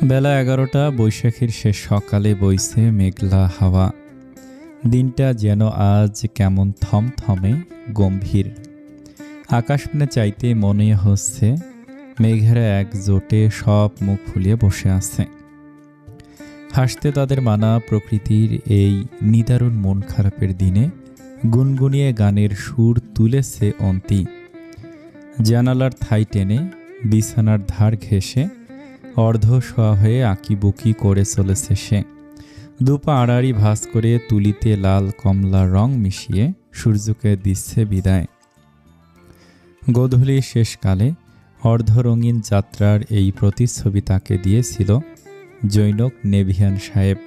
বেলা ১১টা, বৈশাখীর শেষ সকালে বইছে মেঘলা হাওয়া। দিনটা যেন আজ কেমন থমথমে গম্ভীর। আকাশপানে চাইতে মনে হচ্ছে মেঘেরা একজোটে সব মুখ ফুলিয়ে বসে আছে। হাসতে তাদের মানা প্রকৃতির এই নিদারুণ মন খারাপের দিনে গুনগুনিয়ে গানের সুর তুলেছে অন্তি। জানালার থাই টেনে বিছানার ধার ঘেঁষে অর্ধ শোয়া হয়ে আঁকিবুকি করে চলেছে সে। দুপা আড়াআড়ি ভাঁজ করে তুলিতে লাল কমলা রং মিশিয়ে সূর্যকে দিচ্ছে বিদায়। গোধূলি শেষকালে অর্ধরঙিন যাত্রার এই প্রতিচ্ছবি তাকে দিয়েছিল জৈনক নেভিয়ান সাহেব,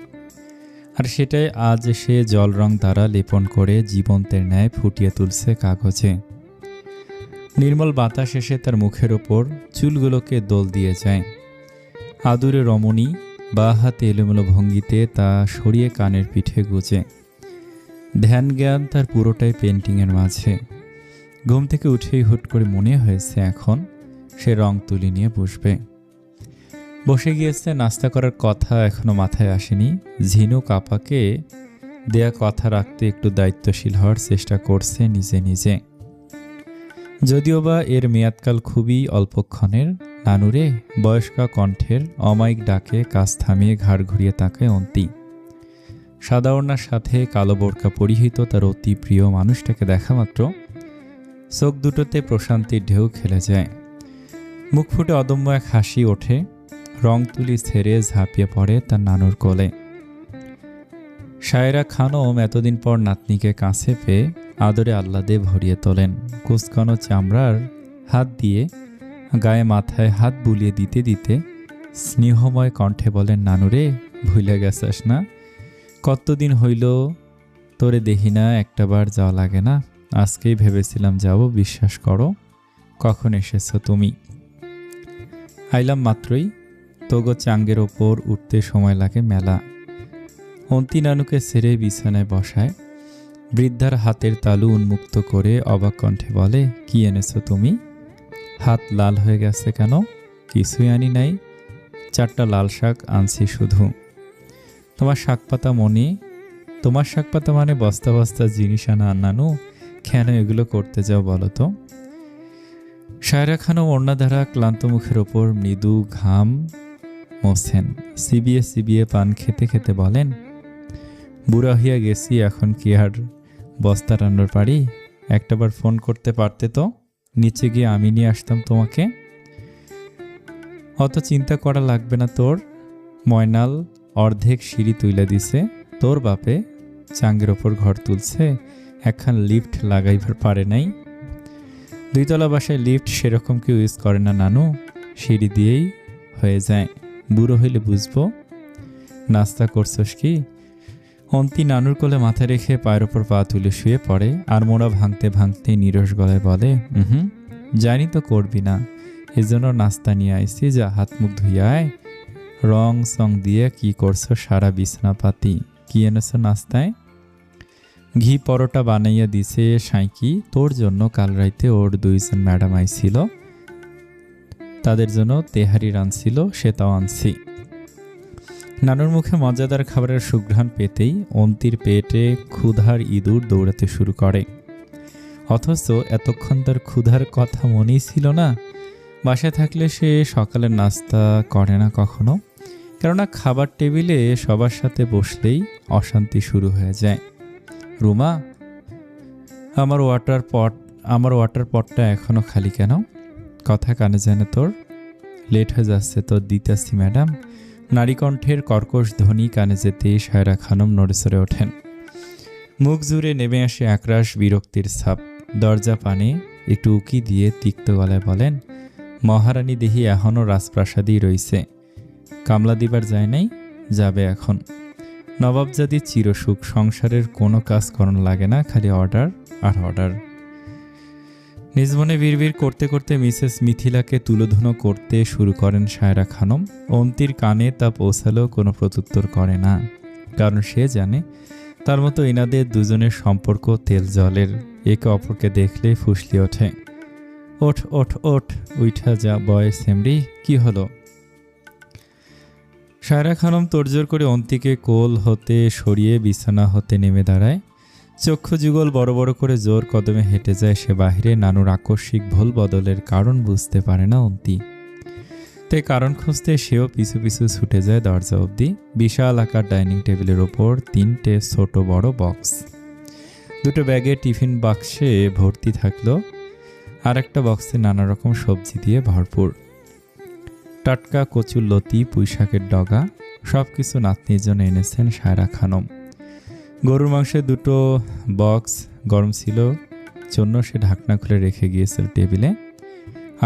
আর সেটাই আজ সে জলরং দ্বারা লেপন করে জীবন্তের ন্যায় ফুটিয়ে তুলছে কাগজে। নির্মল বাতাস এসে তার মুখের ওপর চুলগুলোকে দোল দিয়ে যায়। আদুরে রমণী বা হাতে এলোমেলো ভঙ্গিতে তা সরিয়ে কানের পিঠে গুজে। ধ্যান জ্ঞান তার পুরোটাই পেন্টিংয়ের মাঝে। ঘুম থেকে উঠেই হুট করে মনে হয়েছে এখন সে রং তুলি নিয়ে বসবে। বসে গিয়েছে, নাস্তা করার কথা এখনো মাথায় আসেনি। ঝিনুক আপাকে দেয়া কথা রাখতে একটু দায়িত্বশীল হওয়ার চেষ্টা করছে নিজে নিজে, যদিও বা এর মেয়াদকাল খুবই অল্পক্ষণের। নানুরে বয়স্কা কণ্ঠের অমায়িক ডাকে কাজ থামিয়ে ঘাড় ঘুরিয়ে তাকায় অন্তি। সাদা ওড়নার সাথে কালো বোরকা পরিহিত তার অতি প্রিয় মানুষটাকে দেখা মাত্র চোখ দুটোতে প্রশান্তির ঢেউ খেলে যায়। মুখ ফুটে অদম্য এক হাসি ওঠে। রং তুলি ছেড়ে ঝাঁপিয়ে পড়ে তার নানুর কোলে। সায়রা খানম এতদিন পর নাতনিকে কাছে পেয়ে আদরে আহ্লাদে ভরিয়ে তোলেন। কুচকানো চামড়ার হাত দিয়ে গায়ে মাথায় হাত বুলিয়ে দিতে দিতে স্নেহময় কণ্ঠে বলেন, নানুরে ভুলে গেছাস না? কতদিন হইল তোরে দেখি না, একটাবার যাওয়া লাগে না। আজকেই ভেবেছিলাম যাব, বিশ্বাস করো। কখন এসেছ তুমি? আইলাম মাত্রই। তোগো চাঙ্গের ওপর উঠতে সময় লাগে মেলা। অন্তি নানুকে ছেড়ে বিছানায় বসায়। বৃদ্ধার হাতের তালু উন্মুক্ত করে অবাক কণ্ঠে বলে, কি এনেছো তুমি? হাত লাল হয়ে গেছে কেন? কিছুই আনি নাই, 4টা লাল শাক আনছি শুধু। তোমার শাকপাতা মানে বস্তা বস্তা জিনিস আনা নানু, কেন এগুলো করতে যাও বলো তো? সায়রা খানম ওড়না দ্বারা ক্লান্ত মুখের ওপর মৃদু ঘাম মোছেন। চিবিয়ে চিবিয়ে পান খেতে খেতে বলেন, বুড়া হইয়া গেছি, এখন কি আর বস্তা রান্নার পারি? একটাবার ফোন করতে পারতে তো, নিচে গিয়ে আমি নিয়ে আসতাম তোমাকে। অত চিন্তা করা লাগবে না তোর। ময়নাল অর্ধেক সিঁড়ি তুইলা দিছে, তোর বাপে চাঙ্গের ওপর ঘর তুলছে, একখান লিফট লাগাইবার পারে নাই। 2 তলা বাসায় লিফট সেরকম কেউ ইউজ করে না নানু, সিঁড়ি দিয়েই হয়ে যায়। বুড়ো হইলে বুঝবো। নাস্তা করছস কি? অন্তি নানুর কোলে মাথা রেখে পায়ের ওপর পা তুলে শুয়ে পড়ে আর মোড়া ভাঙতে ভাঙতে নিরস গলায় বলে, জানি তো করবি না, এজন্য নাস্তা নিয়ে আইসি, যা হাত মুখ ধুইয়ায়। রং সং দিয়ে কি করছো সারা বিছনা পাতি? কি এনেছো নাস্তায়? ঘি পরোটা বানাইয়া দিছে সাইকি, তোর জন্য কাল রাইতে ওর 2 জন ম্যাডাম আইছিল, তাদের জন্য তেহারি রাঁধছিল, সেটাও আনছি। নানুর মুখে মজাদার খাবারের সুঘ্রাণ পেতেই অন্তির পেটে ক্ষুধার ইঁদুর দৌড়াতে শুরু করে। অথচ এতক্ষণ তার ক্ষুধার কথা মনেই ছিল না। বাসায় থাকলে সে সকালের নাস্তা করে না কখনো, কেননা খাবার টেবিলে সবার সাথে বসলেই অশান্তি শুরু হয়ে যায়। রুমা, আমার ওয়াটার পটটা এখনো খালি কেন? কথা কানে যায় না তোর? লেট হয়ে যাচ্ছে তোর, দিতাছি ম্যাডাম। নারীকণ্ঠের কর্কশ ধ্বনি কানে যেতেই সায়রা খানম নড়েচড়ে ওঠেন। মুখ জুড়ে নেমে আসে একরাশ বিরক্তির ছাপ। দরজা পানে একটু উকি দিয়ে তিক্ত গলায় বলেন, মহারানী দেহি এখনও রাজপ্রাসাদেই রইছে, কামলা দিবার যায় নাই, যাবে এখন। নবাবজাদি চিরসুখ, সংসারের কোনো কাজ করানো লাগে না, খালি অর্ডার আর অর্ডার। নিজ মনে বিড়বিড় করতে করতে মিসেস মিথিলাকে তুলোধুনো করতে শুরু করেন সায়রা খানম। অন্তির কানে তা পৌঁছালেও কোনো প্রত্যুত্তর করে না, কারণ সে জানে তার মতো এনাদের দুজনের সম্পর্ক তেল জলের। একে অপরকে দেখলে ফুসলি ওঠে। ওঠ ওঠ ওঠ, উইঠা যা বয় সেমরি, কি হলো? সায়রা খানম তোড়জোড় করে অন্তিকে কোল হতে সরিয়ে বিছানা হতে নেমে দাঁড়ায়। চক্ষু যুগল বড় বড় করে জোর কদমে হেঁটে যায় সে বাহিরে। নানুর আকস্মিক ভুল বদলের কারণ বুঝতে পারে না অন্তি, তাই কারণ খুঁজতে সেও পিছু পিছু ছুটে যায় দরজা অবধি। বিশাল আকার ডাইনিং টেবিলের ওপর 3টে ছোট বড় বক্স, 2টো ব্যাগে টিফিন বাক্সে ভর্তি থাকলো, আর একটা বক্সে নানা রকম সবজি দিয়ে ভরপুর। টাটকা কচুর লতি, পুঁইশাকের ডগা, সব কিছু নাতনির জন্য এনেছেন সায়রা খানম। গরুর মাংসের 2টো বক্স গরম ছিল জন্য সে ঢাকনা খুলে রেখে গিয়েছিল টেবিলে।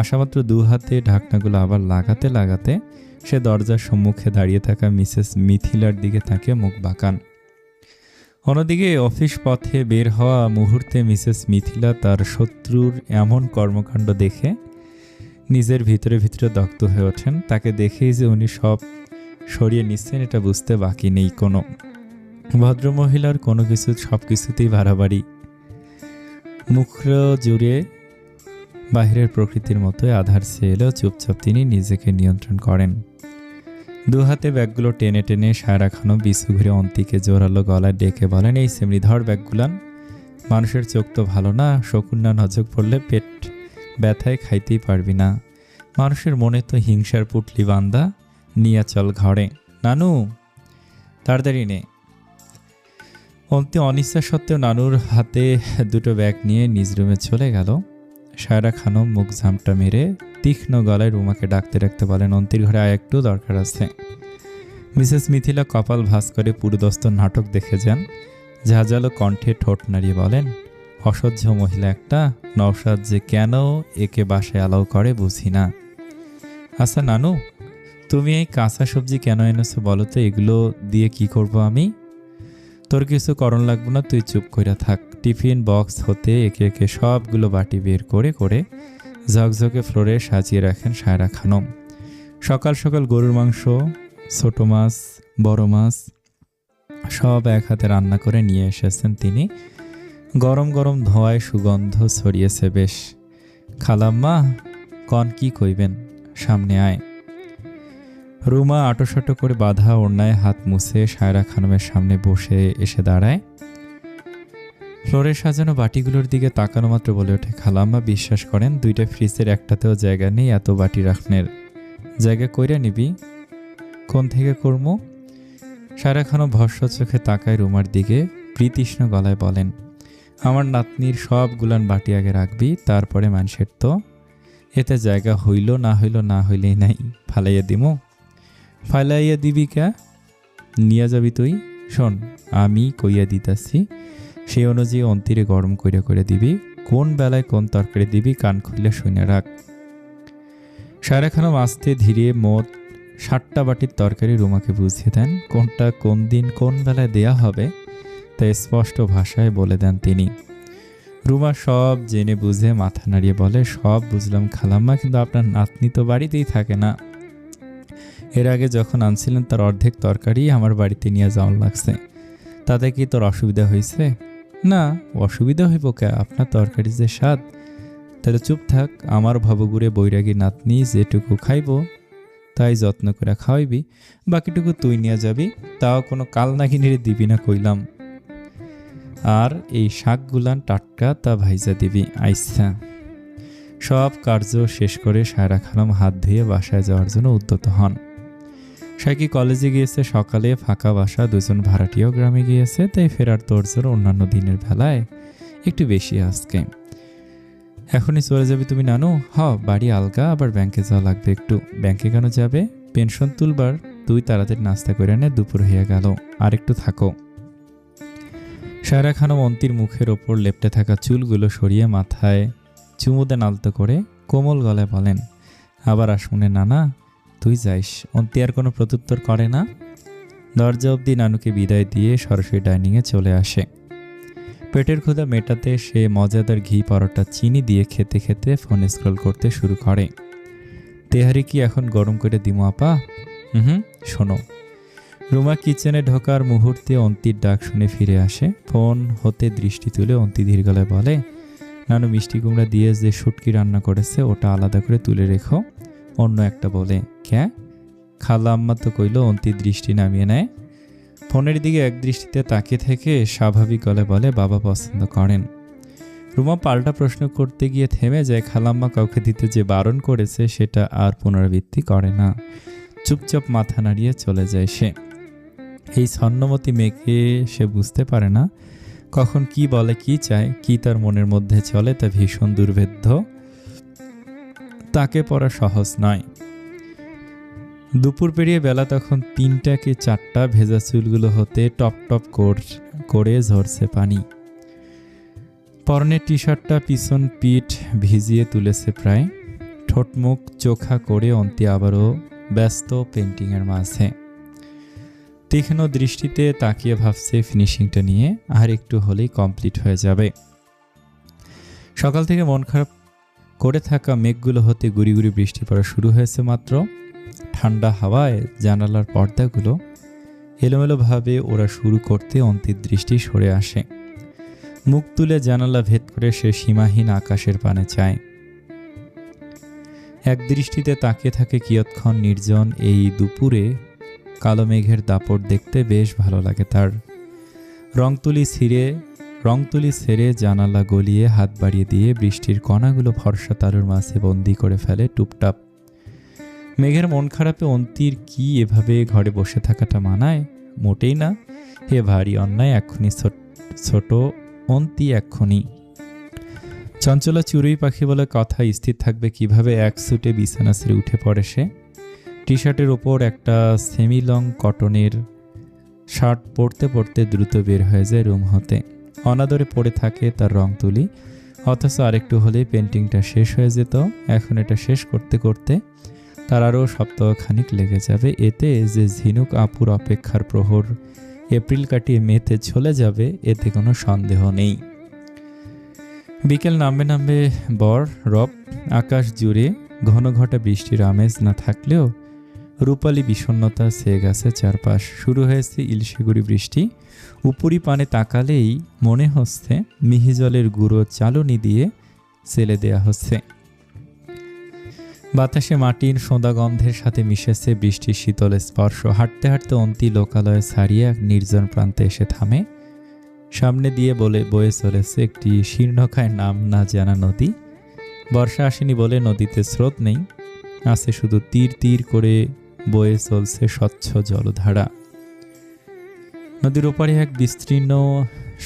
আসামাত্র 2 হাতে ঢাকনাগুলো আবার লাগাতে লাগাতে সে দরজার সম্মুখে দাঁড়িয়ে থাকা মিসেস মিথিলার দিকে তাকিয়ে মুখ বাঁকান। অন্যদিকে অফিস পথে বের হওয়া মুহূর্তে মিসেস মিথিলা তার শত্রুর এমন কর্মকাণ্ড দেখে নিজের ভিতরে ভিতরে দগ্ধ হয়ে ওঠেন। তাকে দেখেই যে উনি সব সরিয়ে নিচ্ছেন এটা বুঝতে বাকি নেই কোনো। ভদ্রমহিলার কোনো কিছু সব কিছুতেই বাড়াবাড়ি। মুখ জুড়ে বাহিরের প্রকৃতির মতোই আধার চেয়ে এলেও চুপচাপ তিনি নিজেকে নিয়ন্ত্রণ করেন। 2 হাতে ব্যাগগুলো টেনে টেনে সায়রা খানম বিছু ঘুরে অন্তিকে জোরালো গলায় ডেকে বলেন, এই সেমনি ধর ব্যাগগুলান। মানুষের চোখ তো ভালো না, শকুন্না নজর পড়লে পেট ব্যথায় খাইতেই পারবি না। মানুষের মনে তো হিংসার পুটলি বান্দা, নিয়ে চল ঘরে। নানু তাড়াতাড়ি নে। অন্তি অনিচ্ছা সত্ত্বেও নানুর হাতে 2টো ব্যাগ নিয়ে নিজ রুমে চলে গেল। সায়রা খানম মুখ ঝামটা মেরে তীক্ষ্ণ গলায় রুমাকে ডাকতে ডাকতে বলেন, অন্তির ঘরে আয়, একটু দরকার আছে। মিসেস মিথিলা কপাল ভাঁজ করে পুরোদস্ত নাটক দেখে যান। ঝাঁঝালো কণ্ঠে ঠোঁট নাড়িয়ে বলেন, অসহ্য মহিলা একটা। নওশাদ যে কেন একে বাসায় অ্যালাউ করে বুঝি না। আচ্ছা নানু, তুমি এই কাঁচা সবজি কেন এনেছো বলো তো? এগুলো দিয়ে কি করব আমি? তোর কিছু করণ লাগবে না, তুই চুপ করে থাক। টিফিন বক্স হতে একে একে সবগুলো বাটি বের করে করে ঝকঝকে ফ্লোরে সাজিয়ে রাখেন সায়রা খানম। সকাল সকাল গরুর মাংস, ছোট মাছ, বড় মাছ সব এক হাতে রান্না করে নিয়ে এসেছেন তিনি। গরম গরম ধোঁয়ায় সুগন্ধ ছড়িয়েছে বেশ। খালাম্মা কন কি কইবেন, সামনে আয়। রুমা আটোসাটো করে বাঁধা ওড়নায় হাত মুছে সায়রা খানমের সামনে বসে এসে দাঁড়ায়। ফ্লোরে সাজানো বাটিগুলোর দিকে তাকানো মাত্র বলে ওঠে, খালাম্মা বিশ্বাস করেন 2টা ফ্রিজের একটাতেও জায়গা নেই, এত বাটি রাখনের জায়গা কইরা নিবি? কোন থেকে করবো? সায়রা খানম ভস্য চোখে তাকায় রুমার দিকে, প্রীতৃষ্ণ গলায় বলেন, আমার নাতনির সবগুলান বাটি আগে রাখবি, তারপরে মানুষের তো। এতে জায়গা হইল না হইল না হইলেই নাই, ফালাইয়া দিমো। ফালাইয়া দিবি কে? নিয়ে যাবি তুই। শোন, আমি কইয়া দিতাছি, সেই অনুযায়ী অন্তিরে গরম কইরা করে দিবি। কোন বেলায় কোন তরকারি দিবি কান খুলে শুনে রাখ। সায়রা খানম আস্তে ধীরে মোট 7টা বাটির তরকারি রুমাকে বুঝিয়ে দেন। কোনটা কোন দিন কোন বেলায় দেয়া হবে তা স্পষ্ট ভাষায় বলে দেন তিনি। রুমা সব জেনে বুঝে মাথা নাড়িয়ে বলে, সব বুঝলাম খালাম্মা, কিন্তু আপনার নাতনি তো বাড়িতেই থাকে না। এর আগে যখন আনছিলেন তার অর্ধেক তরকারি আমার বাড়িতে নিয়ে যাওয়ার লাগছে, তাতে কি তোর অসুবিধা হয়েছে? না, অসুবিধা হইব কে? আপনার তরকারি যে স্বাদ। তাহলে চুপ থাক, আমার ভবগুড়ে বৈরাগী নাতনি যেটুকু খাইব তাই যত্ন করে খাওয়াইবি, বাকিটুকু তুই নিয়ে যাবি, তাও কোনো কাল নাগিনীরে দিবি না কইলাম। আর এই শাকগুলান টাটকা, তা ভাইজা দিবি। আইসা। সব কার্য শেষ করে সায়রা খানম হাত ধুয়ে বাসায় যাওয়ার জন্য উদ্যত হন। সাইকি কলেজে গিয়েছে সকালে, ফাঁকা বাসা, 2জন ভাড়াটিয়াও গ্রামে গিয়েছে, তাই ফেরার তোড়জোড় অন্যান্য দিনের বেলায় একটু বেশি আজকে। এখনই চলে যাবি তুমি নানু? বাড়ি আলগা, আবার ব্যাংকে যাওয়া লাগবে একটু। ব্যাংকে কেন যাবে? পেনশন তুলবার। তুই তাড়াতাড়ি নাস্তা করে নে, দুপুর হয়ে গেল, আর একটু থাকো। সায়রা খানম অন্তির মুখের ওপর লেপটে থাকা চুলগুলো সরিয়ে মাথায় চুমু দেন আলতো করে, কোমল গলায় বলেন, আবার আসমুনে নানা, তুই যাইস। অন্তি আর কোনো প্রত্যুত্তর করে না। দরজা অবধি নানুকে বিদায় দিয়ে সরাসরি ডাইনিংয়ে চলে আসে। পেটের ক্ষুধা মেটাতে সে মজাদার ঘি পরোটা চিনি দিয়ে খেতে খেতে ফোন স্ক্রল করতে শুরু করে। তেহারি কি এখন গরম করে দিমো আপা? শোনো। রুমা কিচেনে ঢোকার মুহূর্তে অন্তির ডাক শুনে ফিরে আসে। ফোন হতে দৃষ্টি তুলে অন্তি ধীর গলায় বলে, নানু মিষ্টি কুমড়া দিয়ে যে শুটকি রান্না করেছে ওটা আলাদা করে তুলে রেখো। অন্য একটা বলে, ক্যা? খালা আম্মা তো কইল অন্তির দৃষ্টি নামিয়ে নেয়। ফোনের দিকে এক দৃষ্টিতে তাকিয়ে থেকে স্বাভাবিক গলায় বলে বাবা পছন্দ করেন। রুমা পাল্টা প্রশ্ন করতে গিয়ে থেমে যায়। খালাম্মা কাউকে দিতে যে বারণ করেছে সেটা আর পুনরাবৃত্তি করে না, চুপচাপ মাথা নাড়িয়ে চলে যায় সে। এই ছন্নমতি মেয়েকে সে বুঝতে পারে না কখন কি বলে, কি চায়, কি তার মনের মধ্যে চলে তা ভীষণ দুর্ভেদ্য, তাকে পড়া সহজ নয়। দুপুর পেরিয়ে বেলা তখন 3টা কি 4টা, ভেজা চুলগুলো হতে টপ টপ করে ঝরছে পানি। পরনের টি শার্টটা পিছন পিঠ ভিজিয়ে তুলেছে প্রায়। ঠোঁটমুখ চোখা করে অন্তি আবারও ব্যস্ত পেন্টিংয়ের মাঝে। তীক্ষ্ণ দৃষ্টিতে তাকিয়ে ভাবছে ফিনিশিংটা নিয়ে আর একটু হলেই কমপ্লিট হয়ে যাবে। সকাল থেকে মন খারাপ করে থাকা মেঘগুলো হতে গুড়ি গুড়ি বৃষ্টি পড়া শুরু হয়েছে মাত্র। ঠান্ডা হাওয়ায় জানালার পর্দাগুলো এলোমেলোভাবে ওরা শুরু করতে অন্তির দৃষ্টি সরে আসে। মুখ তুলে জানালা ভেদ করে সে সীমাহীন আকাশের পানে চায়। এক দৃষ্টিতে তাকিয়ে থাকে কিয়ৎক্ষণ নির্জন এই দুপুরে কালো মেঘের দাপট দেখতে বেশ ভালো লাগে তার। রংতুলি ছেড়ে জানালা গলিয়ে হাত বাড়িয়ে দিয়ে বৃষ্টির কণাগুলো ফর্সা তালুর মাঝে বন্দি করে ফেলে টুপটাপ। মেঘের মন খারাপে অন্তির কি এভাবে ঘরে বসে থাকাটা মানায়? মোটেই না। হে ভারী অন্যায়। এক্ষুনি ছোট অন্তি এক্ষুনি। চঞ্চলা চড়ুই পাখি বলে কথা, স্থির থাকবে কিভাবে? এক ছুটে বিছানা ছেড়ে উঠে পড়ে সে। টি শার্টের ওপর একটা সেমি লং কটনের শার্ট পরতে পরতে দ্রুত বের হয়ে যায় রুম হতে। অনাদরে পড়ে থাকে তার রং তুলি, অথচ আরেকটু হলেই পেন্টিংটা শেষ হয়ে যেত। এখন এটা শেষ করতে করতে তার আরও সপ্তাহখানিক লেগে যাবে। এতে যে ঝিনুক আপুর অপেক্ষার প্রহর এপ্রিল কাটিয়ে মেতে চলে যাবে এতে কোনো সন্দেহ নেই। বিকেল নামবে রব। আকাশ জুড়ে ঘন ঘটা বৃষ্টির আমেজ না থাকলেও রূপালী বিষণ্ণতা ছেয়ে গেছে চারপাশ। শুরু হয়েছে ইলশেগুড়ি বৃষ্টি। উপরি পানে তাকালেই মনে হচ্ছে মিহি জলের গুঁড়ো চালনি দিয়ে চেলে দেয়া হচ্ছে। বাতাসে মাটির সোঁদা গন্ধের সাথে মিশেছে বৃষ্টির শীতল স্পর্শ। হাঁটতে হাঁটতে অন্তি লোকালয়ে ছাড়িয়ে এক নির্জন প্রান্তে এসে থামে। সামনে দিয়ে বয়ে চলেছে একটি শীর্ণকায় নাম না জানা নদী। বর্ষা আসেনি বলে নদীতে স্রোত নেই, আছে শুধু তীর তীর করে বয়ে চলছে স্বচ্ছ জলধারা। নদীর ওপারে এক বিস্তীর্ণ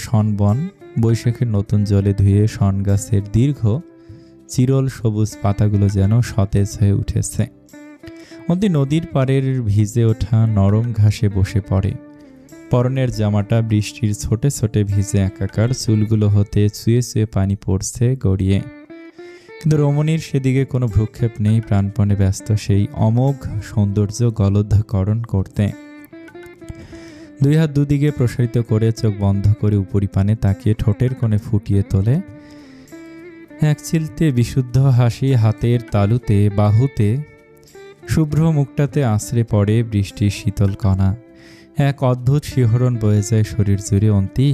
শনবন, বৈশাখের নতুন জলে ধুয়ে শন গাছের দীর্ঘ চিরল সবুজ পাতাগুলো যেন সতেজ হয়ে উঠেছে। অন্তি নদীর পাড়ের ভিজে ওঠা নরম ঘাসে বসে পড়ে। পরনের জামাটা বৃষ্টির ছোটে ছোটে ভিজে একাকার, চুলগুলো হতে ছুঁয়ে ছুঁয়ে পানি পড়ছে গড়িয়ে। কিন্তু রমণীর সেদিকে কোনো ভ্রুক্ষেপ নেই, প্রাণপণে ব্যস্ত সেই অমোঘ সৌন্দর্য গলদকরণ করতে। দুই হাত দুদিকে প্রসারিত করে চোখ বন্ধ করে উপরি পানে তাকিয়ে ঠোঁটের কোণে ফুটিয়ে তোলে এক চিলতে বিশুদ্ধ হাসি। হাতের তালুতে বাহুতে শুভ্র মুখটাতে আছড়ে পড়ে বৃষ্টির শীতল কণা। এক অদ্ভুত শিহরণ বয়ে যায় শরীর জুড়ে। অন্তি,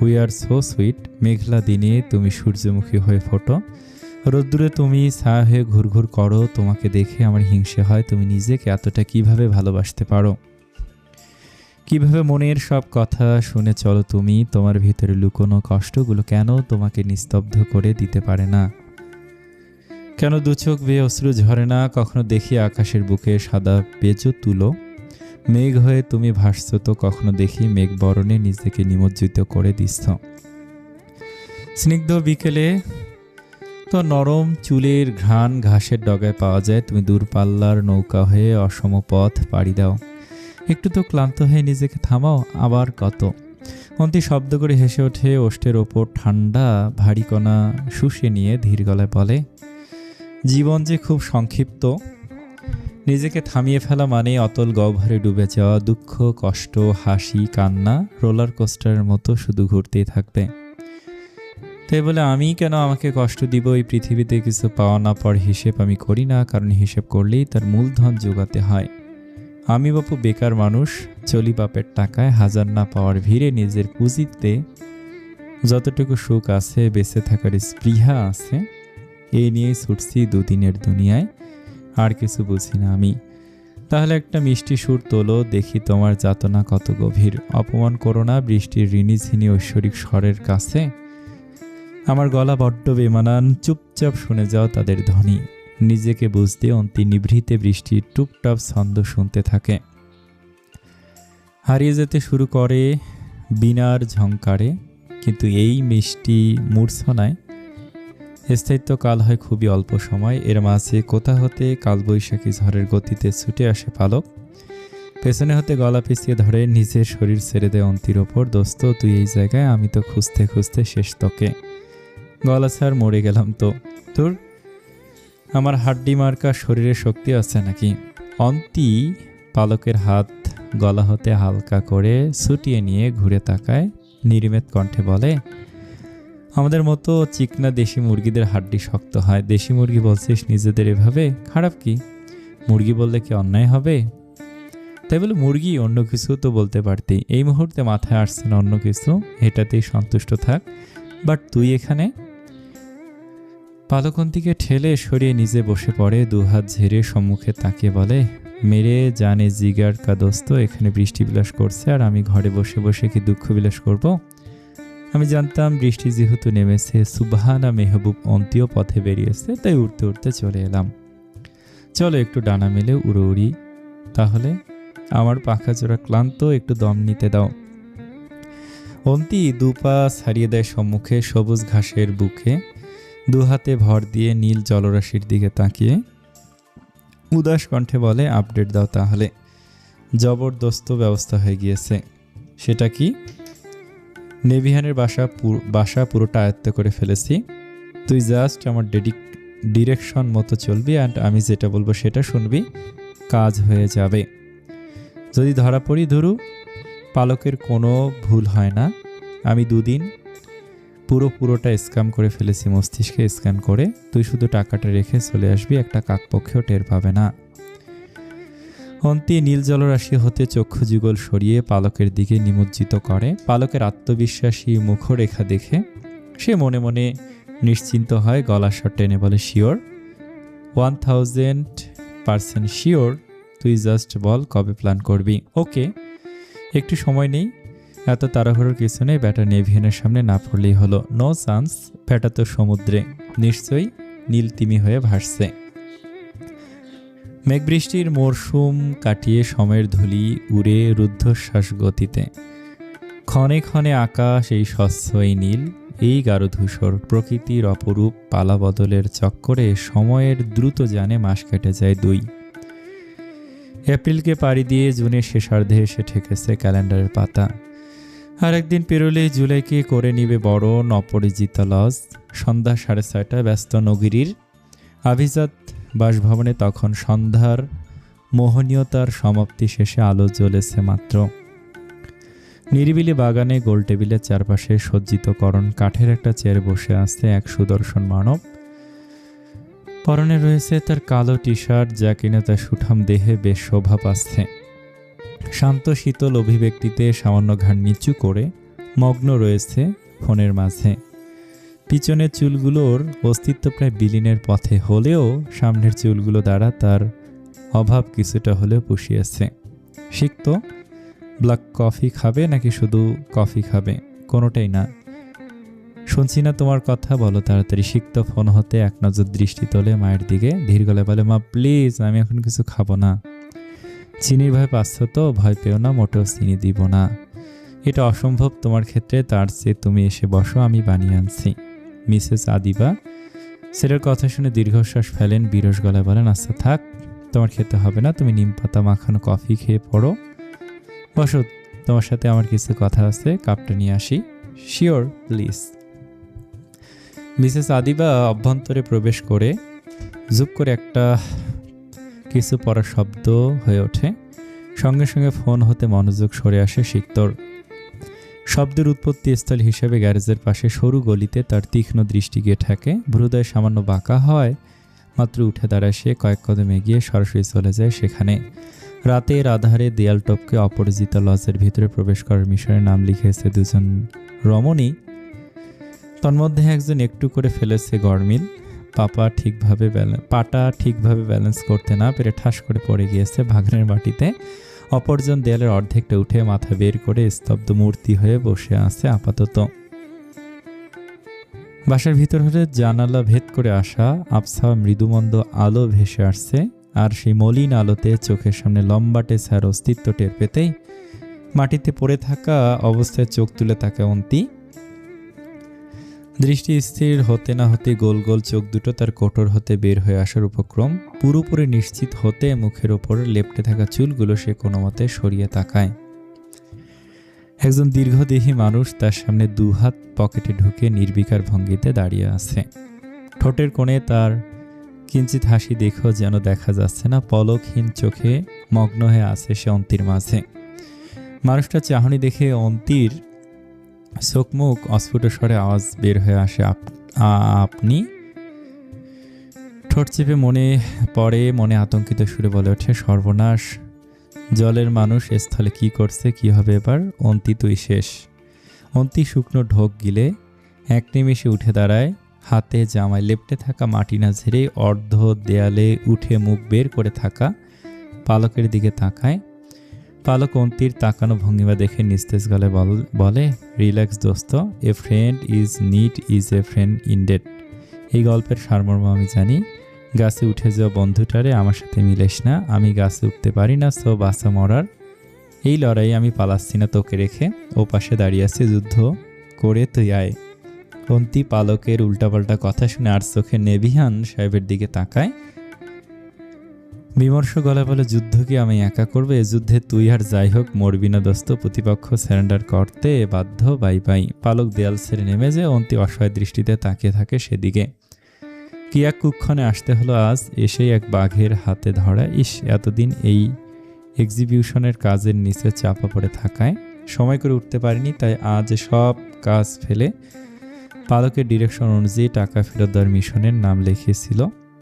উই আর সো সুইট। মেঘলা দিনে তুমি সূর্যমুখী হয়ে ফোটো, রোদ্দুরে তুমি ছায়া হয়ে ঘুরঘুর করো। তোমাকে দেখে আমার হিংসে হয়। তুমি নিজেকে এতটা কিভাবে ভালোবাসতে পারো? কিভাবে মনের সব কথা শুনে চলো তুমি? তোমার ভিতরে লুকোনো কষ্টগুলো কেন তোমাকে নিস্তব্ধ করে দিতে পারে না? কেন দুচোখ বেয়ে অশ্রু ঝরে না? কখনো দেখি আকাশের বুকে সাদা পেঁচো তুলো মেঘ হয়ে তুমি ভাসছ, তো কখনো দেখি মেঘ বরণে নিজেকে নিমজ্জিত করে দিচ্ছ। স্নিগ্ধ বিকেলে তো নরম চুলের ঘ্রাণ ঘাসের ডগায় পাওয়া যায়। তুমি দূরপাল্লার নৌকা হয়ে অসম পথ পাড়ি দাও। একটু তো ক্লান্ত হয়ে নিজেকে থামাও। আবার কত? অন্তি শব্দ করে হেসে ওঠে। ওষ্ঠের ওপর ঠান্ডা ভারী কণা শুষে নিয়ে ধীর গলায় বলে, জীবন যে খুব সংক্ষিপ্ত। নিজেকে থামিয়ে ফেলা মানে অতল গহ্বরে ডুবে যাওয়া। দুঃখ, কষ্ট, হাসি, কান্না রোলার কোস্টারের মতো শুধু ঘুরতেই থাকবে। তাই বলে আমি কেন আমাকে কষ্ট দিব? এই পৃথিবীতে কিছু পাওয়া না পাওয়ার হিসেব আমি করি না, কারণ হিসেব করলেই তার মূলধন জোগাতে হয়। আমি বাপু বেকার মানুষ, চলি বাপের টাকায়। হাজার না পাওয়ার ভিড়ে নিজের পুঁজিতে যতটুকু সুখ আছে, বেঁচে থাকার স্পৃহা আছে, এই নিয়েই ছুটছি দুদিনের দুনিয়ায়। আর কিছু বুঝি না আমি। তাহলে একটা মিষ্টি সুর তোলো, দেখি তোমার যাতনা কত গভীর। অপমান করো না বৃষ্টির ঋণীঝিনি ঐশ্বরিক স্বরের কাছে। আমার গলা বড্ড বেমানান, চুপচাপ শুনে যাও তাদের ধ্বনি। নিজেকে বুঝতে অন্তি নিভৃতে বৃষ্টির টুপটাপ ছন্দ শুনতে থাকে। হারিয়ে যেতে শুরু করে বিনার ঝংকারে, কিন্তু এই মিষ্টি মূর্ছনায় স্থায়িত্ব কাল হয় খুবই অল্প সময়। এর মাঝে কোথা হতে কালবৈশাখী ঝড়ের গতিতে ছুটে আসে পালক, পেছনে হতে গলা পিছিয়ে ধরে নিজের শরীর ছেড়ে দেয় অন্তির ওপর। দোস্ত তুই এই জায়গায়, আমি তো খুঁজতে খুঁজতে শেষ তোকে। গলা ছাড়, মরে গেলাম তো। তোর আমার হাড্ডি মার্কা শরীরে শক্তি আছে নাকি? অন্তি পালকের হাত গলা হতে হালকা করে ছুটিয়ে নিয়ে ঘুরে তাকায়, নির্মেত কণ্ঠে বলে, আমাদের মতো চিকনা দেশি মুরগিদের হাড্ডি শক্ত হয়। দেশি মুরগি বলছিস নিজেদের এভাবে? খারাপ কি? মুরগি বললে কি অন্যায় হবে? তাই বলে মুরগি, অন্য কিছু তো বলতে পারতি। এই মুহূর্তে মাথায় আসছে না অন্য কিছু, এটাতেই সন্তুষ্ট থাক। বাট তুই এখানে? পালকন্তিকে ঠেলে সরিয়ে নিজে বসে পড়ে, দুহাত ঝেড়ে সম্মুখে তাকিয়ে বলে, মেরে জানে জিগার কা দোস্ত, এখানে বৃষ্টি বিলাস করছে আর আমি ঘরে বসে বসে কি দুঃখ বিলাস করব? আমি জানতাম বৃষ্টি যেহেতু নেমেছে, সুবহানা মেহবুব অন্তিও পথে বেরিয়েছে, তাই উড়তে উড়তে চলে এলাম। চলো একটু ডানা মেলে উড়ো উড়ি তাহলে। আমার পাখা জোড়া ক্লান্ত, একটু দম নিতে দাও। অন্তি দুপা ছাড়িয়ে দেয় সম্মুখে সবুজ ঘাসের বুকে, দুহাতে ভর দিয়ে নীল জলরাশির দিকে তাকিয়ে উদাস কণ্ঠে বলে, আপডেট দাও তাহলে। জবরদস্ত ব্যবস্থা হয়ে গিয়েছে। সেটা কি? নেভিহানের বাসা পুরোটা আয়ত্ত করে ফেলেছি। তুই জাস্ট আমার ডিরেকশন মতো চলবি, অ্যান্ড আমি যেটা বলবো সেটা শুনবি, কাজ হয়ে যাবে। যদি ধরা পড়ি ধরু, পালকের কোনো ভুল হয় না। আমি দুদিন পুরোটা স্ক্যাম করে ফেলেছি, মস্তিষ্কে স্ক্যান করে। তুই শুধু টাকাটা রেখে চলে আসবি, একটা কাকপক্ষেও টের পাবে না। অন্তি নীল জলরাশি হতে চক্ষু যুগল সরিয়ে পালকের দিকে নিমজ্জিত করে। পালকের আত্মবিশ্বাসী মুখরেখা দেখে সে মনে মনে নিশ্চিন্ত হয়, গলা স্বর টেনে বলে, শিওর, 1000% শিওর। তুই জাস্ট বল কবে প্ল্যান করবি। ওকে, একটু সময় নেই, এত তাড়াহুড়োর কিছু নেই। ব্যাটা নেভিয়ানের সামনে না পড়লেই হলো। নো চান্স, ব্যাটা তো সমুদ্রে নিশ্চয়ই নীল তিমি হয়ে ভাসছে। মেঘবৃষ্টির মরশুম কাটিয়ে সময়ের ধুলি উড়ে রুদ্ধশ্বাস গতিতে। ক্ষণে ক্ষণে আকাশ এই স্বচ্ছ, এই নীল, এই গাঢ় ধূসর। প্রকৃতির অপরূপ পালা বদলের চক্করে সময়ের দ্রুত জানে মাস কেটে যায় 2। এপ্রিলকে পাড়ি দিয়ে জুনের শেষার্ধে এসে ঠেকেছে ক্যালেন্ডারের পাতা। আর একদিন পেরোলেই জুলাইকে করে নিবে বরণ অপরিচিত লজ। সন্ধ্যা 6:30 ব্যস্ত নগরীর আভিজাত বাসভবনে তখন সন্ধ্যার মোহনীয়তার সমাপ্তি শেষে আলো জ্বলেছে মাত্র। নিরিবিলি বাগানে গোল টেবিলের চারপাশে সজ্জিতকরণ কাঠের একটা চেয়ারে বসে আছে এক সুদর্শন মানব। পরনে রয়েছে তার কালো টি শার্ট, যা কিনা তার সুঠাম দেহে বেশ শোভা পাচ্ছে। শান্ত শীতল অভিব্যক্তিতে সামান্য ঘাড় নিচু করে মগ্ন রয়েছে ফোনের মাঝে। পিছনের চুলগুলোর অস্তিত্ব প্রায় বিলীনের পথে হলেও সামনের চুলগুলো দ্বারা তার অভাব কিছুটা হলেও পুষিয়েছে। সিক্ত ব্ল্যাক কফি খাবে নাকি শুধু কফি খাবে? কোনোটাই না। শুনছি না তোমার কথা, বলো তাড়াতাড়ি। সিক্ত ফোন হতে এক নজর দৃষ্টি তোলে মায়ের দিকে, ধীর গলায় বলে, মা প্লিজ, আমি এখন কিছু খাবো না। চিনির ভয় পাচ্ছ তো? ভয় পেও না, মোটেও চিনি দিব না। এটা অসম্ভব তোমার ক্ষেত্রে, তার চেয়ে তুমি এসে বসো, আমি বানিয়ে আনছি। মিসেস আদিবা ছেলের কথা শুনে দীর্ঘশ্বাস ফেলেন, বিরস গলায় বলেন, আচ্ছা থাক, তোমার খেতে হবে না, তুমি নিম পাতা মাখানো কফি খেয়ে পড়ো। বসো, তোমার সাথে আমার কিছু কথা আছে, কাপটা নিয়ে আসি। Sure, please. মিসেস আদিবা অভ্যন্তরে প্রবেশ করে জুপ করে একটা কিছু পড়ার শব্দ হয়ে ওঠে। সঙ্গে সঙ্গে ফোন হতে মনোযোগ সরে আসে সিক্তর। শব্দের উৎপত্তিস্থল হিসেবে গ্যারেজের পাশে সরু গলিতে তার তীক্ষ্ণ দৃষ্টি গিয়ে ঠেকে। ভ্রুদয় সামান্য বাঁকা হয়, মাত্র উঠে দাঁড়ায় সে, কয়েক কদম এগিয়ে সরাসরি চলে যায় সেখানে। রাতের আধারে দেয়াল টপকে অপরিচিত লজের ভিতরে প্রবেশ করার মিশনে নাম লিখেছে দুজন রমণী। তন্মধ্যে একজন একটু করে ফেলেছে গরমিল, পাটা ঠিকভাবে ব্যালেন্স করতে না পেরে ঠাস করে পড়ে গিয়েছে বাগানের মাটিতে। অপরজন দেয়ালের অর্ধেকটা উঠে মাথা বের করে স্তব্ধ মূর্তি হয়ে বসে আছে আপাতত। বাসার ভিতর হতে জানালা ভেদ করে আসা আবছা মৃদুমন্দ আলো ভেসে আসছে, আর সেই মলিন আলোতে চোখের সামনে লম্বাটে ছায়ার অস্তিত্ব টের পেতেই মাটিতে পড়ে থাকা অবস্থায় চোখ তুলে তাকায় অন্তি। দৃষ্টি স্থির হতে না হতে গোল গোল চোখ দুটো তার কোটর হতে বের হয়ে আসার উপক্রম। পুরোপুরি নিশ্চিত হতে মুখের ওপর লেপ্টে থাকা চুলগুলো সে কোনো মতে সরিয়ে তাকায়। একজন দীর্ঘদেহী মানুষ তার সামনে দুহাত পকেটে ঢুকে নির্বিকার ভঙ্গিতে দাঁড়িয়ে আছে। ঠোঁটের কোণে তার কিঞ্চিত হাসি দেখেও যেন দেখা যাচ্ছে না, পলকহীন চোখে মগ্ন হয়ে আছে সে অন্তির মাঝে। মানুষটা চাহনি দেখে অন্তির চোখ মুখ অস্ফুট স্বরে আওয়াজ বের হয়ে আসে, আপনি? ঠোঁট চেপে মনে আতঙ্কিত সুরে বলে ওঠে, সর্বনাশ, জলের মানুষ স্থলে কি করছে, কি হবে এবার? অন্তি, তুই শেষ। অন্তি শুকনো ঢোক গিলে এক নিমেষে উঠে দাঁড়ায়। হাতে জামায় লেপ্টে থাকা মাটি না ঝেড়ে অর্ধ দেয়ালে উঠে মুখ বের করে থাকা পালকের দিকে তাকায়। পালক অন্তির তাকানো ভঙ্গিমা দেখে নিস্তেজ গলে বলে, রিল্যাক্স দোস্ত, a friend is need is a friend indeed. এই গল্পের সারমর্ম আমি জানি। গাছে উঠে যাওয়া বন্ধুটারে আমার সাথে মিলেস না। আমি গাছে উঠতে পারি না, সো বাঁচা মরার এই লড়াই আমি পালাচ্ছি না তোকে রেখে। ও পাশে দাঁড়িয়ে আছে, যুদ্ধ করে তুই আয়। অন্তি পালকের উল্টাপাল্টা কথা শুনে আর চোখে নেভিয়ান সাহেবের দিকে তাকায়। বিমর্ষ গলায় বলে, যুদ্ধ কি আমি একা করবো? এ যুদ্ধে তুই আর যাই হোক মরবি না দোস্ত। প্রতিপক্ষ স্যারেন্ডার করতে বাধ্য। Bye bye. পালক দেয়াল ছেড়ে নেমে যে অন্তি অসহায় দৃষ্টিতে তাকিয়ে থাকে সেদিকে। কি এক কুক্ষণে আসতে হলো আজ, এসেই এক বাঘের হাতে ধরা। ইস, এতদিন এই এক্সিবিউশনের কাজের নিচে চাপা পড়ে থাকায় সময় করে উঠতে পারিনি, তাই আজ সব কাজ ফেলে পালকের ডিরেকশন অনুযায়ী টাকা ফেরত দেওয়ার মিশনের নাম লিখিয়েছিল।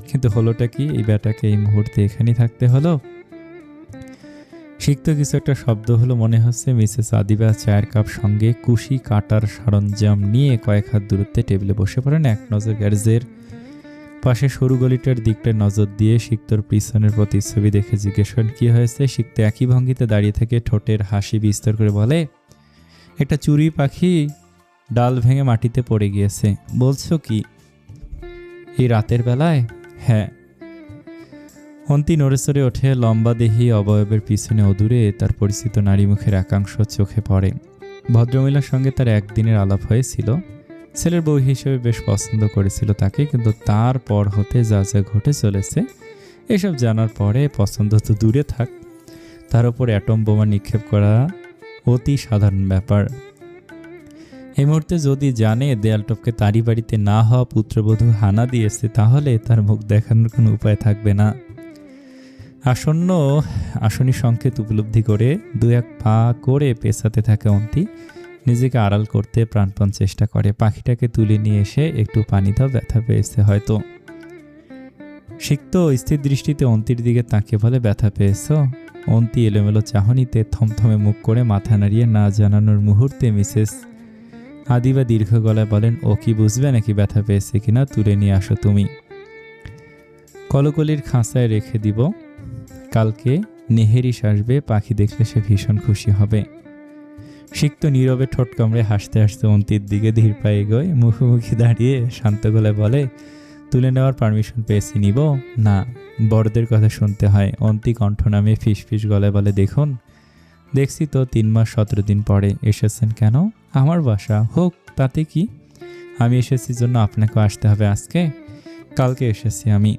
কিন্তু হলোটা কি, এই ব্যাটাকে এই মুহূর্তে এখানেই থাকতে হলো। সিক্ত কিছু একটা শব্দ হলো মনে হচ্ছে। মিসেস আদিবা চায়ের কাপ সঙ্গে কুশি কাটার সরঞ্জাম নিয়ে কয়েক হাত দূরত্বে টেবিলে বসে পড়েন। এক নজর গ্যারেজের পাশে সরু গলিটার দিকটায় নজর দিয়ে সিক্তর পিছনের প্রতিচ্ছবি দেখে জিজ্ঞেস করেন, কি হয়েছে? সিক্ত একই ভঙ্গিতে দাঁড়িয়ে থেকে ঠোঁটের হাসি বিস্তার করে বলে, একটা চুরি পাখি ডাল ভেঙে মাটিতে পড়ে গিয়েছে। বলছো কি, এই রাতের বেলায়? হ্যাঁ। অন্তি নড়েচড়ে ওঠে। লম্বা দেহি অবয়বের পিছনে অদূরে তার পরিচিত নারী মুখের একাংশ চোখে পড়ে। ভদ্রমহিলার সঙ্গে তার একদিনের আলাপ হয়েছিল। ছেলের বউ হিসেবে বেশ পছন্দ করেছিল তাকে, কিন্তু তার পর হতে যা যা ঘটে চলেছে এসব জানার পরে পছন্দ তো দূরে থাক, তার উপর অ্যাটম বোমা নিক্ষেপ করা অতি সাধারণ ব্যাপার। এই মুহূর্তে যদি জানে দেয়াল টপকে তারই বাড়িতে না হওয়া পুত্রবধূ হানা দিয়েছে, তাহলে তার মুখ দেখানোর কোনো উপায় থাকবে না। আসনি সংকেত উপলব্ধি করে দু এক পা করে পেছাতে থাকে অন্তি। নিজেকে আড়াল করতে প্রাণপণ চেষ্টা করে। পাখিটাকে তুলে নিয়ে এসে একটু পানি দাও, ব্যথা পেয়েছে হয়তো। সিক্ত স্থির দৃষ্টিতে অন্তির দিকে তাকিয়ে বলে, ব্যথা পেয়েছ? অন্তি এলোমেলো চাহনিতে থমথমে মুখ করে মাথা নাড়িয়ে না জানানোর মুহূর্তে মিসেস আদিবা দীর্ঘ গলায় বলেন, ও কি বুঝবে নাকি ব্যথা পেয়েছে কিনা? তুলে নিয়ে আসো তুমি। কলকলির খাঁচায় রেখে দিব, কালকে নেহেরিস আসবে, পাখি দেখলে সে ভীষণ খুশি হবে। সিক্ত নীরবে ঠোঁট কামড়ে হাসতে হাসতে অন্তির দিকে ধীর পায়ে এগোয়। মুখোমুখি দাঁড়িয়ে শান্ত গলায় বলে, তুলে নেওয়ার পারমিশন পেয়েছি, নিব না? বড়দের কথা শুনতে হয়। অন্তি কণ্ঠ নামে ফিস ফিস গলায় বলে, দেখুন, দেখছি তো 3 মাস 17 দিন পরে এসেছেন কেন? আমার বাসা হোক তাতে কি? আমি এসেছি জন্য আপনাকেও আসতে হবে আজকে? কালকে এসেছি আমি।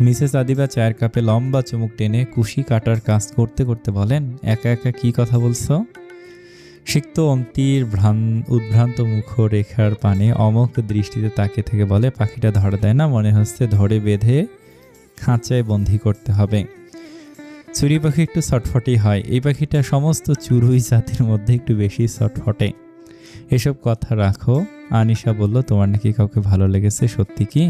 মিসেস আদিবা চায়ের কাপে লম্বা চুমুক টেনে কুশি কাটার কাজ করতে করতে বলেন, একা একা কি কথা বলছো? সিক্ত অন্তির উদ্ভ্রান্ত মুখরেখার পানে অমোঘ দৃষ্টিতে তাকিয়ে থেকে বলে, পাখিটা ধরা দেয় না, মনে হচ্ছে ধরে বেঁধে খাঁচায় বন্দি করতে হবে। চুরি পাখি একটু ছটফটেই হয়। এই পাখিটা সমস্ত চুরুই জাতির মধ্যে একটু বেশি ছটফটে। এসব কথা রাখো। আনিশা বলল, তোমার নাকি কাউকে ভালো লেগেছে, সত্যি কি?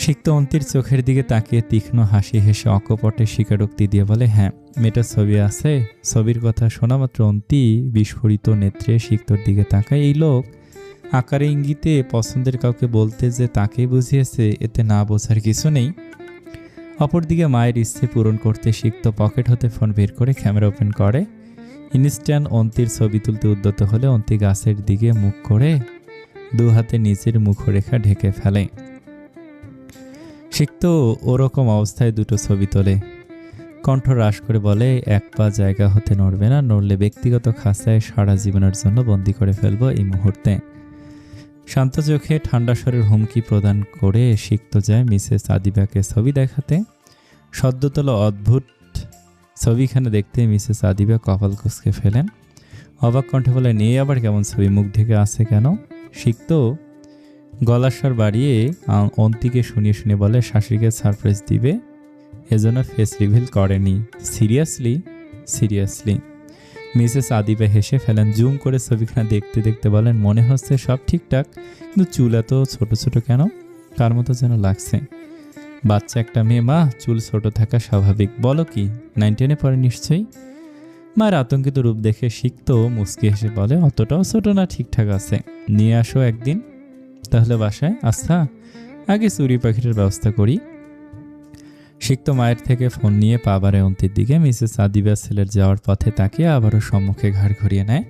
সিক্ত অন্তির চোখের দিকে তাকিয়ে তীক্ষ্ণ হাসি হেসে অকপটে স্বীকারোক্তি দিয়ে বলে, হ্যাঁ, মেয়েটার ছবি আছে। ছবির কথা শোনা মাত্র অন্তি বিস্ফোরিত নেত্রে সিক্তর দিকে তাকায়। এই লোক আকারে ইঙ্গিতে পছন্দের কাউকে বলতে যে তাকেই বুঝিয়েছে, এতে না বোঝার কিছু নেই। অপরদিকে মায়ের ইচ্ছে পূরণ করতে সিক্ত পকেট হতে ফোন বের করে ক্যামেরা ওপেন করে। ইনস্ট্যান্ট অন্তির ছবি তুলতে উদ্যত হলে অন্তি গাছের দিকে মুখ করে দু হাতে নিচের মুখরেখা ঢেকে ফেলে। সিক্ত ওরকম অবস্থায় দুটো ছবি তোলে। কণ্ঠ হ্রাস করে বলে, এক পা জায়গা হতে নড়বে না, নড়লে ব্যক্তিগত খাঁচায় সারা জীবনের জন্য বন্দি করে ফেলবো এই মুহূর্তে। শান্ত চোখে ঠান্ডা স্বরের হুমকি প্রদান করে সিক্ত যায় মিসেস আদিবাকে ছবি দেখাতে। সদ্য তোলা অদ্ভুত ছবিখানে দেখতে মিসেস আদিবা কপাল কুঁচকে ফেলেন। অবাক কণ্ঠে বলে, নেই আবার কেমন ছবি, মুখ ঢেকে আছে কেন? সিক্ত গলার স্বর বাড়িয়ে অন্তিকে শুনিয়ে শুনিয়ে বলে, শাশুড়িকে সারপ্রাইজ দিবে, এজন্য ফেস রিভিল করেনি। সিরিয়াসলি? সিরিয়াসলি। মিসেস আদিবা হেসে ফেলেন। জুম করে ছবিখানা দেখতে দেখতে বলেন, মনে হচ্ছে সব ঠিকঠাক, কিন্তু চুল এত ছোট ছোট কেন? কার মতো যেন লাগছে। বাচ্চা একটা মেয়ে মা, চুল ছোট থাকা স্বাভাবিক। বলো কি, 9 10-এ পড়ে নিশ্চয়ই? মায়ের আতঙ্কিত রূপ দেখে সিক্ত মুচকি হেসে বলে, অতটাও ছোট না, ঠিকঠাক আছে। নিয়ে আসো একদিন তাহলে বাসায়। আচ্ছা, আগে চুরি পাখিটার ব্যবস্থা করি। সিক্ত মায়ের থেকে ফোন নিয়ে পা বাড়ে অন্তির দিকে। মিসেস আদিবা ছেলের যাওয়ার পথে তাকে আবারও সম্মুখে ঘাড় ঘুরিয়ে নেয়।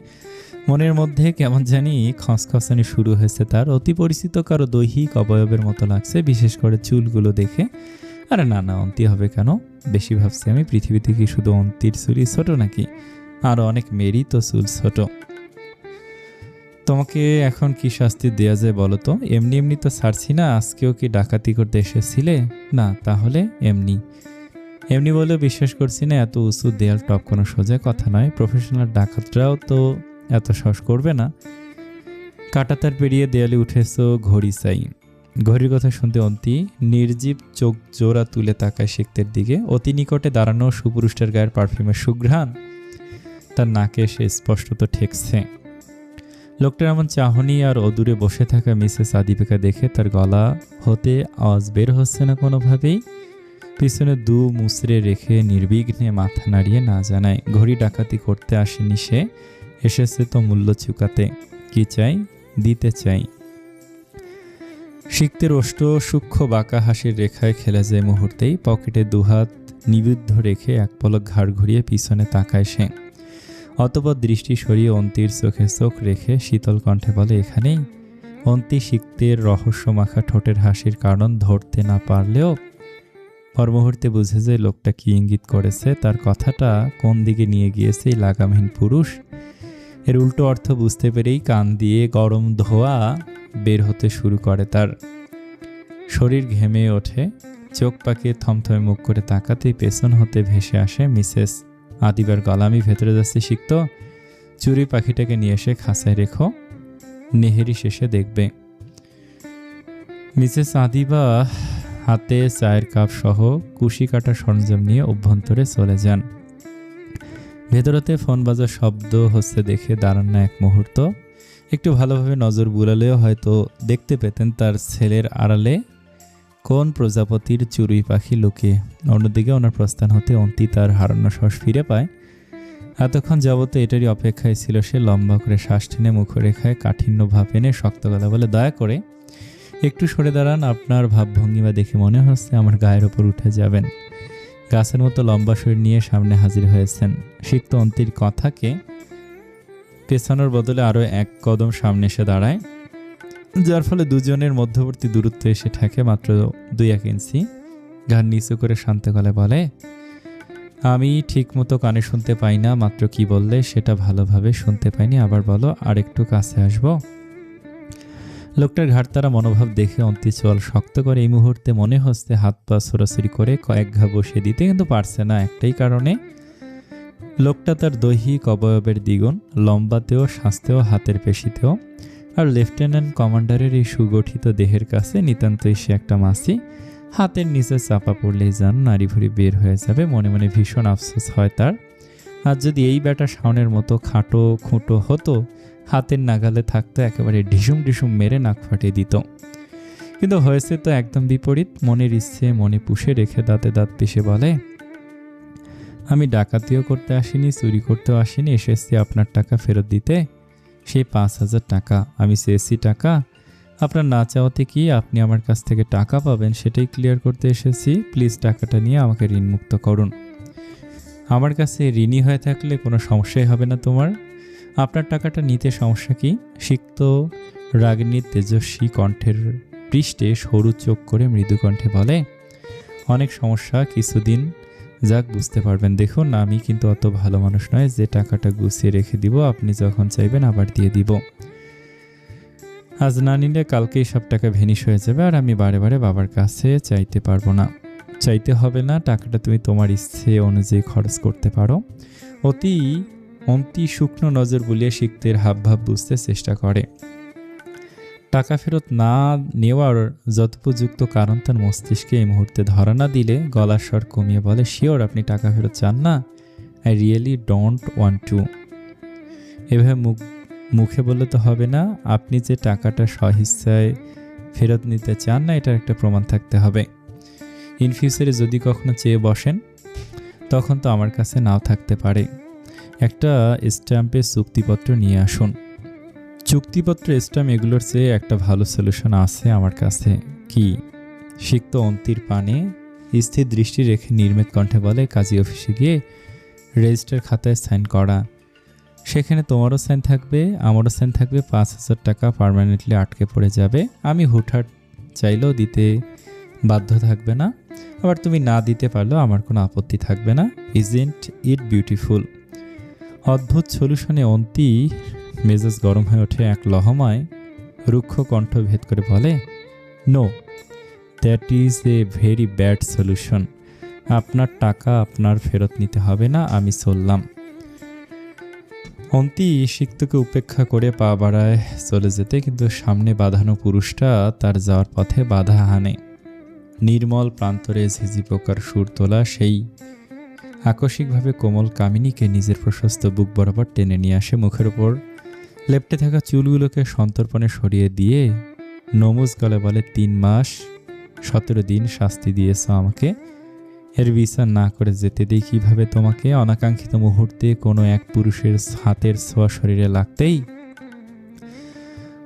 মনের মধ্যে কেমন জানি খসখসানি শুরু হয়েছে তার। অতি পরিচিত কারো দৈহিক অবয়বের মতো লাগছে, বিশেষ করে চুলগুলো দেখে। আরে না না, অন্তি হবে কেন? বেশি ভাবছি আমি, পৃথিবীতে কি শুধু অন্তির চুলই ছোট নাকি? আরও অনেক মেয়েরই তো চুল ছোট। তোমাকে এখন কি শাস্তি দেয়া যায় বলো তো? এমনি এমনি তো ছাড়ছি না। আজকেও কি ডাকাতি করতে এসেছিলে? না, তাহলে এমনি এমনি বলেও বিশ্বাস করছি না। এত উঁচু দেয়াল টপ কোনো সোজা কথা নয়। প্রফেশনাল ডাকাতরাও তো এত সাহস করবে না। কাঁটাতার পেরিয়ে দেয়ালে উঠেছো, ঘড়ি চাই। ঘড়ির কথা শুনতে অন্তি নির্জীব চোখ জোড়া তুলে তাকায় সিক্তের দিকে। অতি নিকটে দাঁড়ানো সুপুরুষটার গায়ের পারফিউমের সুঘ্রাণ তার নাকে সে স্পষ্টত ঠেকছে। লোকটার এমন চাহনি আর অদূরে বসে থাকা মিসেস আদিবাকে দেখে তার গলা হতে আওয়াজ বের হচ্ছে না কোনোভাবেই। পিছনে দু মুচড়ে রেখে নির্বিঘ্নে মাথা নাড়িয়ে না জানায়, ঘড়ি ডাকাতি করতে আসেনি সে, এসেছে তো মূল্য চুকাতে। কি চাই? দিতে চাই। সিক্তের ওষ্ঠ সূক্ষ্ম বাঁকা হাসির রেখায় খেলে যায় মুহূর্তেই। পকেটে দুহাত নিবদ্ধ রেখে এক পলক ঘাড় ঘুরিয়ে পিছনে তাকায় সে। অতঃপর দৃষ্টি সরিয়ে অন্তির চোখে চোখ রেখে শীতল কণ্ঠে বলে, এখানেই? অন্তি সিক্তের রহস্যমাখা ঠোঁটের হাসির কারণ ধরতে না পারলেও পর মুহূর্তে বুঝে যে লোকটা কি ইঙ্গিত করেছে, তার কথাটা কোন দিকে নিয়ে গিয়েছে এই লাগামহীন পুরুষ। এর উল্টো অর্থ বুঝতে পেরেই কান দিয়ে গরম ধোঁয়া বের হতে শুরু করে তার। শরীর ঘেমে ওঠে। চোখ পাকিয়ে থমথমে মুখ করে তাকাতেই পেছন হতে ভেসে আসে মিসেস আদিবার গলা। আমি ভেতরে যাচ্ছি সিক্ত, চুরি পাখিটাকে নিয়ে এসে খাঁচায় রেখো, নেহেরি শেষে দেখবে। মিসেস আদিবা হাতে চায়ের কাপ সহ কুশি কাটা সরঞ্জাম নিয়ে অভ্যন্তরে চলে যান। ভেতরতে ফোন বাজার শব্দ হচ্ছে দেখে দাঁড়ান না এক মুহূর্ত। একটু ভালোভাবে নজর বুলালেও হয়তো দেখতে পেতেন তার ছেলের আড়ালে কোন প্রজাপতির চড়ুই পাখি লুকিয়ে। অন্যদিকে ওনার প্রস্থান হতে অন্তি তার হারানো শ্বাস ফিরে পায়। এতক্ষণ যাবত এটারই অপেক্ষায় ছিল সে। লম্বা করে শ্বাস টেনে মুখরেখায় কাঠিন্য ভাব এনে শক্ত গলা বলে, দয়া করে একটু সরে দাঁড়ান। আপনার ভাবভঙ্গিমা দেখে মনে হচ্ছে আমার গায়ের ওপর উঠে যাবেন। গাছের মতো লম্বা শরীর নিয়ে সামনে হাজির হয়েছেন। সিক্ত অন্তির কথাকে পেছানোর বদলে আরও এক কদম সামনে এসে দাঁড়ায়, যার ফলে দুজনের মধ্যবর্তী দূরত্ব এসে ঠেকে মাত্র 2-1 ইঞ্চি। ঘাড় নিচু করে শান্ত গলায় বলে, আমি ঠিক মতো কানে শুনতে পাই না, মাত্র কি বললে সেটা ভালোভাবে শুনতে পাইনি, আবার বলো। আর একটু কাছে আসবো? লোকটার ঘাড়তারা মনোভাব দেখে অন্তি চোয়াল শক্ত করে। এই মুহূর্তে মনে হচ্ছে হাত পা ছোড়াছুড়ি করে কয়েক ঘা বসিয়ে দিতে, কিন্তু পারছে না একটাই কারণে। লোকটা তার দৈহিক অবয়বের দ্বিগুণ, লম্বাতেও, স্বাস্থ্যেও, হাতের পেশিতেও। আর লেফটেন্যান্ট কমান্ডারের এই সুগঠিত দেহের কাছে নিতান্তই সে একটা মাছি। হাতের নিচে চাপা পড়লেই যেন নাড়ি ভুড়ি বের হয়ে যাবে। মনে মনে ভীষণ আফসোস হয় তার। আর যদি এই ব্যাটা শাওনের মতো খাটো খুঁটো হতো, হাতের নাগালে থাকতো, একেবারে ঢিসুম ঢিসুম মেরে নাক ফাটিয়ে দিত। কিন্তু হয়েছে তো একদম বিপরীত। মনের ইচ্ছে মনে পুষে রেখে দাঁতে দাঁত পিষে বলে, আমি ডাকাতিও করতে আসিনি, চুরি করতেও আসিনি, এসেছি আপনার টাকা ফেরত দিতে। সেই 5,000 টাকা আমি চেয়েছি টাকা, আপনার না চাওয়াতে কি আপনি আমার কাছ থেকে টাকা পাবেন সেটাই ক্লিয়ার করতে এসেছি। প্লিজ টাকাটা নিয়ে আমাকে ঋণমুক্ত করুন। আমার কাছে ঋণী হয়ে থাকলে কোনো সমস্যাই হবে না তোমার। আপনার টাকাটা নিতে সমস্যা কি? সিক্ত রাগিনীর তেজস্বী কণ্ঠের পৃষ্ঠে সরু চোখ করে মৃদু কণ্ঠে বলে, অনেক সমস্যা, কিছুদিন যাক বুঝতে পারবেন। দেখুন, আমি কিন্তু অত ভালো মানুষ নয় যে টাকাটা গুছিয়ে রেখে দিব, আপনি যখন চাইবেন আবার দিয়ে দিব। আজ না নিলে কালকেই সব টাকা ভেনিশ হয়ে যাবে, আর আমি বারে বারে বাবার কাছে চাইতে পারবো না। চাইতে হবে না, টাকাটা তুমি তোমার ইচ্ছে অনুযায়ী খরচ করতে পারো। অন্তি শুকনো নজর বুলিয়ে সিক্তের হাবভাব বুঝতে চেষ্টা করে। টাকা ফেরত না নেওয়ার যথোপযুক্ত কারণ তার মস্তিষ্কে এই মুহূর্তে ধরা না দিলে গলার স্বর কমিয়ে বলে, শিওর আপনি টাকা ফেরত চান না? I really don't want to. এভাবে মুখে বললে তো হবে না, আপনি যে টাকাটা স্বইচ্ছায় ফেরত নিতে চান না এটার একটা প্রমাণ থাকতে হবে। ইন ফিউচারে যদি কখনো চেয়ে বসেন তখন তো আমার কাছে নাও থাকতে পারে। একটা স্ট্যাম্পের চুক্তিপত্র নিয়ে আসুন। চুক্তিপত্র, স্ট্যাম্প এগুলোর চেয়ে একটা ভালো সলিউশন আছে আমার কাছে। কি? সিক্ত অন্তির পানে স্থির দৃষ্টি রেখে নির্মিত কণ্ঠে বলে, কাজী অফিসে গিয়ে রেজিস্টার খাতায় সাইন করা। সেখানে তোমারও সাইন থাকবে, আমারও সাইন থাকবে। 5,000 টাকা পার্মানেন্টলি আটকে পড়ে যাবে। আমি হুটহাট চাইলেও দিতে বাধ্য থাকবে না, আবার তুমি না দিতে পারলেও আমার কোনো আপত্তি থাকবে না। Isn't it beautiful? অদ্ভুত সলিউশনে অন্তি মেজাজ গরম হয়ে ওঠে। এক লহমায় রুক্ষ কণ্ঠ ভেদ করে বলে, no, that is a very bad solution. আপনার টাকা আপনার ফেরত নিতে হবে না, আমি চললাম। অন্তি সিক্তকে উপেক্ষা করে পা বাড়ায় চলে যেতে, কিন্তু সামনে বাঁধানো পুরুষটা তার যাওয়ার পথে বাধা হানে। নির্মল প্রান্তরে ঝিঝি পোকার সুর তোলা সেই আকস্মিকভাবে কোমল কামিনীকে নিজের প্রশস্ত বুক বরাবর টেনে নিয়ে আসে। মুখের উপর লেপ্টে থাকা চুলগুলোকে সন্তর্পণে সরিয়ে দিয়ে নমুজ গলে বলে, 3 মাস 17 দিন শাস্তি দিয়েছ আমাকে, এর বিচার না করে যেতে দিই কিভাবে তোমাকে? অনাকাঙ্ক্ষিত মুহূর্তে কোনো এক পুরুষের হাতের ছোঁয়া শরীরে লাগতেই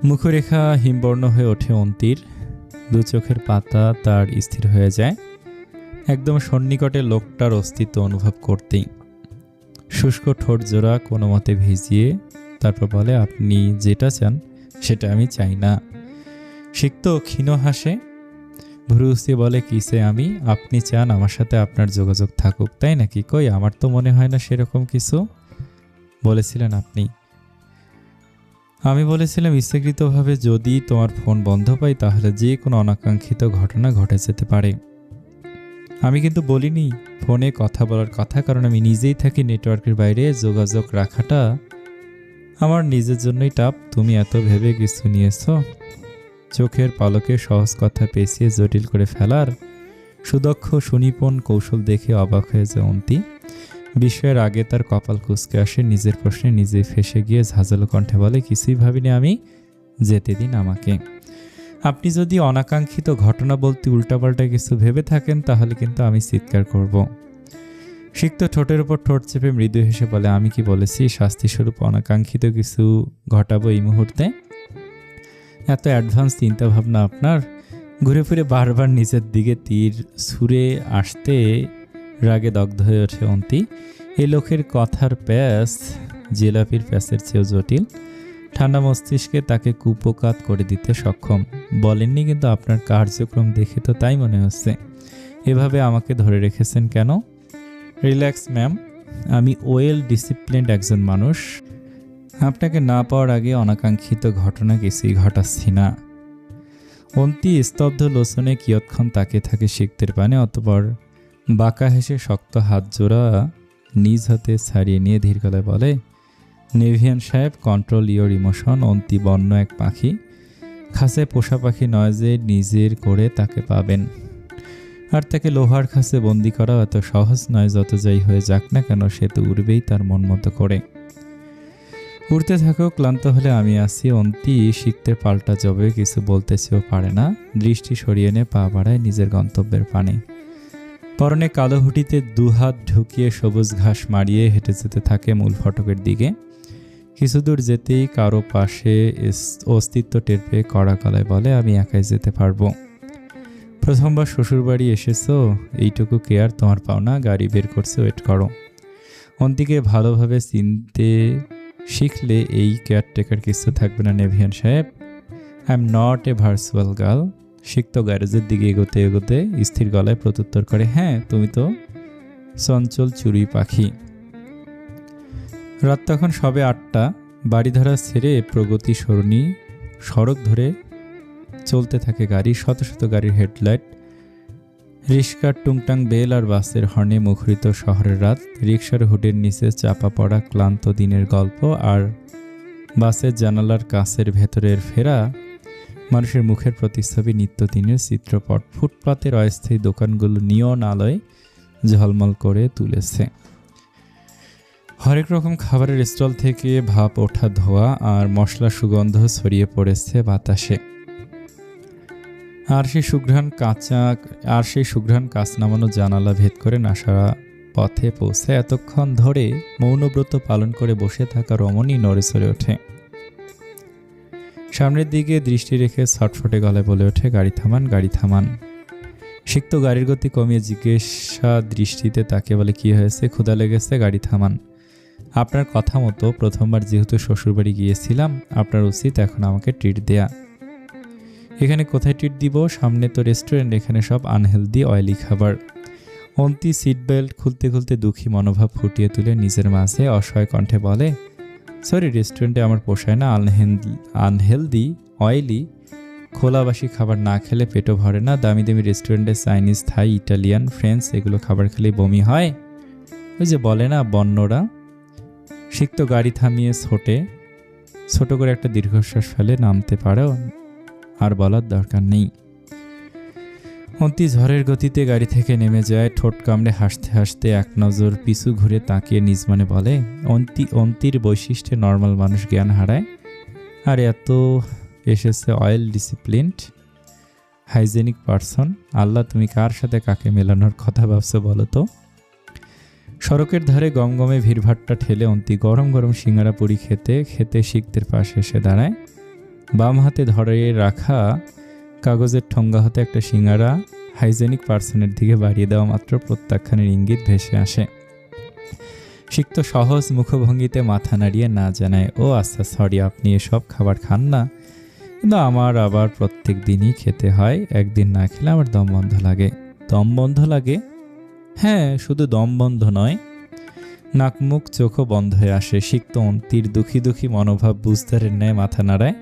মুখরেখা হিমবর্ণ হয়ে ওঠে অন্তির। দু চোখের পাতা তার স্থির হয়ে যায় একদম সন্নিকটে লোকটার অস্তিত্ব অনুভব করতেই। শুষ্ক ঠোঁট জোড়া কোনো মতে ভিজিয়ে তারপর বলে, আপনি যেটা চান সেটা আমি চাই না। সিক্ত ক্ষীণ হাসে, ভুরু উঁচিয়ে বলে, কিসে আমি? আপনি চান আমার সাথে আপনার যোগাযোগ থাকুক, তাই নাকি? কই, আমার তো মনে হয় না সেরকম কিছু। বলেছিলেন আপনি। আমি বলেছিলাম ইচ্ছাকৃতভাবে যদি তোমার ফোন বন্ধ পাই তাহলে যে কোনো অনাকাঙ্ক্ষিত ঘটনা ঘটে যেতে পারে। আমি কিন্তু বলিনি ফোনে কথা বলার কথা, কারণ আমি নিজেই থাকি নেটওয়ার্কের বাইরে। যোগাযোগ রাখাটা আমার নিজের জন্যই টাপ। তুমি এত ভেবে কিছু নিয়েছ? চোখের পলকে সহজ কথা পেঁচিয়ে জটিল করে ফেলার সুদক্ষ সুনিপুণ কৌশল দেখে অবাক হয়ে যায় অন্তি। বিষয়ের আগে তার কপাল কুঁচকে আসে। নিজের প্রশ্নে নিজেই ফেঁসে গিয়ে ঝাঁঝালো কণ্ঠে বলে, কিছুই ভাবিনি আমি, যেতে দিন আমাকে। আপনি যদি অনাকাঙ্ক্ষিত ঘটনা বলতে উল্টাপাল্টা কিছু ভেবে থাকেন তাহলে কিন্তু আমি চিৎকার করব। সিক্ত ঠোঁটের উপর ঠোঁট চেপে মৃদু হেসে বলে, আমি কি বলেছি শাস্তিস্বরূপ অনাকাঙ্ক্ষিত কিছু ঘটাবো এই মুহূর্তে? এত অ্যাডভান্স চিন্তাভাবনা আপনার? ঘুরে ফিরে বারবার নিচের দিকে তীর ছুঁড়ে আসতে রাগে দগ্ধ হয়ে ওঠে অন্তি। এ লোকের কথার প্যাঁচ জিলাপির প্যাঁচের চেয়েও জটিল। ঠান্ডা মস্তিষ্কে তাকে কুপোকাত করে দিতে সক্ষম। বলেননি, কিন্তু আপনার কার্যক্রম দেখে তো তাই মনে হচ্ছে। এভাবে আমাকে ধরে রেখেছেন কেন? রিল্যাক্স ম্যাম, আমি ওয়েল ডিসিপ্লিনড একজন মানুষ। আপনাকে না পাওয়ার আগে অনাকাঙ্ক্ষিত ঘটনা কিছুই ঘটাচ্ছি না। অন্তি স্তব্ধ লোচনে কিয়ৎক্ষণ তাকে থাকে সিক্তের পানে, অতঃপর বাঁকা হেসে শক্ত হাত জোড়া নিজ হাতে ছাড়িয়ে নিয়ে ধীর গলায় বলে, নেভিয়ান সাহেব, কন্ট্রোল ইয়োর ইমোশন। অন্তি বন্য এক পাখি, খাঁচে পোষা পাখি নয় যে নিজের করে তাকে পাবেন। আর তাকে লোহার খাঁচে বন্দি করা এত সহজ নয়। যত যাই হয়ে যাক না কেন, সে তো উড়বেই তার মন মতো করে। উড়তে থাকো, ক্লান্ত হলে আমি আসি। অন্তি সিক্তের পাল্টা জবে কিছু বলতে চেয়েও পারে না। দৃষ্টি সরিয়ে নিয়ে পা বাড়ায় নিজের গন্তব্যের পানে। পরনে কালো হুটিতে দুহাত ঢুকিয়ে সবুজ ঘাস মারিয়ে হেঁটে যেতে থাকে মূল ফটকের দিকে। কিছু দূর যেতেই কারো পাশে অস্তিত্ব টের পেয়ে কড়া গলায় বলে, আমি একাই যেতে পারবো। প্রথমবার শ্বশুরবাড়ি এসেছো, এইটুকু কেয়ার তোমার পাওনা। গাড়ি বের করছে, ওয়েট করো। অন্তিকে ভালোভাবে চিনতে শিখলে এই কেয়ারটেকার কিছু থাকবে না নেভিয়ান সাহেব। I am not a virtual girl. সিক্ত গ্যারেজের দিকে এগোতে এগোতে স্থির গলায় প্রত্যুত্তর করে, হ্যাঁ তুমি তো চঞ্চল চুড়ি পাখি। রাত তখন সবে 8টা। বাড়িধারা ছেড়ে প্রগতি সরণি সড়ক ধরে চলতে থাকে গাড়ি। শত শত গাড়ির হেডলাইট, রিক্সার টুংটাং বেল আর বাসের হর্নে মুখরিত শহরের রাত। রিক্সার হুডের নিচে চাপা পড়া ক্লান্ত দিনের গল্প, আর বাসের জানালার কাছের ভেতরের ফেরা মানুষের মুখের প্রতিচ্ছবি নিত্যদিনের চিত্রপট। ফুটপাতের অস্থায়ী দোকানগুলো নিয়ন আলোয় ঝলমল করে তুলেছে। হরেক রকম খাবারের স্টল থেকে ভাপ ওঠা ধোয়া আর মশলা সুগন্ধ ছড়িয়ে পড়েছে বাতাসে। আর সেই সুঘ্রাণ কাঁচ নামানো জানালা ভেদ করে নাসারা পথে পৌঁছে। এতক্ষণ ধরে মৌনব্রত পালন করে বসে থাকা রমণী নড়ে চড়ে ওঠে। সামনের দিকে দৃষ্টি রেখে ছটফটে গলায় বলে ওঠে, গাড়ি থামান, গাড়ি থামান। সিক্ত গাড়ির গতি কমিয়ে জিজ্ঞাসা দৃষ্টিতে তাকে বলে, কি হয়েছে? ক্ষুধা লেগেছে? গাড়ি থামান। আপনার কথা মতো প্রথমবার যেহেতু শ্বশুরবাড়ি গিয়েছিলাম, আপনার উচিত এখন আমাকে ট্রিট দেয়া। এখানে কোথায় ট্রিট দিব? সামনে তো রেস্টুরেন্ট, এখানে সব আনহেলদি অয়েলি খাবার। অন্তি সিট বেল্ট খুলতে খুলতে দুঃখী মনোভাব ফুটিয়ে তুলে নিজের মাঝে অসহায় কণ্ঠে বলে, সরি, রেস্টুরেন্টে আমার পোষায় না। আনহেলদি অয়েলি খোলাবাসি খাবার না খেলে পেটও ভরে না। দামি দামি রেস্টুরেন্টে চাইনিজ, থাই, ইটালিয়ান, ফ্রেঞ্চ এগুলো খাবার খেলে বমি হয়। ওই যে বলে না বন্যরা। সিক্ত গাড়ি থামিয়ে ছোট করে একটা দীর্ঘশ্বাস ফেলে নামতে পারো, আর বলার দরকার নেই। অন্তি ঝড়ের গতিতে গাড়ি থেকে নেমে যায়। ঠোঁট কামড়ে হাসতে হাসতে এক নজর পিছু ঘুরে তাকিয়ে নিজ মনে বলে, অন্তির বৈশিষ্ট্যে নর্মাল মানুষ জ্ঞান হারায়, আর এত এসেছে অয়েল ডিসিপ্লিনড হাইজেনিক পারসন। আল্লাহ, তুমি কার সাথে কাকে মেলানোর কথা ভাবছো বলো তো? সড়কের ধারে গমগমে ভিড়ভাট্টা ঠেলে অন্তি গরম গরম সিঙ্গারা পুরি খেতে খেতে সিক্তের পাশে এসে দাঁড়ায়। বাম হাতে ধরে রাখা কাগজের ঠোঙ্গা হতে একটা সিঙ্গারা হাইজেনিক পার্সনের দিকে বাড়িয়ে দেওয়া মাত্র প্রত্যাখ্যানের ইঙ্গিত ভেসে আসে। সিক্ত সহজ মুখভঙ্গিতে মাথা নাড়িয়ে না জানায়, ও আচ্ছা, সরি, আপনি এসব খাবার খান না, কিন্তু আমার আবার প্রত্যেক দিনই খেতে হয়। একদিন না খেলে আমার দম বন্ধ লাগে। দম বন্ধ লাগে? হ্যাঁ, শুধু দম বন্ধ নয়, নাক মুখ চোখও বন্ধ হয়ে আসে। সিক্ত অন্তির দুঃখী দুঃখী মনোভাব বুঝদারের ন্যায় মাথা নাড়ায়।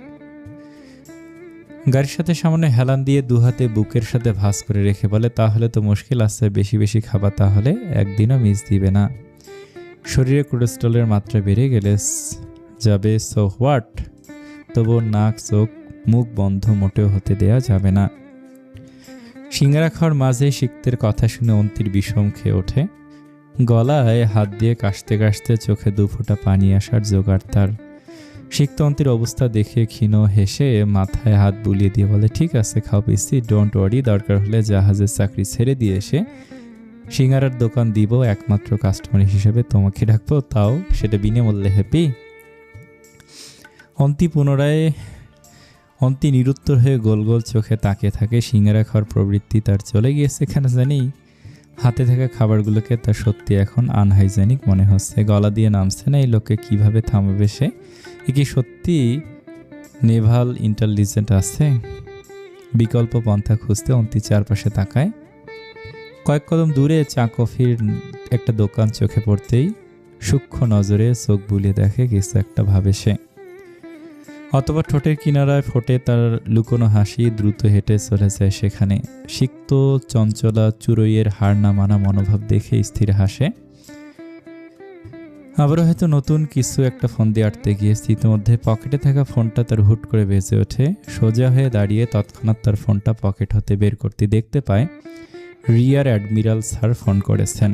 গাড়ির সাথে সামান্য হেলান দিয়ে দুহাতে বুকের সাথে ভাঁজ করে রেখে বলে, তাহলে তো মুশকিল আছে, বেশি বেশি খাবা, তাহলে একদিনও মিস দিবে না। শরীরে কোলেস্ট্রলের মাত্রা বেড়ে গেলে যাবে, সো হোয়াট? তবু নাক চোখ মুখ বন্ধ মোটেও হতে দেয়া যাবে না। সিঙ্গারা খাওয়ার মাঝে সিক্তের কথা শুনে অন্তির বিষম খেয়ে ওঠে। গলায় হাত দিয়ে কাশতে কাশতে চোখে দুফোঁটা পানি আসার জোগাড় তার। সিক্ত অন্তির অবস্থা দেখে ক্ষীণ হেসে মাথায় হাত বুলিয়ে দিয়ে বলে, ঠিক আছে, খাও পিসি, ডোন্ট ওয়ারি। দরকার হলে জাহাজের চাকরি ছেড়ে দিয়ে এসে সিঙ্গারার দোকান দিব, একমাত্র কাস্টমার হিসেবে তোমাকে ডাকবো, তাও সেটা বিনামূল্যে। হ্যাপি? অন্তি নিরুত্তর হয়ে গোল গোল চোখে তাকিয়ে থাকে। সিঙ্গারা খাওয়ার প্রবৃত্তি তার চলে গিয়েছে কেন জানি। হাতে থাকা খাবারগুলোকে তার সত্যি এখন আনহাইজেনিক মনে হচ্ছে। গলা দিয়ে নামছে না, এই লোককে কিভাবে থামাবে সে? এ কি সত্যি নেভাল ইন্টেলিজেন্ট আছে? বিকল্প পন্থা খুঁজতে অন্তি চারপাশে তাকায়। কয়েক কদম দূরে চা কফির একটা দোকান চোখে পড়তেই সূক্ষ্ম নজরে চোখ বুলিয়ে দেখে কিছু একটা ভাবে সে। অথবা ঠোঁটের কিনারায় ফোটে তার লুকোনো হাসি। দ্রুত হেঁটে চলে যায় সেখানে। সিক্ত চঞ্চলা চুরইয়ের হার না মানা মনোভাব দেখে স্থির হাসে। আবারও হয়তো নতুন কিছু একটা ফোন দিয়ে আটতে গিয়েছে। ইতিমধ্যে পকেটে থাকা ফোনটা তার হুট করে বেজে ওঠে। সোজা হয়ে দাঁড়িয়ে তৎক্ষণাৎ তার ফোনটা পকেট হতে বের করতে দেখতে পায় রিয়ার অ্যাডমিরাল স্যার ফোন করেছেন।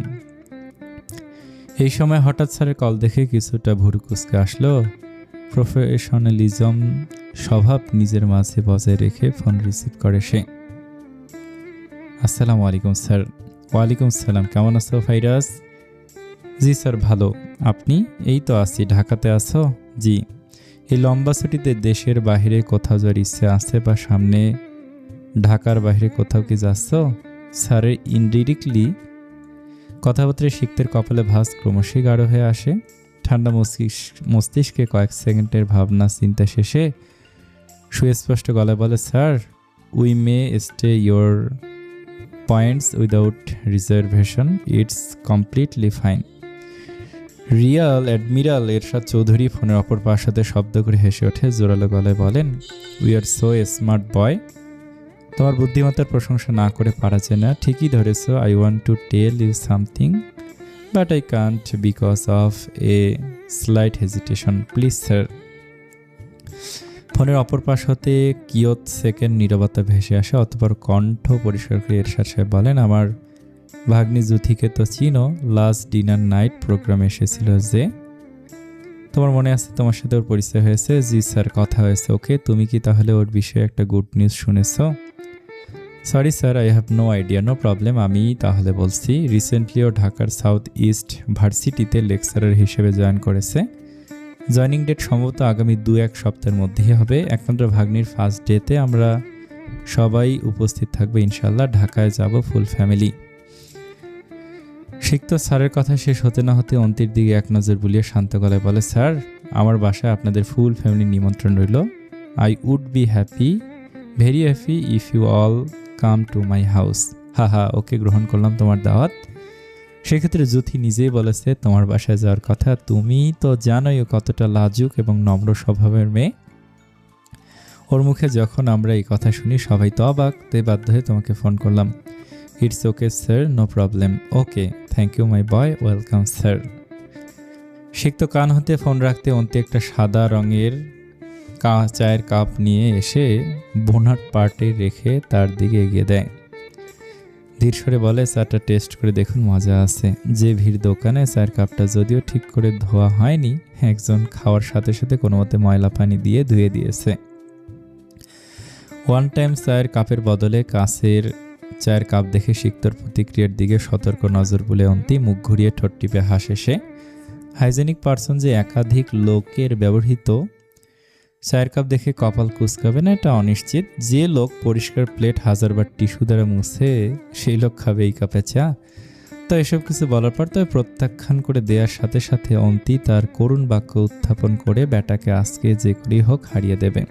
এই সময় হঠাৎ স্যারের কল দেখে কিছুটা ভুরু কুঁচকে আসলো। প্রফেশনালিজম স্বভাব নিজের মাঝে বজায় রেখে ফোন রিসিভ করে সে। আসসালামু আলাইকুম স্যার। ওয়ালাইকুম সালাম, কেমন আছো ফাইরাজ? জি স্যার, ভালো। আপনি? এই তো আছি। ঢাকাতে আছো? জি। এই লম্বা ছুটিতে দেশের বাইরে কোথাও যাওয়ার ইচ্ছে আছে বা সামনে ঢাকার বাইরে কোথাও কি যাচ্ছ? স্যারের ইনডিরেক্টলি কথাবার্তায় শিখতের কপালে ভাঁজ ক্রমশই গাঢ় হয়ে আসে। ঠান্ডা মস্তিষ্কে কয়েক সেকেন্ডের ভাবনা চিন্তা শেষে সুস্পষ্ট গলায় বলে, sir, we may stay your points without reservation, it's completely fine. Real admiral Ershad Chowdhury ফোনের অপর পাশাতে শব্দ করে হেসে ওঠে, জোরালো গলায় বলেন, we are so smart boy. তোমার বুদ্ধিমত্তার প্রশংসা না করে পারা যায় না। ঠিকই ধরেছ। I want to tell you something but I can't because of a slight hesitation, please sir. ফোনের অপর পাশ হতে কিয়ত সেকেন্ড নীরবতা ভেসে আসে, অতঃপর কণ্ঠ পরিষ্কার করে এরশাদ সাহেব বলেন, আমার ভাগ্নি জুথিকে তো চিনো, লাস্ট ডিনার নাইট প্রোগ্রামে এসেছিল যে, তোমার মনে আছে? তোমার সাথে ওর পরিচয় হয়েছে? জি স্যার, কথা হয়েছে। ওকে, তুমি কি তাহলে ওর বিষয়ে একটা গুড নিউজ শুনেছ? Sorry sir, I have no idea. No problem, আমি তাহলে বলছি। রিসেন্টলি ও ঢাকার সাউথ ইস্ট ভার্সিটিতে লেকচারার হিসেবে জয়েন করেছে। জয়নিং ডেট সম্ভবত আগামী 2-1 সপ্তাহের মধ্যেই হবে। একমাত্র ভাগ্নির ফার্স্ট ডেতে আমরা সবাই উপস্থিত থাকবো ইনশাল্লাহ। ঢাকায় যাব ফুল ফ্যামিলি। শিক্ত স্যারের কথা শেষ হতে না হতে অন্তির দিকে এক নজর বুলিয়ে শান্ত গলায় বলে, স্যার, আমার বাসায় আপনাদের ফুল ফ্যামিলির নিমন্ত্রণ রইল। I would be happy, very happy if you all come to my house. হা, ওকে, গ্রহণ করলাম তোমার দাওয়াত। সেক্ষেত্রে জুথি নিজেই বলেছে তোমার বাসায় যাওয়ার কথা। তুমি তো জানোই ও কতটা লাজুক এবং নম্র স্বভাবের মেয়ে। ওর মুখে যখন আমরা এই কথা শুনি সবাই তো অবাক, তাই বাধ্য হয়ে তোমাকে ফোন করলাম। It's okay sir, no problem. Okay, thank you my boy, welcome sir. সিক্ত কান হতে ফোন রাখতে অন্তে একটা সাদা রঙের চায়ের কাপ নিয়ে এসে বোনাট পার্টে রেখে তার দিকে এগিয়ে দেয়। ধীর স্বরে বলে, চাটা টেস্ট করে দেখুন, মজা আছে। যে ভিড় দোকানে, চায়ের কাপটা যদিও ঠিক করে ধোয়া হয়নি, একজন খাওয়ার সাথে সাথে কোনো মতে ময়লা পানি দিয়ে ধুয়ে দিয়েছে। ওয়ান টাইম চায়ের কাপের বদলে কাছের চায়ের কাপ দেখে সিক্তর প্রতিক্রিয়ার দিকে সতর্ক নজর বুলে অন্তি মুখ ঘুরিয়ে ঠোঁট টিপে হাসে সে। হাইজেনিক পার্সন যে একাধিক লোকের ব্যবহৃত চায়ের কাপ দেখে কপাল কুঁচকাবে না এটা অনিশ্চিত। যে লোক পরিষ্কার প্লেট হাজারবার টিস্যু দ্বারা মুছে সেই লোক খাবে এই কাপে চা? তো এসব কিছু বলার পর তবে প্রত্যাখ্যান করে দেওয়ার সাথে সাথে অন্তি তার করুণ বাক্য উত্থাপন করে ব্যাটাকে আজকে যে করেই হোক হারিয়ে দেবে।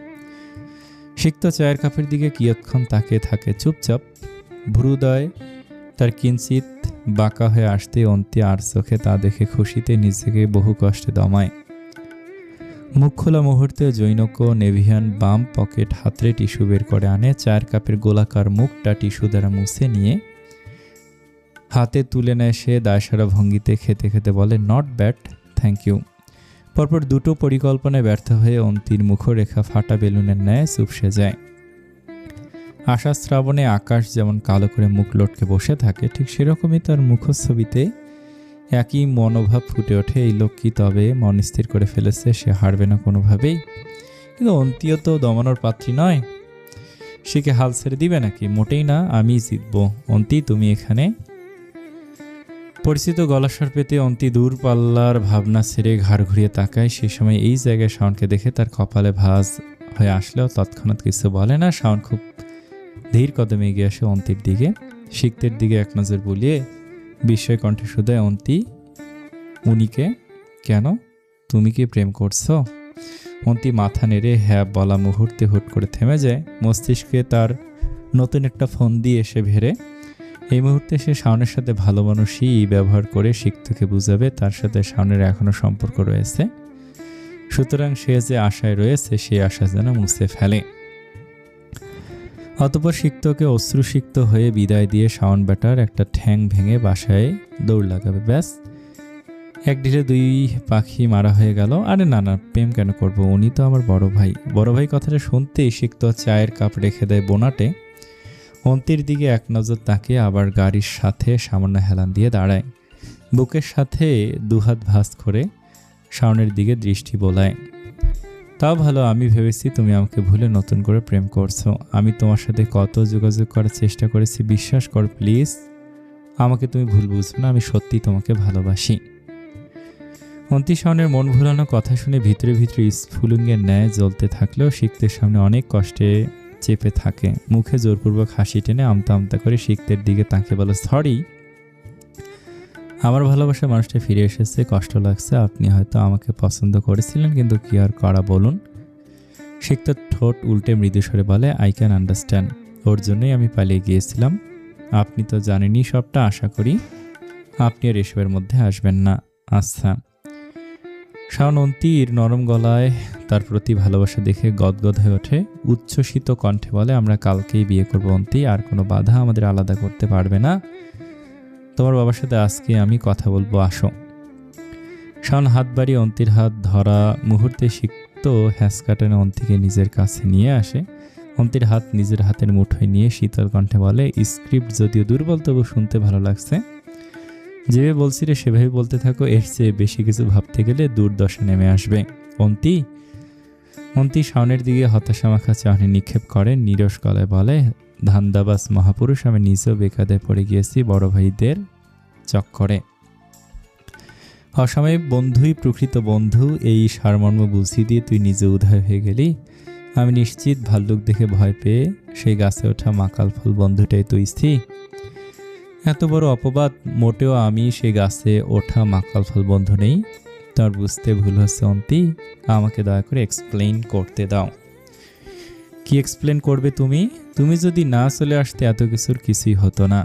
সিক্ত চায়ের কাপের দিকে কিয়ৎক্ষণ তাকিয়ে থাকে চুপচাপ। ভ্রুদয় তার কিঞ্চিত বাঁকা হয়ে আসতে অন্তি আর চোখে তা দেখে খুশিতে নিজেকে বহু কষ্টে দমায়। মুখ খোলা মুহূর্তে জৈনক নেভিয়ান বাম পকেট হাতরে টিস্যু বের করে আনে। চায়ের কাপের গোলাকার মুখটা টিস্যু দ্বারা মুছে নিয়ে হাতে তুলে নেয় সে দায়সারা ভঙ্গিতে। খেতে খেতে বলে, নট ব্যাড, থ্যাংক ইউ। পরপর দুটো পরিকল্পনায় ব্যর্থ হয়ে অন্তির মুখরেখা ফাটা বেলুনের ন্যায় চুপসে যায়। আশা শ্রাবণে আকাশ যেমন কালো করে মুখ লটকে বসে থাকে, ঠিক সেরকমই তার মুখচ্ছবিতে একই মনোভাব ফুটে ওঠে। এই লোক কি তবে মন স্থির করে ফেলেছে সে হারবে না কোনোভাবেই? কিন্তু অন্তিও তো দমানোর পাত্রী নয়। সে কি হাল ছেড়ে দিবে নাকি? মোটেই না, আমি জিতবো। অন্তি, তুমি এখানে। পরিচিত গলাস্বর পেতে অন্তি দূর পাল্লার ভাবনা ছেড়ে ঘাড় ঘুরিয়ে তাকায়। সেই সময় এই জায়গায় শাওনকে দেখে তার কপালে ভাঁজ হয়ে আসলেও তৎক্ষণাৎ কিছু বলে না। শাওন খুব ধীর কদমে এগিয়ে আসে অন্তির দিকে। সিক্তের দিকে এক নজর বুলিয়ে বিস্ময় কণ্ঠে শুধায়, অন্তি, উনিকে কেন? তুমি কি প্রেম করছো? অন্তি মাথা নেড়ে হ্যাঁ বলা মুহূর্তে হুট করে থেমে যায়। মস্তিষ্কে তার নতুন একটা ফোন দিয়ে এসে ভেড়ে। এই মুহূর্তে সে শাওনের সাথে ভালো মানুষই ব্যবহার করে সিক্তকে বুঝাবে তার সাথে শাওনের এখনো সম্পর্ক রয়েছে। সুতরাং সে যে আশায় রয়েছে সেই আশা যেন মুছে ফেলে। অতঃপর সিক্তকে অশ্রুসিক্ত হয়ে বিদায় দিয়ে শাওন ব্যাটার একটা ঠ্যাং ভেঙে বাসায় দৌড় লাগাবে। ব্যাস, এক ঢিলে দুই পাখি মারা হয়ে গেল। আরে না, প্রেম কেন করব? উনি তো আমার বড় ভাই। বড় ভাই কথাটা শুনতেই সিক্ত চায়ের কাপ রেখে দেয় বোনাটে। অন্তির দিকে এক নজর তাকিয়ে আবার গাড়ির সাথে সামান্য হেলান দিয়ে দাঁড়ায়। বুকের সাথে দুহাত ভাঁজ করে শাওনের দিকে দৃষ্টি বোলায়। তাও ভালো, আমি ভেবেছি তুমি আমাকে ভুলে নতুন করে প্রেম করছো। আমি তোমার সাথে কত যোগাযোগ করার চেষ্টা করেছি, বিশ্বাস কর প্লিজ। আমাকে তুমি ভুল বুঝো না, আমি সত্যি তোমাকে ভালোবাসি। অন্তি শাওনের মন ভুলানো কথা শুনে ভিতরে ভিতরে স্ফুলিঙ্গের ন্যায় জ্বলতে থাকলেও শিখতের সামনে অনেক কষ্টে চেপে থাকে। মুখে জোরপূর্বক হাসি টেনে আমতা আমতা করে শিখতের দিকে তাকিয়ে বলে, সরি, আমার ভালোবাসার মানুষটা ফিরে এসেছে, কষ্ট লাগছে। আপনি হয়তো আমাকে পছন্দ করেছিলেন, কিন্তু কি আর করা বলুন। শিখতের ঠোঁট উল্টে মৃদুস্বরে বলে, আই ক্যান আন্ডারস্ট্যান্ড, ওর জন্যই আমি পালিয়ে গিয়েছিলাম। আপনি তো জানেনই সবটা, আশা করি আপনি আর এসবের মধ্যে আসবেন না। আচ্ছা। শাওন অন্তির নরম গলায় তার প্রতি ভালোবাসা দেখে গদগদ হয়ে ওঠে। উচ্ছ্বসিত কণ্ঠে বলে, আমরা কালকেই বিয়ে করবো অন্তি, আর কোনো বাধা আমাদের আলাদা করতে পারবে না। তোমার বাবার সাথে আজকে আমি কথা বলবো, আসো। শাওন হাত বাড়িয়ে অন্তির হাত ধরা মুহূর্তে সিক্ত হ্যাঁচকাটানে অন্তিকে নিজের কাছে নিয়ে আসে। অন্তির হাত নিজের হাতের মুঠোয় নিয়ে শীতল কণ্ঠে বলে, স্ক্রিপ্ট যদিও দুর্বল, তবু শুনতে ভালো লাগছে। যেভাবে বলছি রে সেভাবে বলতে থাকো, এর চেয়ে বেশি কিছু ভাবতে গেলে দুর্দশা নেমে আসবে। অন্তি শাওনের দিকে হতাশা মাখা চাহনি নিক্ষেপ করে, নিরস গলায় বলে, ধান্দাবাজ মহাপুরুষ, আমি নিজেও বেকায়দায় পড়ে গিয়েছি বড় ভাইদের চক্করে। অসাময়িক বন্ধুই প্রকৃত বন্ধু, এই সারমর্ম বুঝিয়ে দিয়ে তুই নিজে উদয় হয়ে গেলি। আমি নিশ্চিত ভাল্লুক দেখে ভয় পেয়ে সেই গাছে ওঠা মাকাল ফল বন্ধুটাই তুই স্থির। এত বড় অপবাদ, মোটেও আমি সেই গাছে ওঠা মাকাল ফল বন্ধু নেই। তার বুঝতে ভুল হচ্ছে অন্তি, আমাকে দয়া করে এক্সপ্লেইন করতে দাও। কি এক্সপ্লেন করবে তুমি? তুমি যদি না চলে আসতে এত কিছুর কিছুই হতো না।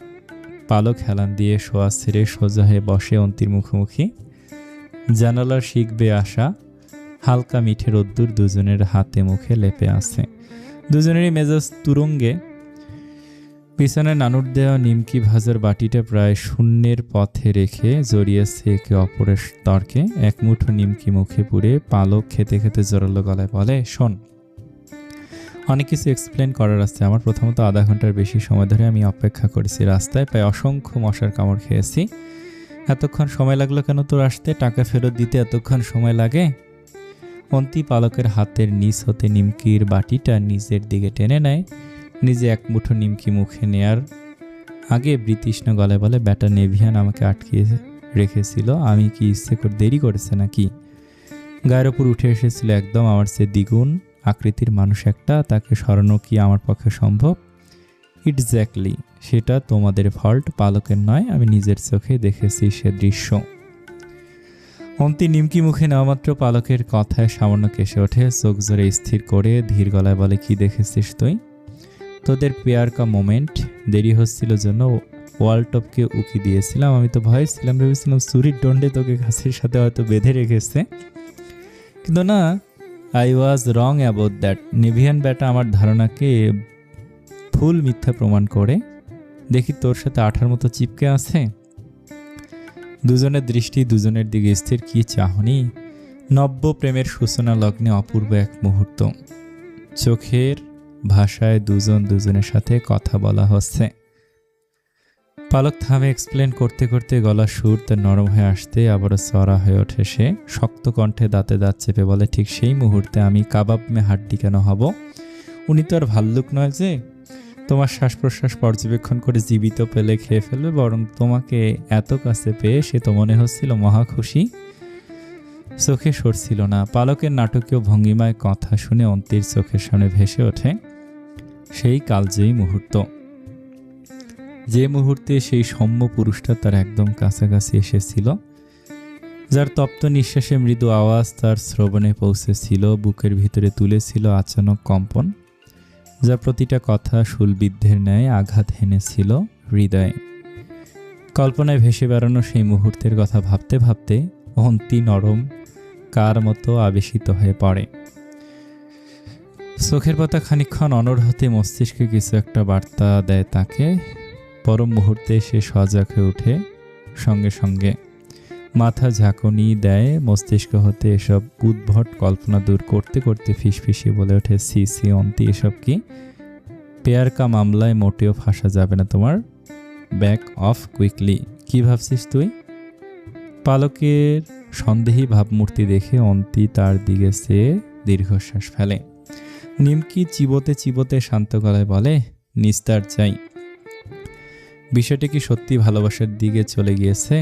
পালক হেলান দিয়ে শোয়া ছেড়ে সোজা হয়ে বসে অন্তির মুখোমুখি। জানালার শিখবে আসা হালকা মিঠে রোদ্দুর দুজনের হাতে মুখে লেপে আছে। দুজনেরই মেজাজ তুরঙ্গে। পিছনে নানুর দেওয়া নিমকি ভাজার বাটিটা প্রায় শূন্যের পথে রেখে জড়িয়েছে একে অপরের তর্কে। এক মুঠো নিমকি মুখে পুড়ে পালক খেতে খেতে জোরালো গলায় বলে, শোন, অনেক কিছু এক্সপ্লেন করার আছে আমার। প্রথমত, আধা ঘন্টার বেশি সময় ধরে আমি অপেক্ষা করেছি রাস্তায়, প্রায় অসংখ্য মশার কামড় খেয়েছি। এতক্ষণ সময় লাগলো কেন তোর আসতে? টাকা ফেরত দিতে এতক্ষণ সময় লাগে? অন্তি পালকের হাতের নিচ হতে নিমকির বাটিটা নিজের দিকে টেনে নেয়। নিজে এক মুঠো নিমকি মুখে নেয়ার আগে বৃতৃষ্ণ গলায় বলে, ব্যাটা নেভিয়ান আমাকে আটকিয়ে রেখেছিল। আমি কি ইচ্ছে করে দেরি করেছে নাকি? গায়ের ওপর উঠে এসেছিল একদম আমার চেয়ে দ্বিগুণ আকৃতির মানুষ একটা, তাকে সরানো কি আমার পক্ষে সম্ভব? এক্স্যাক্টলি, সেটা তোমাদের ফল্ট, পালকের নয়। আমি নিজের চোখে দেখেছি সে দৃশ্য। অন্তি নিমকি মুখে নেওয়া মাত্র পালকের কথায় সামান্য কেসে ওঠে, চোখ জোরে স্থির করে ধীর গলায় বলে, কি দেখেছিস তুই? তোদের পেয়ার কা মোমেন্ট দেরি হচ্ছিল জন্য ওয়ালটপকে উকি দিয়েছিলাম। আমি তো ভয় ছিলাম, ভেবেছিলাম চুরির দণ্ডে তোকে গাছের সাথে হয়তো বেঁধে রেখেছে, কিন্তু না, I was wrong about that. নেভিয়ান ব্যাটা আমার ধারণাকে ফুল মিথ্যা প্রমাণ করে। দেখি তোর সাথে আঠার মতো চিপকে আছে। দুজনের দৃষ্টি দুজনের দিকে স্থির। কি চাহনি! নব্য প্রেমের সূচনা লগ্নে অপূর্ব এক মুহূর্ত। চোখের ভাষায় দুজন দুজনের সাথে কথা বলা হচ্ছে। পালক থামে। এক্সপ্লেন করতে করতে গলার সুর তার নরম হয়ে আসতে আবারও চড়া হয়ে ওঠে সে। শক্ত কণ্ঠে দাঁতে দাঁত চেপে বলে, ঠিক সেই মুহূর্তে আমি কাবাব মে হাড্ডি কেন হব? উনি তো আর ভাল্লুক নয় যে তোমার শ্বাস প্রশ্বাস পর্যবেক্ষণ করে জীবিত পেলে খেয়ে ফেলবে, বরং তোমাকে এত কাছে পেয়ে সে তো মনে হচ্ছিল মহা খুশি। চোখে সরছিল না। পালকের নাটকীয় ভঙ্গিমায় কথা শুনে অন্তির চোখের সামনে ভেসে ওঠে সেই কালজয়ী মুহূর্ত, যে মুহূর্তে সেই সৌম্য পুরুষটা তার একদম কাছাকাছি এসেছিল, যার তপ্ত নিঃশ্বাসে মৃদু আওয়াজ তার শ্রবণে পৌঁছেছিল, বুকের ভিতরে তুলেছিল আচানক কম্পন, যার প্রতিটা কথা শূলবিদ্ধের ন্যায় আঘাত হেনেছিল হৃদয়ে। কল্পনায় ভেসে বেড়ানো সেই মুহূর্তের কথা ভাবতে ভাবতে অন্তি নরম কার মতো আবেশিত হয়ে পড়ে। চোখের পাতা খানিকক্ষণ অনড় হতে মস্তিষ্কে কিছু একটা বার্তা দেয় তাকে। পরম মুহূর্তে সে সজাগ হয়ে ওঠে। সঙ্গে সঙ্গে মাথা ঝাঁকুনি দেয়। মস্তিষ্ক হতে এসব উদ্ভট কল্পনা দূর করতে করতে ফিসফিসিয়ে বলে ওঠে, সি সি অন্তি, এসব কি? পেয়ার কা মামলায় মোটেও ফাঁসা যাবে না তোমার। Back of quickly. কি ভাবছিস তুই? পালকের সন্দেহী ভাবমূর্তি দেখে অন্তি তার দিকে চেয়ে দীর্ঘশ্বাস ফেলে। নিমকি চিবোতে চিবোতে শান্ত গলায় বলে, নিস্তার চাই। বিষয়টা কি সত্যি ভালোবাসার দিকে চলে গিয়েছে?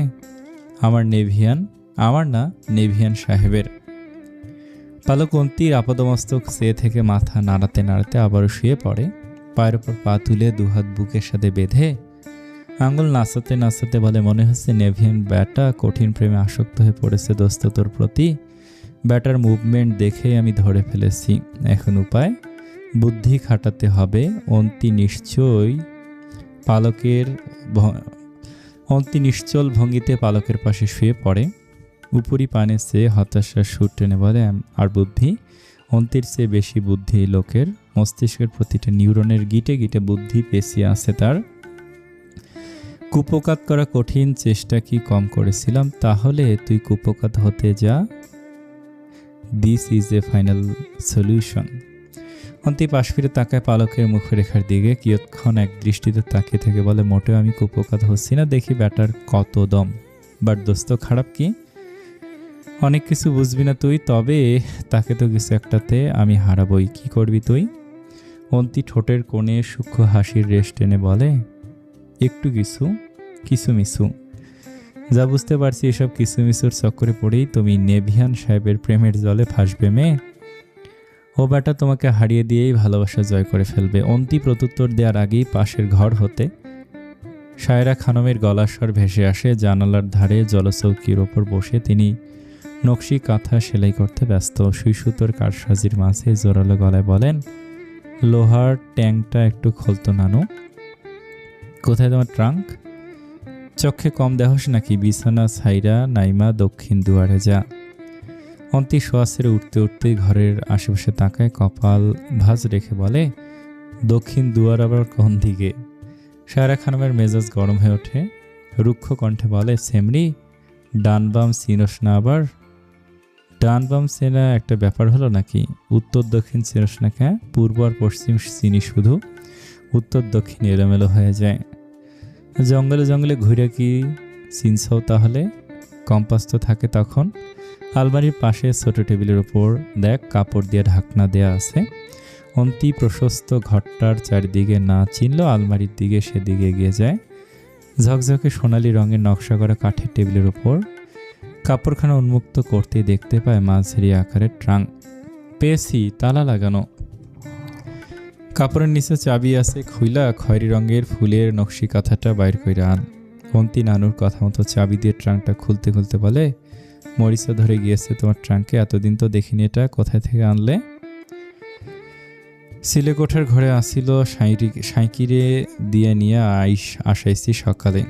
আমার নেভিয়ান, আমার না, নেভিয়ান সাহেবের। পালক অন্তির আপাদমস্তক চেয়ে থেকে মাথা নাড়াতে নাড়াতে আবারও শুয়ে পড়ে। পায়ের ওপর পা তুলে দুহাত বুকের সাথে বেঁধে আঙুল নাচাতে নাচাতে বলে, মনে হচ্ছে নেভিয়ান ব্যাটা কঠিন প্রেমে আসক্ত হয়ে পড়েছে দোস্ত তোর প্রতি। ব্যাটার মুভমেন্ট দেখে আমি ধরে ফেলেছি। এখন উপায়, বুদ্ধি খাটাতে হবে। অন্তি নিশ্চল ভঙ্গিতে পালকের পাশে শুয়ে পড়ে। উপরি পানে চেয়ে হতাশার সুর টেনে বলে, আর বুদ্ধি? অন্তির চেয়ে বেশি বুদ্ধি এই লোকের। মস্তিষ্কের প্রতিটা নিউরনের গিটে গিটে বুদ্ধি পেঁচিয়ে আছে তার। কুপোকাত করা কঠিন চেষ্টা কি কম করেছিলাম? তাহলে তুই কুপোকাত হতে যা। This is a final solution. Onti পাশ ফিরে তাকায় পালকের মুখরেখার দিকে, কিয়ৎক্ষণ এক দৃষ্টিতে তাকিয়ে থেকে বলে, মোটেও আমি কুপোকাত হচ্ছি না। দেখি ব্যাটার কত দম। বাট দোস্ত, খারাপ কি? অনেক কিছু বুঝবি না তুই, তবে তাকে তো কিছু একটাতে আমি হারাবই। কি করবি তুই? অন্তি ঠোঁটের কোণে সূক্ষ্ম হাসির রেশ টেনে বলে, একটু কিছু মিছু। যা বুঝতে পারছি, এসব কিছু মিছুর চক্করে পড়েই তুমি নেভিয়ান সাহেবের প্রেমের জলে ভাসবে মেয়ে। ও ব্যাটা তোমাকে হারিয়ে দিয়েই ভালোবাসা জয় করে ফেলবে। অন্তি প্রত্যুত্তর দেওয়ার আগেই পাশের ঘর হতে সায়রা খানমের গলার স্বর ভেসে আসে। জানালার ধারে জলচৌকির ওপর বসে তিনি নকশি কাঁথা সেলাই করতে ব্যস্ত। সুই সুতোর কারসাজির মাঝে জোরালো গলায় বলেন, লোহার ট্যাঙ্কটা একটু খোলতো নানু। কোথায় তোমার ট্রাঙ্ক? চক্ষে কম দেহস নাকি? বিছানা ছাইরা নাইমা দক্ষিণ দুয়ারে যা। অন্তি শোয়া ছেড়ে উঠতে উঠতেই ঘরের আশেপাশে তাকায়, কপাল ভাঁজ রেখে বলে, দক্ষিণ দুয়ার আবার কোন দিকে? সায়রা খানমের মেজাজ গরম হয়ে ওঠে। রুক্ষ কণ্ঠে বলে, সেমরি, ডান বাম চিনস না আবার? ডান বাম চেনা একটা ব্যাপার হলো নাকি? উত্তর দক্ষিণ চিনস না কেন? পূর্ব আর পশ্চিম চিনি শুধু, উত্তর দক্ষিণ এলোমেলো হয়ে যায়। জঙ্গলে জঙ্গলে ঘুরে কি চিনছও তাহলে? কম্পাস তো থাকে তখন। আলমারির পাশে ছোট টেবিলের ওপর দেখ, কাপড় দিয়ে ঢাকনা দেয়া আছে। অন্তি প্রশস্ত ঘরটার চারিদিকে না চিনল আলমারির দিকে সেদিকে এগিয়ে যায়। ঝকঝকে সোনালি রঙের নকশা করা কাঠের টেবিলের ওপর কাপড়খানা উন্মুক্ত করতেই দেখতে পায় মাঝারি আকারের ট্রাঙ্ক। পেয়েছি, তালা লাগানো। কাপড়ের নিচে চাবি আছে, খুইলা খয়েরি রঙের ফুলের নকশি কাঁথাটা বাইর কইরা আন। অন্তি নানুর কথা মতো চাবি দিয়ে ট্রাঙ্কটা খুলতে খুলতে বলে, মরিচা ধরে গিয়েছে তোমার ট্রাঙ্কে, এতদিন তো দেখিনি। এটা কোথায় থেকে আনলে? সিলেকোঠার ঘরে আসিল, সাইকিরে দিয়ে নিয়ে আসাইছি সকালে।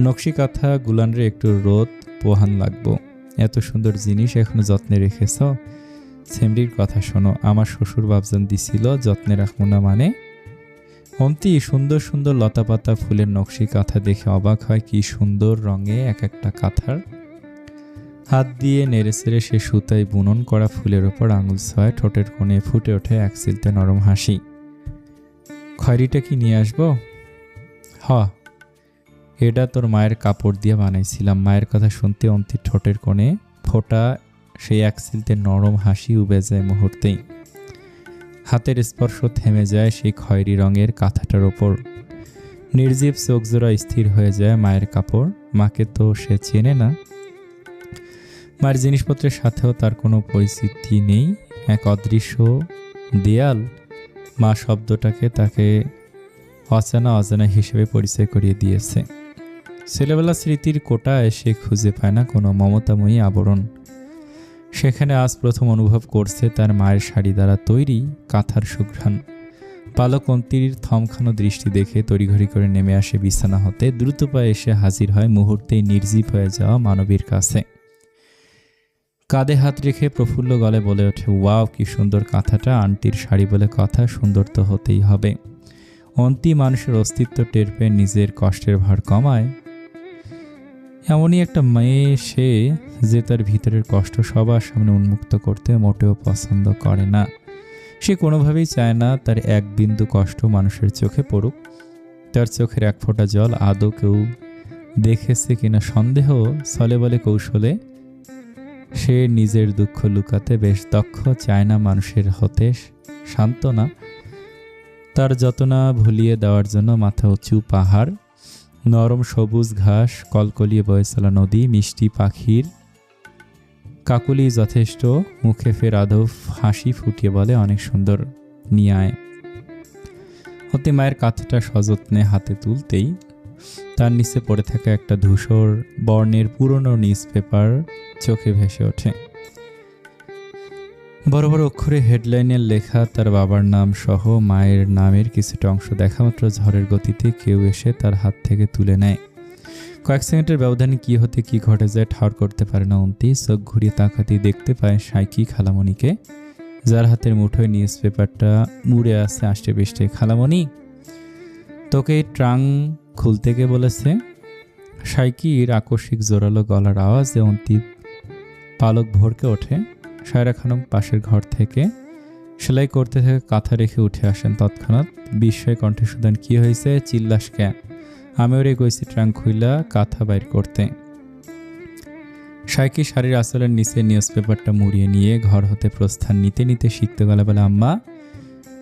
নকশি কাঁথা গুলানরে একটু রোদ পোহান লাগবো। এত সুন্দর জিনিস এখনো যত্নে রেখেছ? সেমরির কথা শোনো, আমার শ্বশুর বাবজান দিছিল, যত্নে রাখবো না মানে? অন্তি সুন্দর সুন্দর লতাপাতা ফুলের নকশি কাঁথা দেখে অবাক হয়। কি সুন্দর রঙে এক একটা কাঁথার। হাত দিয়ে নেড়ে ছেড়ে সে সুতায় বুনন করা ফুলের ওপর আঙুল ছোঁয়। ঠোঁটের কোণে ফুটে ওঠে এক চিলতে নরম হাসি। খয়রিটা কি নিয়ে আসবো? হ, এটা তোর মায়ের কাপড় দিয়ে বানাইছিলাম। মায়ের কথা শুনতে অন্তির ঠোঁটের কোণে ফোটা সেই এক চিলতে নরম হাসি উবে যায় মুহূর্তেই। হাতের স্পর্শ থেমে যায় সেই খয়েরি রঙের কাঁথাটার ওপর। নির্জীব চোখজোড়া স্থির হয়ে যায়। মায়ের কাপড়, মাকে তো সে চেনে না। মায়ের জিনিসপত্রের সাথেও তার কোনো পরিচিতি নেই। এক অদৃশ্য দেয়াল মা শব্দটাকে তাকে অজানা অজানা হিসেবে পরিচয় করিয়ে দিয়েছে। ছেলেবেলা স্মৃতির কোটায় সে খুঁজে পায় না কোনো মমতাময়ী আবরণ। সেখানে আজ প্রথম অনুভব করছে তার মায়ের শাড়ি দ্বারা তৈরি কাঁথার সুঘ্রাণ। পালক অন্তির থমখানো দৃষ্টি দেখে তড়িঘড়ি করে নেমে আসে বিছানা হতে। দ্রুত পায়ে এসে হাজির হয় মুহূর্তেই নির্জীব হয়ে যাওয়া মানবীর কাছে। কাঁধে হাত রেখে প্রফুল্ল গলায় বলে ওঠে, ওয়াও, কি সুন্দর কাঁথাটা। আন্টির শাড়ি বলে কথা, সুন্দর তো হতেই হবে। অন্তি মানুষের অস্তিত্ব টের পেয়ে নিজের কষ্টের ভার কমায়। এমনই একটা মেয়ে সে, যে তার ভিতরের কষ্ট সবার সামনে উন্মুক্ত করতে মোটেও পছন্দ করে না। সে কোনোভাবেই চায় না তার এক বিন্দু কষ্ট মানুষের চোখে পড়ুক। তার চোখের এক ফোঁটা জল আদৌ কেউ দেখেছে কিনা সন্দেহ ছলে বলে কৌশলে সে নিজের দুঃখ লুকাতে বেশ দক্ষ। চায় না মানুষের হতে সান্ত্বনা, তার যতনা ভুলিয়ে দেওয়ার জন্য মাথা উঁচু পাহাড়, নরম সবুজ ঘাস, কলকলিয়ে বয়ে চলা নদী, মিষ্টি পাখির কাকুলি যথেষ্ট, মুখে ফের আদব হাসি ফুটিয়ে বলে, অনেক সুন্দর, নিয়ে আয়। অতি মায়ের কাঁথটা সযত্নে হাতে তুলতেই তার নিচে পড়ে থাকা একটা ধূসর বর্ণের পুরনো নিউজ পেপার চোখে ভেসে ওঠে। বড় বড় অক্ষরে হেডলাইনের লেখা তার বাবার নাম সহ মায়ের নামের কিছুটা অংশ দেখামাত্র ঝড়ের গতিতে কেউ এসে তার হাত থেকে তুলে নেয়। কয়েক সেকেন্ডের ব্যবধানে কি হতে কি ঘটে যায় ঠাড় করতে পারে না অন্তি। চোখ ঘুরিয়ে তাকাতেই দেখতে পায় সাইকি খালামণিকে, যার হাতের মুঠোয় নিউজ পেপারটা মুড়ে আছে আষ্টে পৃষ্ঠে। খালামণি, তোকে ট্রাং খুলতে কে বলেছে? সাইকির আকস্মিক জোরালো গলার আওয়াজে অন্তি পালক ভরকে ওঠে। সায়রা খানম পাশের ঘর থেকে সেলাই করতে থেকে কাঁথা রেখে উঠে আসেন। তৎক্ষণাৎ বিস্ময় কণ্ঠে শুধান, কি হয়েছে? চিল্লাস কে? আমি ওরে কইছি ট্রাং খুইলা কাঁথা বাইর করতে। সাইকি শাড়ির আঁচলের নিচে নিউজ পেপারটা মুড়িয়ে নিয়ে ঘর হতে প্রস্থান নিতে নিতে শিখতে গেলে বলে, আম্মা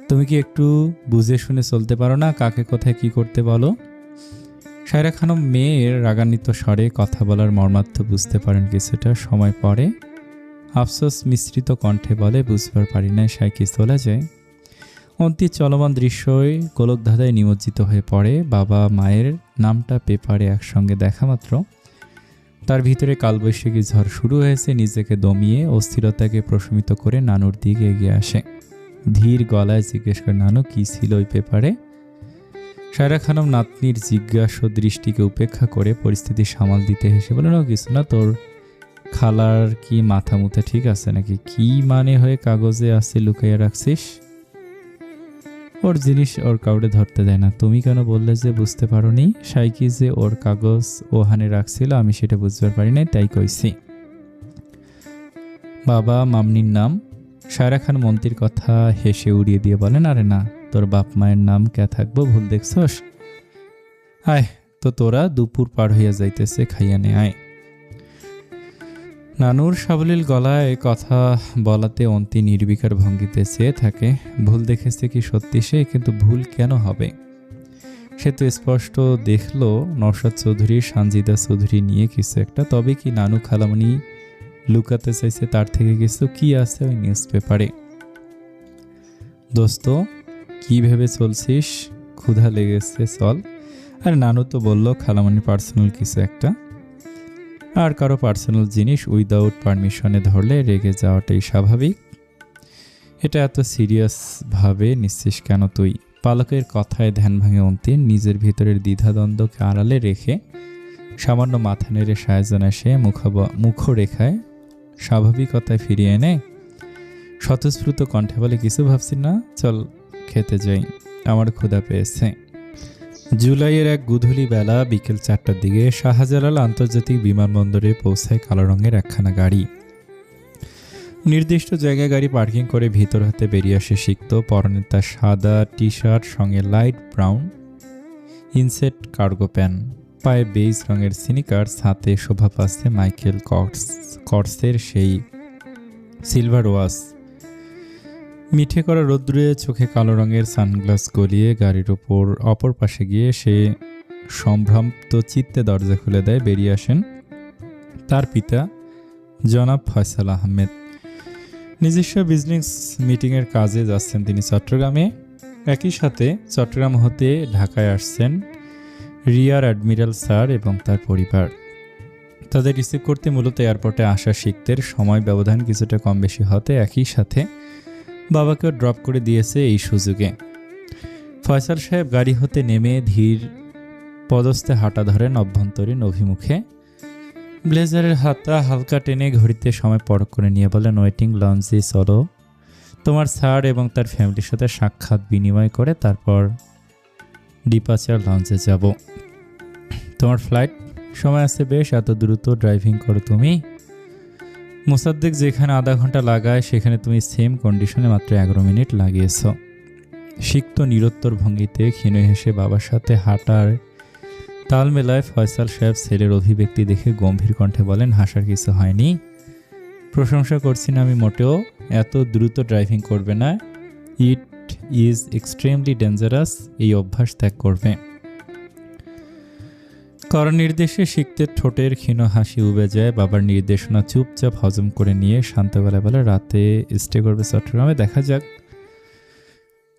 তুমি কি একটু বুঝে শুনে চলতে পারো না? কাকে কোথায় কি করতে বলো? সায়রা খানম মেয়ের রাগান্বিত স্বরে কথা বলার মর্মার্থ বুঝতে পারেন কিছুটা সময় পরে আফসোস মিশ্রিত কণ্ঠে বলে, বুঝবার পারি না। সাইকি চলে যায়। অন্তি চলমান দৃশ্যই গোলকধাঁধায় নিমজ্জিত হয়ে পড়ে। বাবা মায়ের নামটা পেপারে একসঙ্গে দেখা মাত্র তার ভিতরে কালবৈশাখী ঝড় শুরু হয়েছে। নিজেকে দমিয়ে অস্থিরতাকে প্রশমিত করে নানুর দিকে এগিয়ে আসে। ধীর গলায় জিজ্ঞেস করে, নানু কি ছিল ওই পেপারে? সায়রা খানম নাতনির জিজ্ঞাসা দৃষ্টিকে উপেক্ষা করে পরিস্থিতি সামাল দিতে হেসে বলে, কিছু না, তোর খালার কি মাথা মুথা ঠিক আছে নাকি? কি মানে হয়ে কাগজে আছে লুকাইয়া রাখছিস? ওর জিনিস ওর কাউরে ধরতে দেয় না। তুমি কেন বললে যে বুঝতে পারোনি? সাইকি যে ওর কাগজ ওখানে রাখছিল আমি সেটা বুঝবার পারি নাই, তাই কইছি। বাবা মামনির নাম? সায়রা খান মন্ত্রীর কথা হেসে উড়িয়ে দিয়ে বলেন, আরে না, তোর বাপ মায়ের নাম কে থাকবো, ভুল দেখছস? আয় তো, তোরা দুপুর পার হইয়া যাইতেছে, খাইয়া নে আয়। নানুর সাবলীল গলায় কথা বলাতে অন্তি নির্বিকার ভঙ্গিতে চেয়ে থাকে। ভুল দেখেছে কি সত্যি সে? কিন্তু ভুল কেন হবে? সে তো স্পষ্ট দেখলো নওশাদ চৌধুরী সানজিদা চৌধুরী নিয়ে কিছু একটা। তবে কি নানু খালামণি লুকাতে চাইছে তার থেকে কিছু? কি আছে ওই নিউজ পেপারে? দোস্ত, কি ভেবে চলছিস? ক্ষুধা লেগেছে, চল। আর নানু তো বললো খালামণি পার্সোনাল কিছু একটা। আর কারো পার্সোনাল জিনিস উইদাউট পারমিশনে ধরলে রেগে যাওয়াটাই স্বাভাবিক। এটা এত সিরিয়াস ভাবে নিচ্ছিস কেন তুই? পালকের কথায় ধ্যান ভাঙে অন্তির। নিজের ভিতরের দ্বিধাদ্বন্দ্বকে আড়ালে রেখে সামান্য মাথা নেড়ে সায়জন এসে মুখরেখায় স্বাভাবিকতায় ফিরিয়ে এনে স্বতঃস্ফূর্ত কণ্ঠে বলে, কিছু ভাবছি না, চল খেতে যাই, আমার ক্ষুধা পেয়েছে। জুলাইয়ের এক গুধূলি বেলা বিকেল 4টার দিকে শাহজালাল আন্তর্জাতিক বিমানবন্দরে পৌঁছায় কালো রঙের একখানা গাড়ি। নির্দিষ্ট জায়গায় গাড়ি পার্কিং করে ভিতর হাতে বেরিয়ে আসে সিক্ত। পরনে তার সাদা টি শার্ট, সঙ্গে light brown inset cargo pant, পায়ে বেজ রঙের স্নিকার্স, হাতে শোভা পাচ্ছে মাইকেল কর্সের সেই সিলভার ওয়াচ। মিঠে করা রোদ্দুরে চোখে কালো রঙের সানগ্লাস গলিয়ে গাড়ির অপর পাশে গিয়ে সে সম্ভ্রান্ত চিত্তে দরজা খুলে দেয়। বেরিয়ে আসেন তার পিতা জনাব ফয়সাল আহমেদ। নিজস্ব বিজনেস মিটিংয়ের কাজে যাচ্ছেন তিনি চট্টগ্রামে। একই সাথে চট্টগ্রাম হতে ঢাকায় আসছেন রিয়ার অ্যাডমিরাল স্যার এবং তার পরিবার। তাদের রিসিভ করতে মূলত এয়ারপোর্টে আসা শিখদের সময় ব্যবধান কিছুটা কম বেশি হতে একই সাথে বাবাকেও ড্রপ করে দিয়েছে এই সুযোগে। ফয়সাল সাহেব গাড়ি হতে নেমে ধীর পদস্থে হাঁটা ধরেন অভ্যন্তরীণ অভিমুখে। ব্লেজারের হাতটা হালকা টেনে ঘড়িতে সময় পরখ করে নিয়ে বলেন, ওয়েটিং লঞ্চে চলো, তোমার স্যার এবং তার ফ্যামিলির সাথে সাক্ষাৎ বিনিময় করে তারপর ডিপার্চার লঞ্চে যাব। তোমার ফ্লাইট সময় আছে বেশ, এত দ্রুত ড্রাইভিং করো তুমি? মোসাদ্দেক যেখানে আধা ঘন্টা লাগায় সেখানে তুমি সেম কন্ডিশনে মাত্র 11 মিনিট লাগিয়েছ। সিক্ত নিরুত্তর ভঙ্গিতে ক্ষীণ হেসে বাবার সাথে হাঁটার তাল মেলায় ফয়সাল সাহেব ছেলের অভিব্যক্তি দেখে গম্ভীর কণ্ঠে বলেন, হাসার কিছু হয়নি, প্রশংসা করছি না আমি মোটেও। এত দ্রুত ড্রাইভিং করবে না, ইট ইজ এক্সট্রিমলি ডেঞ্জারাস, এই অভ্যাস ত্যাগ করবে। কড়া নির্দেশে শিখতে ঠোঁটের ক্ষীণ হাসি উবে যায়। বাবার নির্দেশনা চুপচাপ হজম করে নিয়ে শান্ত গলায় বলে, রাতে স্টে করবে চট্টগ্রামে, দেখা যাক।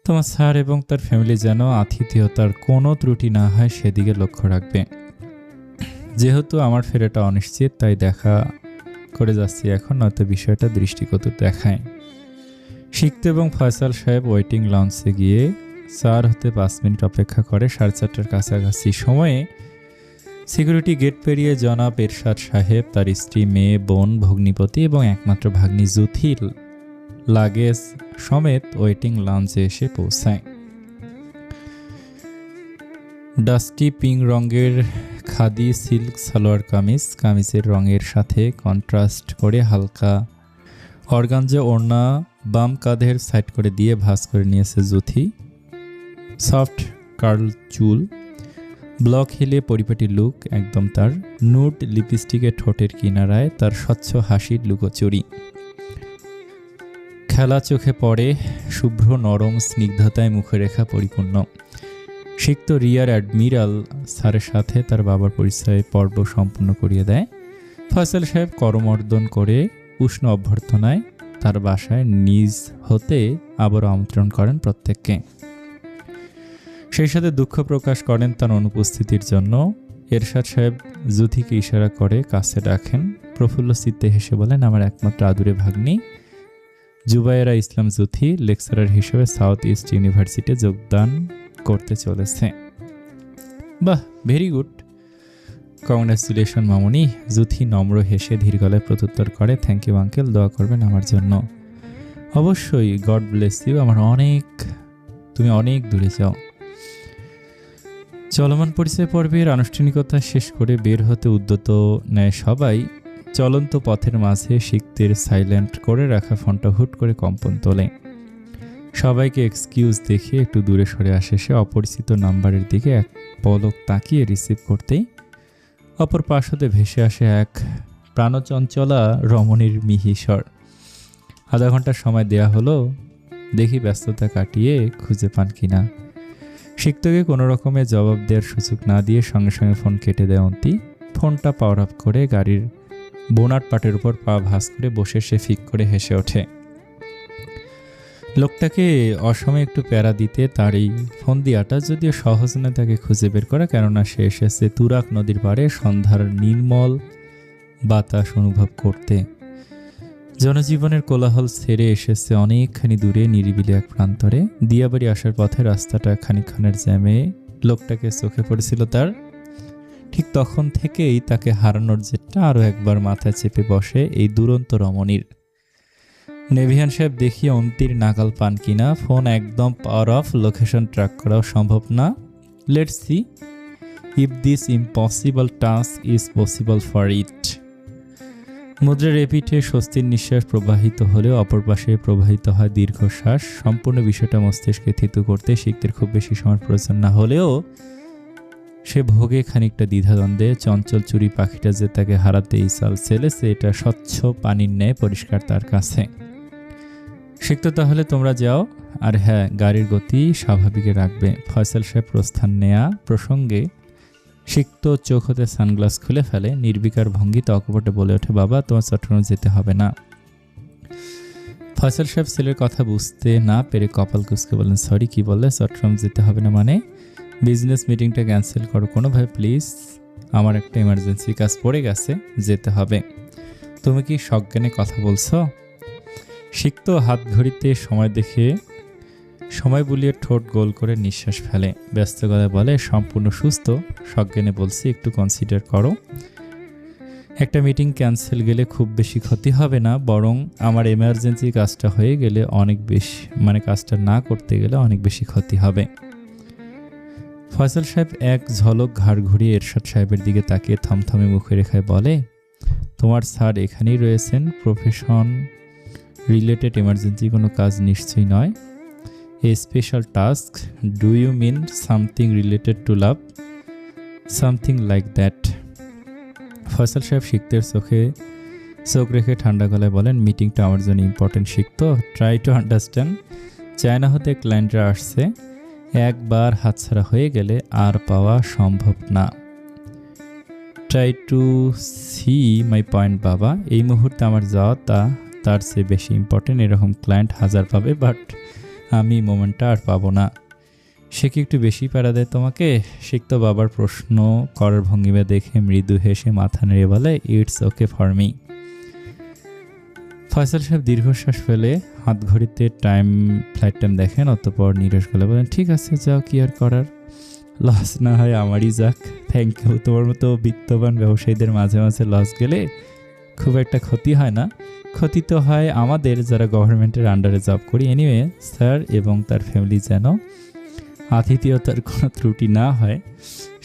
তোমার স্যার এবং তার ফ্যামিলি যেন আতিথেয়তার কোনো ত্রুটি না হয় সেদিকে লক্ষ্য রাখবে। যেহেতু আমার ফেরাটা অনিশ্চিত, তাই দেখা করে যাচ্ছি এখন, নয়তো বিষয়টা দৃষ্টিকটু দেখায়। শিখতে এবং ফয়সাল সাহেব ওয়েটিং লঞ্চে গিয়ে 4 হতে 5 মিনিট অপেক্ষা করে। 4:30টার কাছাকাছি সময়ে সিকিউরিটি গেট পেরিয়ে জনাব এরশাদ সাহেব, তার স্ত্রী, মেয়ে, বোন, ভগ্নিপতি এবং একমাত্র ভাগ্নি জুথির লাগেজ সমেত ওয়েটিং লঞ্চে এসে পৌঁছায়। ডাস্টি পিঙ্ক রঙের খাদি সিল্ক সালোয়ার কামিজের রঙের সাথে কন্ট্রাস্ট করে হালকা অর্গানজা ওড়না বাম কাঁধের সাইড করে দিয়ে ভাঁজ করে নিয়েছে জুথি। সফট কার্ল চুল, ব্লক হিলে পরিপাটি লুক, একদম তার। নুড লিপস্টিকে ঠোঁটের কিনারায় তার স্বচ্ছ হাসির লুকোচুরি। খেলা চোখে পড়ে, শুভ্র নরম স্নিগ্ধতায় মুখরেখা পরিপূর্ণ। সিক্ত রিয়ার অ্যাডমিরাল স্যারের সাথে তার বাবার পরিচয় পর্ব সম্পূর্ণ করিয়ে দেয়। ফয়সাল সাহেব করমর্দন করে উষ্ণ অভ্যর্থনায় তার বাসায় নিজ হতে আবারও আমন্ত্রণ করেন প্রত্যেককে। সেই সাথে দুঃখ প্রকাশ করেন তার অনুপস্থিতির জন্য। এরশাদ সাহেব জুথিকে ইশারা করে কাছে ডাকেন। প্রফুল্ল চিত্তে হেসে বলেন, আমার একমাত্র আদুরে ভাগ্নি জুবায়েরা ইসলাম জুথি লেকচারার হিসেবে সাউথ ইস্ট ইউনিভার্সিটিতে যোগদান করতে চলেছে। বাহ, ভেরি গুড, কংগ্রেচুলেশন মামুনি। জুথি নম্র হেসে ধীর গলায় প্রত্যুত্তর করে, থ্যাংক ইউ আঙ্কেল, দোয়া করবেন আমার জন্য। অবশ্যই, গড ব্লেস ইউ, তুমি অনেক দূরে যাও। চলমান পরিচয় পর্বের আনুষ্ঠানিকতা শেষ করে বের হতে উদ্যত নেয় সবাই। চলন্ত পথের মাঝে শিখতের সাইলেন্ট করে রাখা ফোনটা হুট করে কম্পন তোলে। সবাইকে এক্সকিউজ দেখিয়ে একটু দূরে সরে আসে সে। অপরিচিত নাম্বারের দিকে এক পলক তাকিয়ে রিসিভ করতেই অপর পাশ হতে ভেসে আসে এক প্রাণচঞ্চলা রমণীর মিহি স্বর। আধা ঘন্টার সময় দেয়া হলো, দেখি ব্যস্ততা কাটিয়ে খুঁজে পান কিনা। শিখতকে কোনো রকমে জবাব দেওয়ার সুযোগ না দিয়ে সঙ্গে সঙ্গে ফোন কেটে দেয় অন্তি। ফোনটা পাওয়ার আপ করে গাড়ির বোনাট পাটের উপর পা ভাঁজ করে বসে সে ফিক করে হেসে ওঠে। লোকটাকে অসময়ে একটু প্যারা দিতে তার এই ফোন দিয়াটা যদিও সহজ না তাকে খুঁজে বের করা, কেননা সে এসেছে তুরাগ নদীর পাড়ে সন্ধ্যার নির্মল বাতাস অনুভব করতে। জনজীবনের কোলাহল ছেড়ে এসেছে অনেকখানি দূরে নিরিবিলি এক প্রান্তরে। দিয়াবাড়ি আসার পথে রাস্তাটা খানিকক্ষণের জ্যামে লোকটাকে চোখে পড়েছিল তার। ঠিক তখন থেকেই তাকে হারানোর জেটটা আরও একবার মাথায় চেপে বসে এই দুরন্ত রমণীর। নেভিয়ান সাহেব দেখিয়ে অন্তির নাগাল পান কিনা। ফোন একদম পাওয়ার অফ, লোকেশন ট্র্যাক করাও সম্ভব না। Let's see if this impossible task is possible for it. মুদ্রার এপিঠে স্বস্তির নিঃশ্বাস প্রবাহিত হলেও অপর পাশে প্রবাহিত হয় দীর্ঘশ্বাস। সম্পূর্ণ বিষয়টা মস্তিষ্কে থিতু করতে শিখতে খুব বেশি সময় প্রয়োজন না হলেও সে ভোগে খানিকটা দ্বিধাদ্বন্দ্বে। চঞ্চল চুরি পাখিটা যে তাকে হারাতেই চাল ছেলেছে, এটা স্বচ্ছ পানির ন্যায় পরিষ্কার তার কাছে। শিখতো তাহলে তোমরা যাও, আর হ্যাঁ, গাড়ির গতি স্বাভাবিকে রাখবে। ফয়সাল সাহেব প্রস্থান নেয়া প্রসঙ্গে শিখতো চোখ হতে সানগ্লাস খুলে ফেলে। নির্বিকার ভঙ্গিতে অকপটে বলে ওঠে, বাবা তোমার চট্টগ্রাম যেতে হবে না। ফয়সাল সাহেব ছেলের কথা বুঝতে না পেরে কপাল কুঁচকে বলেন, সরি, কি বললে? চট্টগ্রাম যেতে হবে না মানে? বিজনেস মিটিংটা ক্যান্সেল করো কোনোভাবে প্লিজ, আমার একটা ইমার্জেন্সি কাজ পড়ে গেছে, যেতে হবে। তুমি কি সজ্ঞানে কথা বলছো? শিখতো হাত ঘড়িতে সময় দেখে সময় বুলিয়ে ঠোঁট গোল করে নিঃশ্বাস ফেলে। ব্যস্ত গলায় বলে, সম্পূর্ণ সুস্থ, সজ্ঞানে বলছি, একটু কনসিডার করো। একটা মিটিং ক্যান্সেল গেলে খুব বেশি ক্ষতি হবে না, বরং আমার এমার্জেন্সি কাজটা হয়ে গেলে অনেক বেশি, কাজটা না করতে গেলে অনেক বেশি ক্ষতি হবে। ফয়সাল সাহেব এক ঝলক ঘাড় ঘুরিয়ে এরশাদ সাহেবের দিকে তাকিয়ে থমথমে মুখে রেখায় বলে, তোমার স্যার এখানেই রয়েছেন, প্রফেশন রিলেটেড এমার্জেন্সি কোনো কাজ নিশ্চয়ই নয়। A special task, do you mean something related to love? Something like that. Faisal সাহেব শিখতের চোখে চোখ রেখে ঠান্ডা গলায় বলেন, মিটিংটা আমার জন্য ইম্পর্টেন্ট শিখতো, ট্রাই টু আন্ডারস্ট্যান্ড। চায়না হতে ক্লায়েন্টরা আসছে, একবার হাতছাড়া হয়ে গেলে আর পাওয়া সম্ভব না। Try to see my point বাবা। এই মুহূর্তে আমার যাওয়া তার চেয়ে বেশি ইম্পর্টেন্ট। এরকম ক্লায়েন্ট হাজার পাবে, বাট আমি মোমেন্টটা আর পাবো না। সে কি একটু বেশি প্যারা দেয় তোমাকে? শিক্ত বাবার প্রশ্ন করার ভঙ্গিমা দেখে মৃদু হেসে মাথা নেড়ে বলে, it's okay for me. Faisal সাহেব দীর্ঘশ্বাস ফেলে হাত ঘড়িতে ফ্লাইট টাইম দেখেন, অতঃপর নিরস গলে বলেন, ঠিক আছে যাও, কি আর করার। লস না হয় আমারই যাক। Thank you. তোমার মতো বিত্তবান ব্যবসায়ীদের মাঝে মাঝে লস গেলে খুব একটা ক্ষতি হয় না। ক্ষতি তো হয় আমাদের, যারা গভর্নমেন্টের আন্ডারে জব করি। এনিওয়ে স্যার এবং তার ফ্যামিলি যেন আতিথেয়তার কোনো ত্রুটি না হয়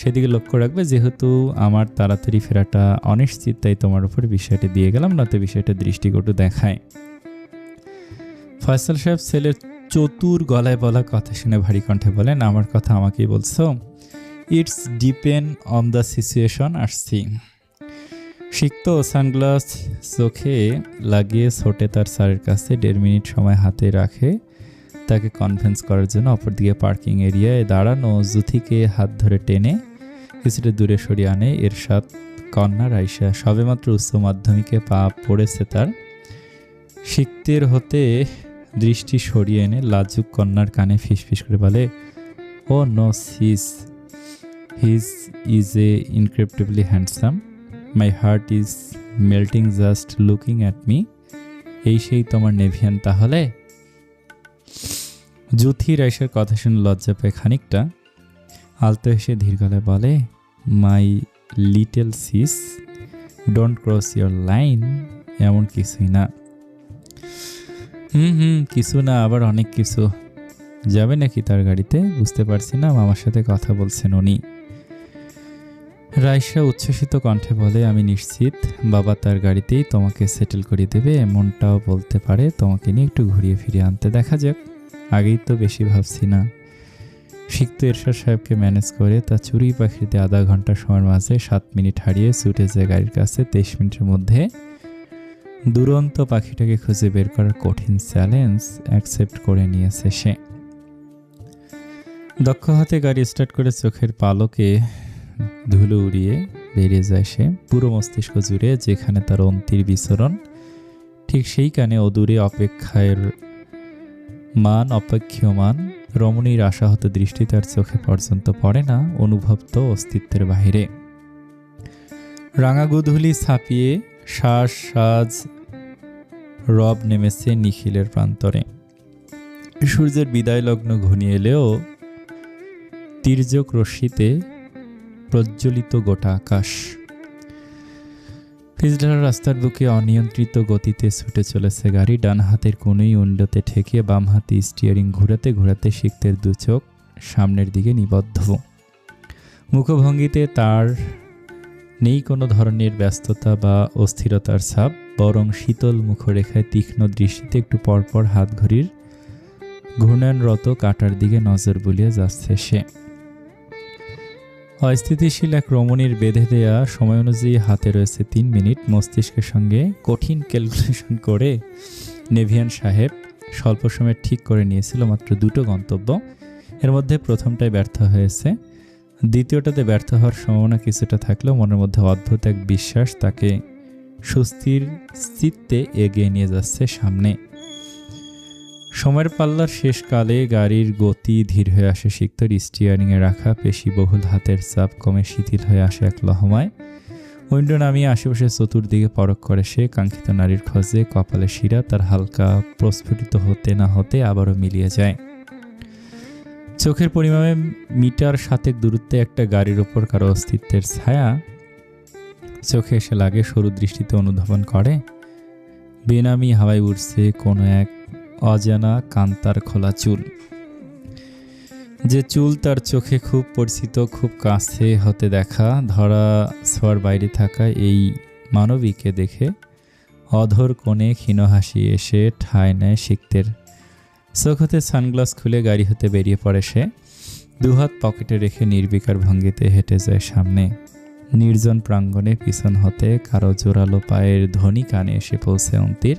সেদিকে লক্ষ্য রাখবে। যেহেতু আমার তাড়াতাড়ি ফেরাটা অনিশ্চিত, তাই তোমার উপর বিষয়টা দিয়ে গেলাম, না তো বিষয়টা দৃষ্টিকটু দেখায়। ফয়সাল সাহেব ছেলের চতুর গলায় বলা কথা শুনে ভারী কণ্ঠে বলেন, আমার কথা আমাকেই বলছো? It's depend on the situation. আসছি। সিক্ত সানগ্লাস চোখে লাগিয়ে ছোটে তার স্যারের কাছে 1.5 মিনিট সময় হাতে রাখে তাকে কনভিন্স করার জন্য। অপরদিকে পার্কিং এরিয়ায় দাঁড়ানো জুথিকে হাত ধরে টেনে কিছুটা দূরে সরিয়ে আনে এরশাদ কন্যা রাইসা। সবেমাত্র উচ্চ মাধ্যমিকে পা পড়েছে তার। সিক্তের হতে দৃষ্টি সরিয়ে এনে লাজুক কন্যার কানে ফিসফিস করে বলে, oh no sis, his is a incredibly handsome, my heart is melting just looking at me. এই সেই তোমার নেভিয়ান তাহলে? জুথি রাইসের কথা শুনে লজ্জা পেয়ে খানিকটা আলতো হেসে ধীর গলায় বলে, my little sis, don't cross your line. এমন কিছুই না। কিছু না, আবার অনেক কিছু। যাবে নাকি তার গাড়িতে? বুঝতে পারছি না, মামার সাথে কথা বলছেন উনি। রাইসা উচ্ছ্বসিত কণ্ঠে বলে, আমি নিশ্চিত বাবা তার গাড়িতেই তোমাকে সেটেল করিয়ে দেবে। এমনটাও বলতে পারে তোমাকে নিয়ে একটু ঘুরিয়ে ফিরিয়ে আনতে। দেখা যাক, আগেই তো বেশি ভাবছি না। সিক্ত এরশাদ সাহেবকে ম্যানেজ করে তা চুরি পাখিতে আধা ঘন্টা সময়ের মাঝে 7 মিনিট হারিয়ে ছুটে যায় গাড়ির কাছে। 23 মিনিটের মধ্যে দুরন্ত পাখিটাকে খুঁজে বের করার কঠিন চ্যালেঞ্জ অ্যাকসেপ্ট করে নিয়েছে সে। দক্ষ হাতে গাড়ি স্টার্ট করে চোখের পালকে ধুলো উড়িয়ে বেরিয়ে যায় সে। পুরো মস্তিষ্ক জুড়ে যেখানে তার অন্তির বিচরণ, ঠিক সেইখানে অদূরে অপেক্ষমান রমণীর আশাহত দৃষ্টি তার চোখে পর্যন্ত পড়ে না, অনুভব তো অস্তিত্বের বাহিরে। রাঙা গোধূলি ছাপিয়ে সাজ রব নেমেছে নিখিলের প্রান্তরে। সূর্যের বিদায় লগ্ন ঘনিয়ে এলেও তির্যক রশ্মিতে প্রজ্বলিত গোটা আকাশ। পিচঢালা রাস্তার বুকে অনিয়ন্ত্রিত গতিতে ছুটে চলেছে গাড়ি। ডান হাতের কোনোই উইন্ডোতে ঠেকিয়ে বাম হাতে স্টিয়ারিং ঘোরাতে ঘোরাতে সিক্তের দু চোখ সামনের দিকে নিবদ্ধ। মুখভঙ্গিতে তার নেই কোনো ধরনের ব্যস্ততা বা অস্থিরতার ছাপ, বরং শীতল মুখরেখায় তীক্ষ্ণ দৃষ্টিতে একটু পরপর হাত ঘড়ির ঘূর্ণয়নরত কাঁটার দিকে নজর বুলিয়ে যাচ্ছে সে। অস্থিতিশীল এক রমণীর বেঁধে দেয়া সময় অনুযায়ী হাতে রয়েছে 3 মিনিট। মস্তিষ্কের সঙ্গে কঠিন ক্যালকুলেশন করে নেভিয়ান সাহেব স্বল্প সময়ে ঠিক করে নিয়েছিল মাত্র 2টো গন্তব্য। এর মধ্যে প্রথমটাই ব্যর্থ হয়েছে, দ্বিতীয়টাতে ব্যর্থ হওয়ার সম্ভাবনা কিছুটা থাকলেও মনের মধ্যে অদ্ভুত এক বিশ্বাস তাকে সুস্থির চিত্তে এগিয়ে নিয়ে যাচ্ছে সামনে। সময়ের পাল্লার শেষকালে গাড়ির গতি ধীর হয়ে আসে। সিক্তর স্টিয়ারিংয়ে রাখা পেশিবহুল হাতের চাপ কমে শিথিল হয়ে আসে এক লহমায়। উইন্ডো নামিয়ে আশেপাশে চতুর্দিকে পরখ করে সে। কাঙ্ক্ষিত নারীর খোঁজে কপালে শিরা তার হালকা প্রস্ফুটিত হতে না হতে আবারও মিলিয়ে যায়। চোখের পরিমাণে মিটার 7 দূরত্বে একটা গাড়ির ওপর কারো অস্তিত্বের ছায়া চোখে এসে লাগে। সরু দৃষ্টিতে অনুধাবন করে বেনামি হাওয়ায় উঠছে কোনো এক অজানা কান্তার খোলা চুল। যে চুল তার চোখে খুব পরিচিত, খুব কাছে হতে দেখা, ধরা ছোঁয়ার বাইরে থাকা এই মানবীকে দেখে অধর কোণে ক্ষীণ হাসি এসে ঠাঁই নেয় সিক্তের। চোখ হতে সানগ্লাস খুলে গাড়ি হতে বেরিয়ে পড়ে সে। দুহাত পকেটে রেখে নির্বিকার ভঙ্গিতে হেঁটে যায় সামনে। নির্জন প্রাঙ্গণে পিছন হতে কারো জোরালো পায়ের ধ্বনি কানে এসে পৌঁছে অন্তির।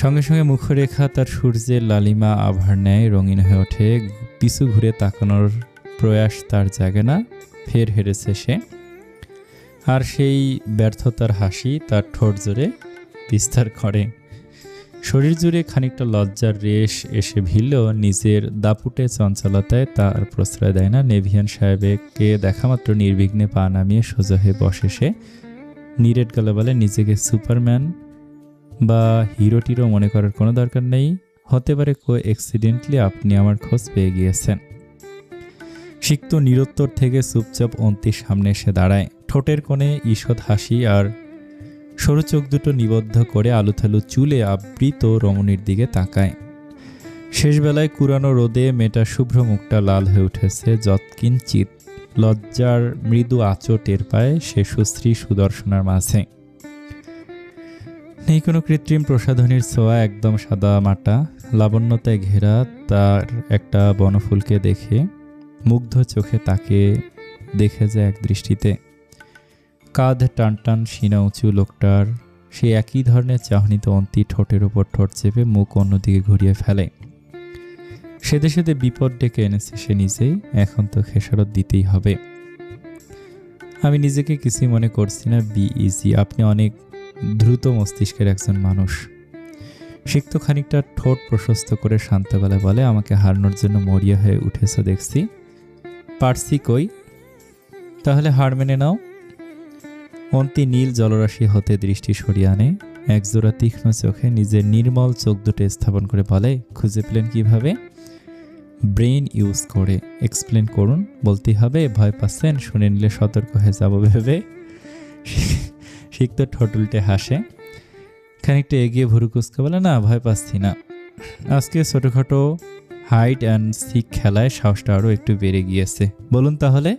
সঙ্গে সঙ্গে মুখরেখা তার সূর্যের লালিমা আভার ন্যায় রঙিন হয়ে ওঠে। পিছু ঘুরে তাকানোর প্রয়াস তার জাগে না। ফের হেরেছে সে। আর সেই ব্যর্থতার হাসি তার ঠোঁট জুড়ে বিস্তার করে। শরীর জুড়ে খানিকটা লজ্জার রেশ এসে ভিড়লেও নিজের দাপুটে চঞ্চলতায় তার প্রশ্রয় দেয় না। নেভিয়ান সাহেবকে দেখামাত্র নির্বিঘ্নে পা নামিয়ে সোজা হয়ে বসে সে। নিরেট গলা বলে, নিজেকে সুপারম্যান বা হিরো টিরো মনে করার কোনো দরকার নেই। হতে পারে অ্যাক্সিডেন্টলি আপনি আমার খোঁজ পেয়ে গিয়েছেন। সিক্ত নিরুত্তর থেকে চুপচাপ অন্তির সামনে এসে দাঁড়ায়। ঠোঁটের কোণে ঈষৎ হাসি আর সরু চোখ দুটো নিবদ্ধ করে আলুথালু চুলে আবৃত রমণীর দিকে তাকায়। শেষবেলায় কুরানো রোদে মেয়েটা শুভ্র মুখটা লাল হয়ে উঠেছে। যৎকিঞ্চিত লজ্জার মৃদু আঁচড় টের পায় সে সুশ্রী সুদর্শনার মাঝে। নেই কোনো কৃত্রিম প্রসাধনীর ছোঁয়া, একদম সাদা মাটা লাবণ্যতায় ঘেরা তার একটা বনফুলকে দেখে মুগ্ধ চোখে তাকে দেখে যায় এক দৃষ্টিতে। কাঁধ টান টান সিনা উঁচু লোকটার সে একই ধরনের চাহনিতে অন্তি ঠোঁটের ওপর ঠোঁট চেপে মুখ অন্যদিকে ঘুরিয়ে ফেলে। সেদে সেদে বিপদ ডেকে এনেছে সে নিজেই, এখন তো খেসারত দিতেই হবে। আমি নিজেকে কিছুই মনে করছি না, বি ইজি। আপনি অনেক দ্রুত মস্তিষ্কের একজন মানুষ। সিক্ত খানিকটা ঠোঁট প্রশস্ত করে শান্ত গলায় বলে, আমাকে হারানোর জন্য মরিয়া হয়ে উঠেছ দেখছি। পারছি কই, তাহলে হার মেনে নাও। অন্তি নীল জলরাশি হতে দৃষ্টি সরিয়ে আনে। একজোড়া তীক্ষ্ণ চোখে নিজের নির্মল চোখ দুটো স্থাপন করে বলে, খুঁজে পেলেন কিভাবে? ব্রেইন ইউজ করে। এক্সপ্লেন করুন। বলতেই হবে? ভয় পাচ্ছেন? শুনে নিলে সতর্ক হয়ে যাব ভেবে সিক্ত ঠোঁট উল্টে হাসে। খানিকটা এগিয়ে ভুরু কুচকে বলে, না ভয় পাচ্ছি না। আজকে ছোটোখাটো হাইড অ্যান্ড সিক খেলায় সাহসটা আরও একটু বেড়ে গিয়েছে। বলুন তাহলে।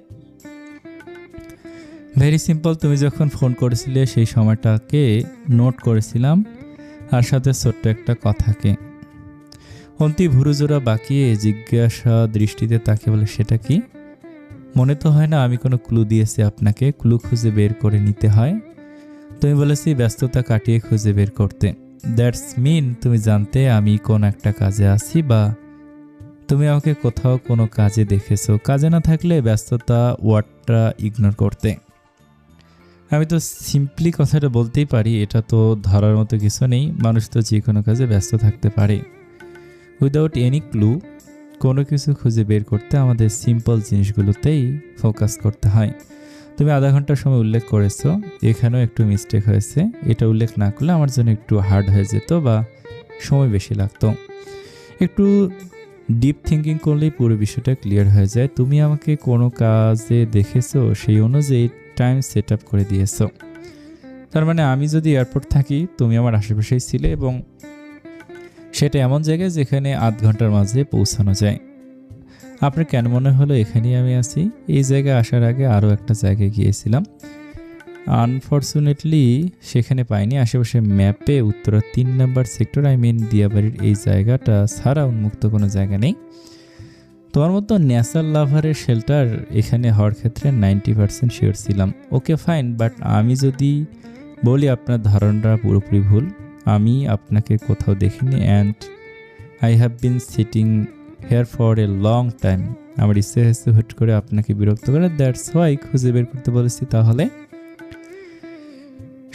ভেরি সিম্পল, তুমি যখন ফোন করেছিলে সেই সময়টাকে নোট করেছিলাম, আর সাথে ছোট্ট একটা কথাকে। অন্তি ভুরুজোড়া বাঁকিয়ে জিজ্ঞাসা দৃষ্টিতে তাকে বলে, সেটা কি? মনে তো হয় না আমি কোনো ক্লু দিয়েছি আপনাকে। ক্লু খুঁজে বের করে নিতে হয়। তুমি বলেছি ব্যস্ততা কাটিয়ে খুঁজে বের করতে। দ্যাটস মিন তুমি জানতে আমি কোন একটা কাজে আছি, বা তুমি আমাকে কোথাও কোনো কাজে দেখেছো। কাজে না থাকলে ব্যস্ততা ওয়ার্ডটা ইগনোর করতে। আমি তো সিম্পলি কথাটা বলতেই পারি, এটা তো ধরার মতো কিছু নেই। মানুষ তো যে কোনো কাজে ব্যস্ত থাকতে পারে। উইদাউট এনি ক্লু কোনো কিছু খুঁজে বের করতে আমাদের সিম্পল জিনিসগুলোতেই ফোকাস করতে হয়। তুমি আধা ঘন্টার সময় উল্লেখ করেছো, এখানেও একটু মিস্টেক হয়েছে। এটা উল্লেখ না করলে আমার জন্য একটু হার্ড হয়ে যেত বা সময় বেশি লাগতো। একটু ডিপ থিঙ্কিং করলেই পুরো বিষয়টা ক্লিয়ার হয়ে যায়। তুমি আমাকে কোনো কাজে দেখেছো, সেই অনুযায়ী টাইম সেট আপ করে দিয়েছো। তার মানে আমি যদি এয়ারপোর্ট থাকি, তুমি আমার আশেপাশেই ছিলে, এবং সেটা এমন জায়গায় যেখানে আধ ঘন্টার মাঝে পৌঁছানো যায়। আপনার কেন মনে হলো এখানেই আমি আছি? এই জায়গায় আসার আগে আরও একটা জায়গায় গিয়েছিলাম, আনফর্চুনেটলি সেখানে পাইনি। আশেপাশে ম্যাপে উত্তরা 3 নম্বর সেক্টর, দিয়াবাড়ির এই জায়গাটা ছাড়া উন্মুক্ত কোনো জায়গা নেই। তোমার মতো ন্যাচার লাভারের শেল্টার এখানে হওয়ার ক্ষেত্রে 90% শিওর ছিলাম। ওকে ফাইন, বাট আমি যদি বলি আপনার ধারণাটা পুরোপুরি ভুল। আমি আপনাকে কোথাও দেখিনি, and I have been sitting here for a long time. আমার ইচ্ছে হয়েছে হুট করে আপনাকে বিরক্ত করে, দ্যাটস হোয়াই খুঁজে বের করতে বলেছি। তাহলে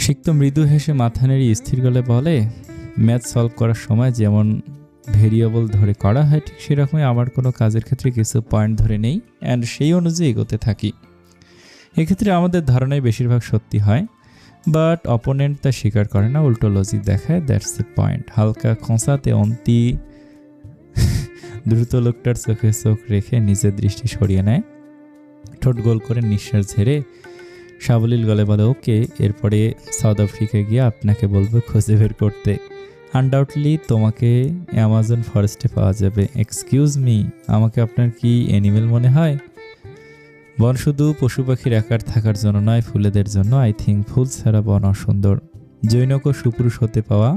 সিক্ত মৃদু হেসে মাথা নেড়ে স্থির গলায় বলে, ম্যাথ সলভ করার সময় যেমন ভেরিয়েবল ধরে করা হয়, ঠিক সেরকমই আমার কোনো কাজের ক্ষেত্রে কিছু পয়েন্ট ধরে নেই, অ্যান্ড সেই অনুযায়ী এগোতে থাকি। এক্ষেত্রে আমাদের ধারণাই বেশিরভাগ সত্যি হয়, বাট অপোনেন্ট তা স্বীকার করে না, উল্টো লজিক দেখায়। That's a point. হালকা খোঁচাতে অন্তি দ্রুত লোকটার চোখে চোখ রেখে নিজের দৃষ্টি সরিয়ে নেয়। ঠোঁট গোল করে নিঃশ্বাস ঝেড়ে সাবলীল গলে বলে, ওকে, এরপরে সাউথ আফ্রিকা গিয়ে আপনাকে বলবো খুঁজে বের করতে। আনডাউটলি তোমাকে অ্যামাজন ফরেস্টে পাওয়া যাবে। এক্সকিউজ মি, আমাকে আপনার কি অ্যানিমেল মনে হয়? বন শুধু পশু পাখির একার থাকার জন্য নয়, ফুলেদের জন্য। আই থিঙ্ক ফুল ছাড়া বন অসুন্দর। জৈনক ও সুপুরুষ হতে পাওয়া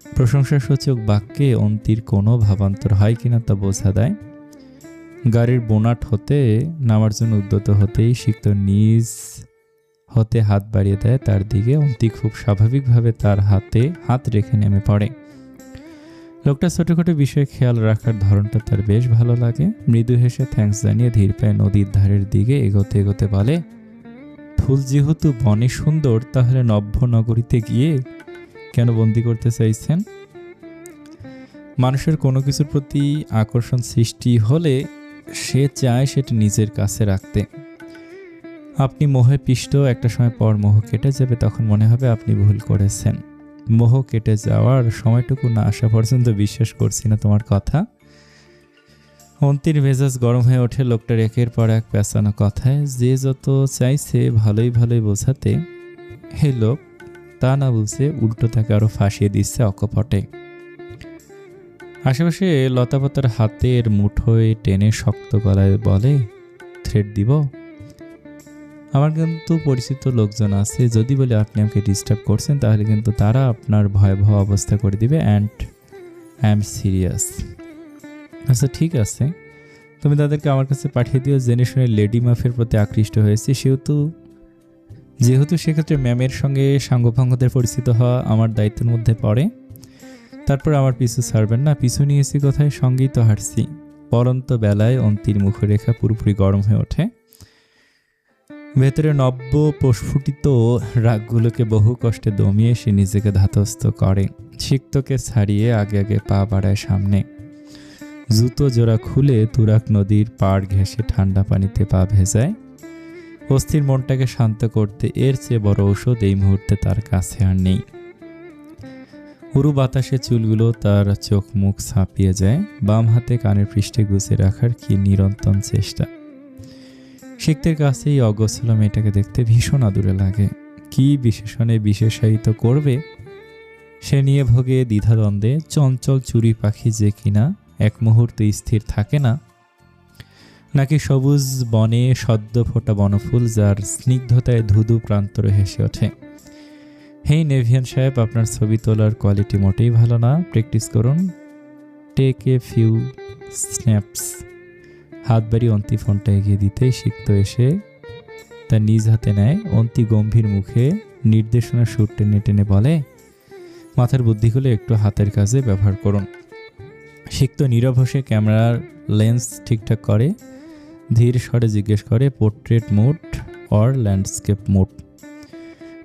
প্রশংসাসূচক বাক্যে অন্তির কোনো ভাবান্তর হয় কিনা তা বোঝা দেয়। গাড়ির বোনাট হতে নামার জন্য উদ্যত হতেই সিক্ত নিজ হতে হাত বাড়িয়ে দেয় তার দিকে। অন্তি খুব স্বাভাবিকভাবে তার হাতে হাত রেখে নেমে পড়ে। লোকটা ছোটখাটো বিষয়ে খেয়াল রাখার ধরনটা তার বেশ ভালো লাগে। মৃদু হেসে থ্যাঙ্কস জানিয়ে ধীর পায়ে নদীর ধারের দিকে এগোতে এগোতে বলে, ফুল যেহেতু বনে সুন্দর, তাহলে নভ্য নগরীতে গিয়ে কেন বন্দি করতে চাইছেন? মানুষের কোনো কিছুর প্রতি আকর্ষণ সৃষ্টি হলে সে চায় সেটা নিজের কাছে রাখতে। আপনি মোহে পিষ্ট, একটা সময় পর মোহ কেটে যাবে, তখন মনে হবে আপনি ভুল করেছেন। মোহ কেটে যাওয়ার সময়টুকু না আসা পর্যন্ত বিশ্বাস করছি না তোমার কথা। অন্তির মেজাজ গরম হয়ে ওঠে লোকটার একের পর এক পেঁচানো কথায়। যে যত চাইছে ভালোই ভালোই বোঝাতে, হে লোক তা না বুঝে উল্টো তাকে আরো ফাঁসিয়ে দিচ্ছে অকপটে। আশেপাশে লতাপাতার হাতের মুঠোয় টেনে শক্ত গলায় বলে, থ্রেট দিব? আমার কিন্তু পরিচিত লোকজন আছে, যদি বলে আপনি আমাকে ডিস্টার্ব করছেন তাহলে কিন্তু তারা আপনার ভয়াবহ অবস্থা করে দিবে, অ্যান্ড আই এম সিরিয়াস। আচ্ছা ঠিক আছে, তুমি তাদেরকে আমার কাছে পাঠিয়ে দিও। জেনে শুনে লেডি মাফের প্রতি আকৃষ্ট হয়েছে, যেহেতু সেক্ষেত্রে ম্যামের সঙ্গে সাঙ্গপাঙ্গদের পরিচিত হওয়া আমার দায়িত্বের মধ্যে পড়ে। তারপর আমার পিছু ছাড়বেন না। পিছু নিয়েছি কোথায়, সঙ্গেই তো হাঁটছি। পরন্ত বেলায় অন্তির মুখরেখা পুরোপুরি গরম হয়ে ওঠে। ভেতরে নব্য প্রস্ফুটিত রাগগুলোকে বহু কষ্টে দমিয়ে সে নিজেকে ধাতস্থ করে। সিক্তকে ছাড়িয়ে আগে আগে পা বাড়ায় সামনে। জুতো জোড়া খুলে তুরাগ নদীর পাড় ঘেঁষে ঠান্ডা পানিতে পা ভেজায়। অস্থির মনটাকে শান্ত করতে এর চেয়ে বড় ঔষধ এই মুহূর্তে তার কাছে আর নেই। উরু বাতাসে চুলগুলো তার চোখ মুখ ছাপিয়ে যায়। বাম হাতে কানের পৃষ্ঠে গুছে রাখার কি নিরন্তর চেষ্টা। শিখতের কাছে এই অগোছলা মেয়েটাকে দেখতে ভীষণ আদুরে লাগে। কি বিশেষণে বিশেষায়িত করবে সে নিয়ে ভোগে দ্বিধাদ্বন্দ্বে। চঞ্চল চুরি পাখি যে কিনা এক মুহূর্তে স্থির থাকে না, নাকি সবুজ বনে সদ্য ফোটা বনফুল যার স্নিগ্ধতায় ধুধু প্রান্তরে হেসে ওঠে। হেই নেভিয়ান সাহেব, আপনার ছবি তোলার কোয়ালিটি মোটেই ভালো না, প্র্যাকটিস করুন। Take a few snaps. হাত বাড়ি অন্তি ফোনটা এগিয়ে দিতেই সিক্ত এসে তার নিজ হাতে নেয়। অন্তি গম্ভীর মুখে নির্দেশনা সুর টেনে টেনে বলে, মাথার বুদ্ধিগুলো একটু হাতের কাজে ব্যবহার করুন। সিক্ত নীরব বসে ক্যামেরার লেন্স ঠিকঠাক করে ধীর স্বরে জিজ্ঞেস করে, portrait mode or landscape mode?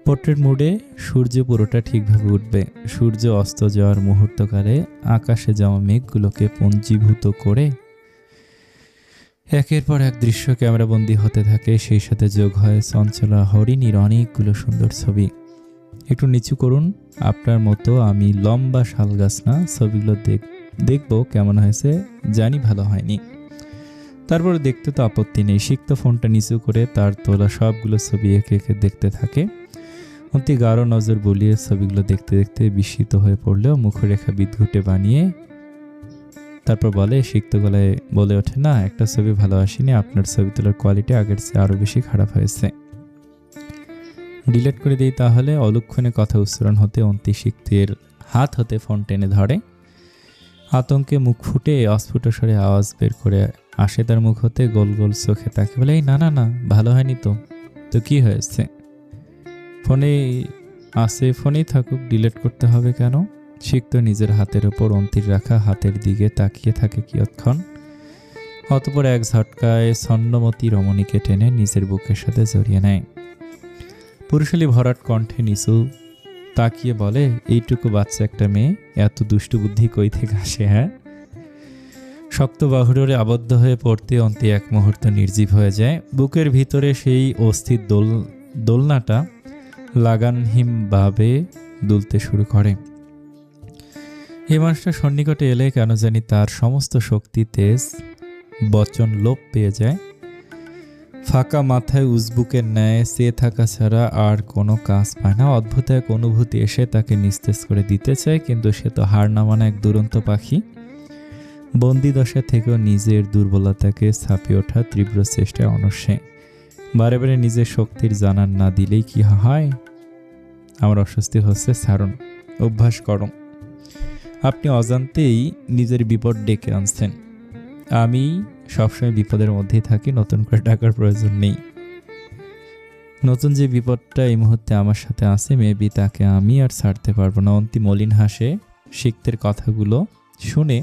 Portrait মুডে সূর্য পুরোটা ঠিকভাবে উঠবে। সূর্য অস্ত যাওয়ার মুহূর্তকালে আকাশে যাওয়া মেঘগুলোকে পঞ্জীভূত করে একের পর এক দৃশ্য ক্যামেরাবন্দি হতে থাকে। সেই সাথে যোগ হয় চঞ্চলা হরিণীর অনেকগুলো সুন্দর ছবি। একটু নিচু করুন, আপনার মতো আমি লম্বা শাল গাছ না। ছবিগুলো দেখবো কেমন হয়েছে, জানি ভালো হয়নি, তারপর দেখতে তো আপত্তি নেই। সিক্ত ফোনটা নিচু করে তার তোলা সবগুলো ছবি একে একে দেখতে থাকে। অতি গাঢ় নজর বলিয়ে ছবিগুলো দেখতে দেখতে বিস্মিত হয়ে পড়লেও মুখরেখা বিদঘুটে বানিয়ে তারপর বলে, সিক্ত গলায় বলে ওঠে, না একটা ছবি ভালো আসেনি, আপনার ছবি তোলার কোয়ালিটি আগের চেয়ে আরো বেশি খারাপ হয়েছে। ডিলিট করে দিই তাহলে। অলক্ষণে কথা উচ্চারণ হতে অন্তি সিক্তের হাত হতে ফোন টেনে ধরে। আতঙ্কে মুখ ফুটে অস্ফুট স্বরে আওয়াজ বের করে আসে তার মুখ হতে। গোল গোল চোখে তাকে বলে, এই না না না, ভালো হয়নি তো। তো কি হয়েছে? ফোনে আছে, ফোনেই থাকুক, ডিলিট করতে হবে কেন? সিক্ত নিজের হাতের ওপর অন্তির রাখা হাতের দিকে তাকিয়ে থাকে কিয়ৎক্ষণ। অতঃপর এক ঝটকায় ছন্নমতী রমণীকে টেনে নিজের বুকের সাথে জড়িয়ে নেয়। পুরুষালী ভরাট কণ্ঠে নিচু তাকিয়ে বলে, এইটুকু বাচ্চা একটা মেয়ে, এত দুষ্টু বুদ্ধি কই থেকে আসে? হ্যাঁ। শক্ত বাহুডোরে আবদ্ধ হয়ে পড়তে অন্তি এক মুহূর্ত নির্জীব হয়ে যায়। বুকের ভিতরে সেই অস্থির দোলনাটা লাগানহীনভাবে দুলতে শুরু করে। এই মানুষটা সন্নিকটে এলে কেন জানি তার সমস্ত শক্তি তেজ বচন লোপ পেয়ে যায়। ফাঁকা মাথায় উজবুকের ন্যায় চেয়ে থাকা ছাড়া আর কোনো কাজ পায় না। অদ্ভুত এক অনুভূতি এসে তাকে নিস্তেজ করে দিতে চায়, কিন্তু সে তো হার না মানা এক দুরন্ত পাখি। বন্দি দশা থেকেও নিজের দুর্বলতাকে ছাপিয়ে ওঠা তীব্র চেষ্টায় অনস্যে। বারে বারে নিজের শক্তির জানান না দিলেই কি হয়? আমার অস্বস্তি হচ্ছে, ছাড়ুন, অভ্যাস করো। আপনি অজান্তেই নিজের বিপদ ডেকে আনছেন। আমি সবসময় বিপদের মধ্যেই থাকি, নতুন করে টাকার প্রয়োজন নেই। নতুন যে বিপদটা এই মুহূর্তে আমার সাথে আছে, মেবি তাকে আমি আর ছাড়তে পারবো না। অন্তি মলিন হাসে। সিক্তের কথাগুলো শুনে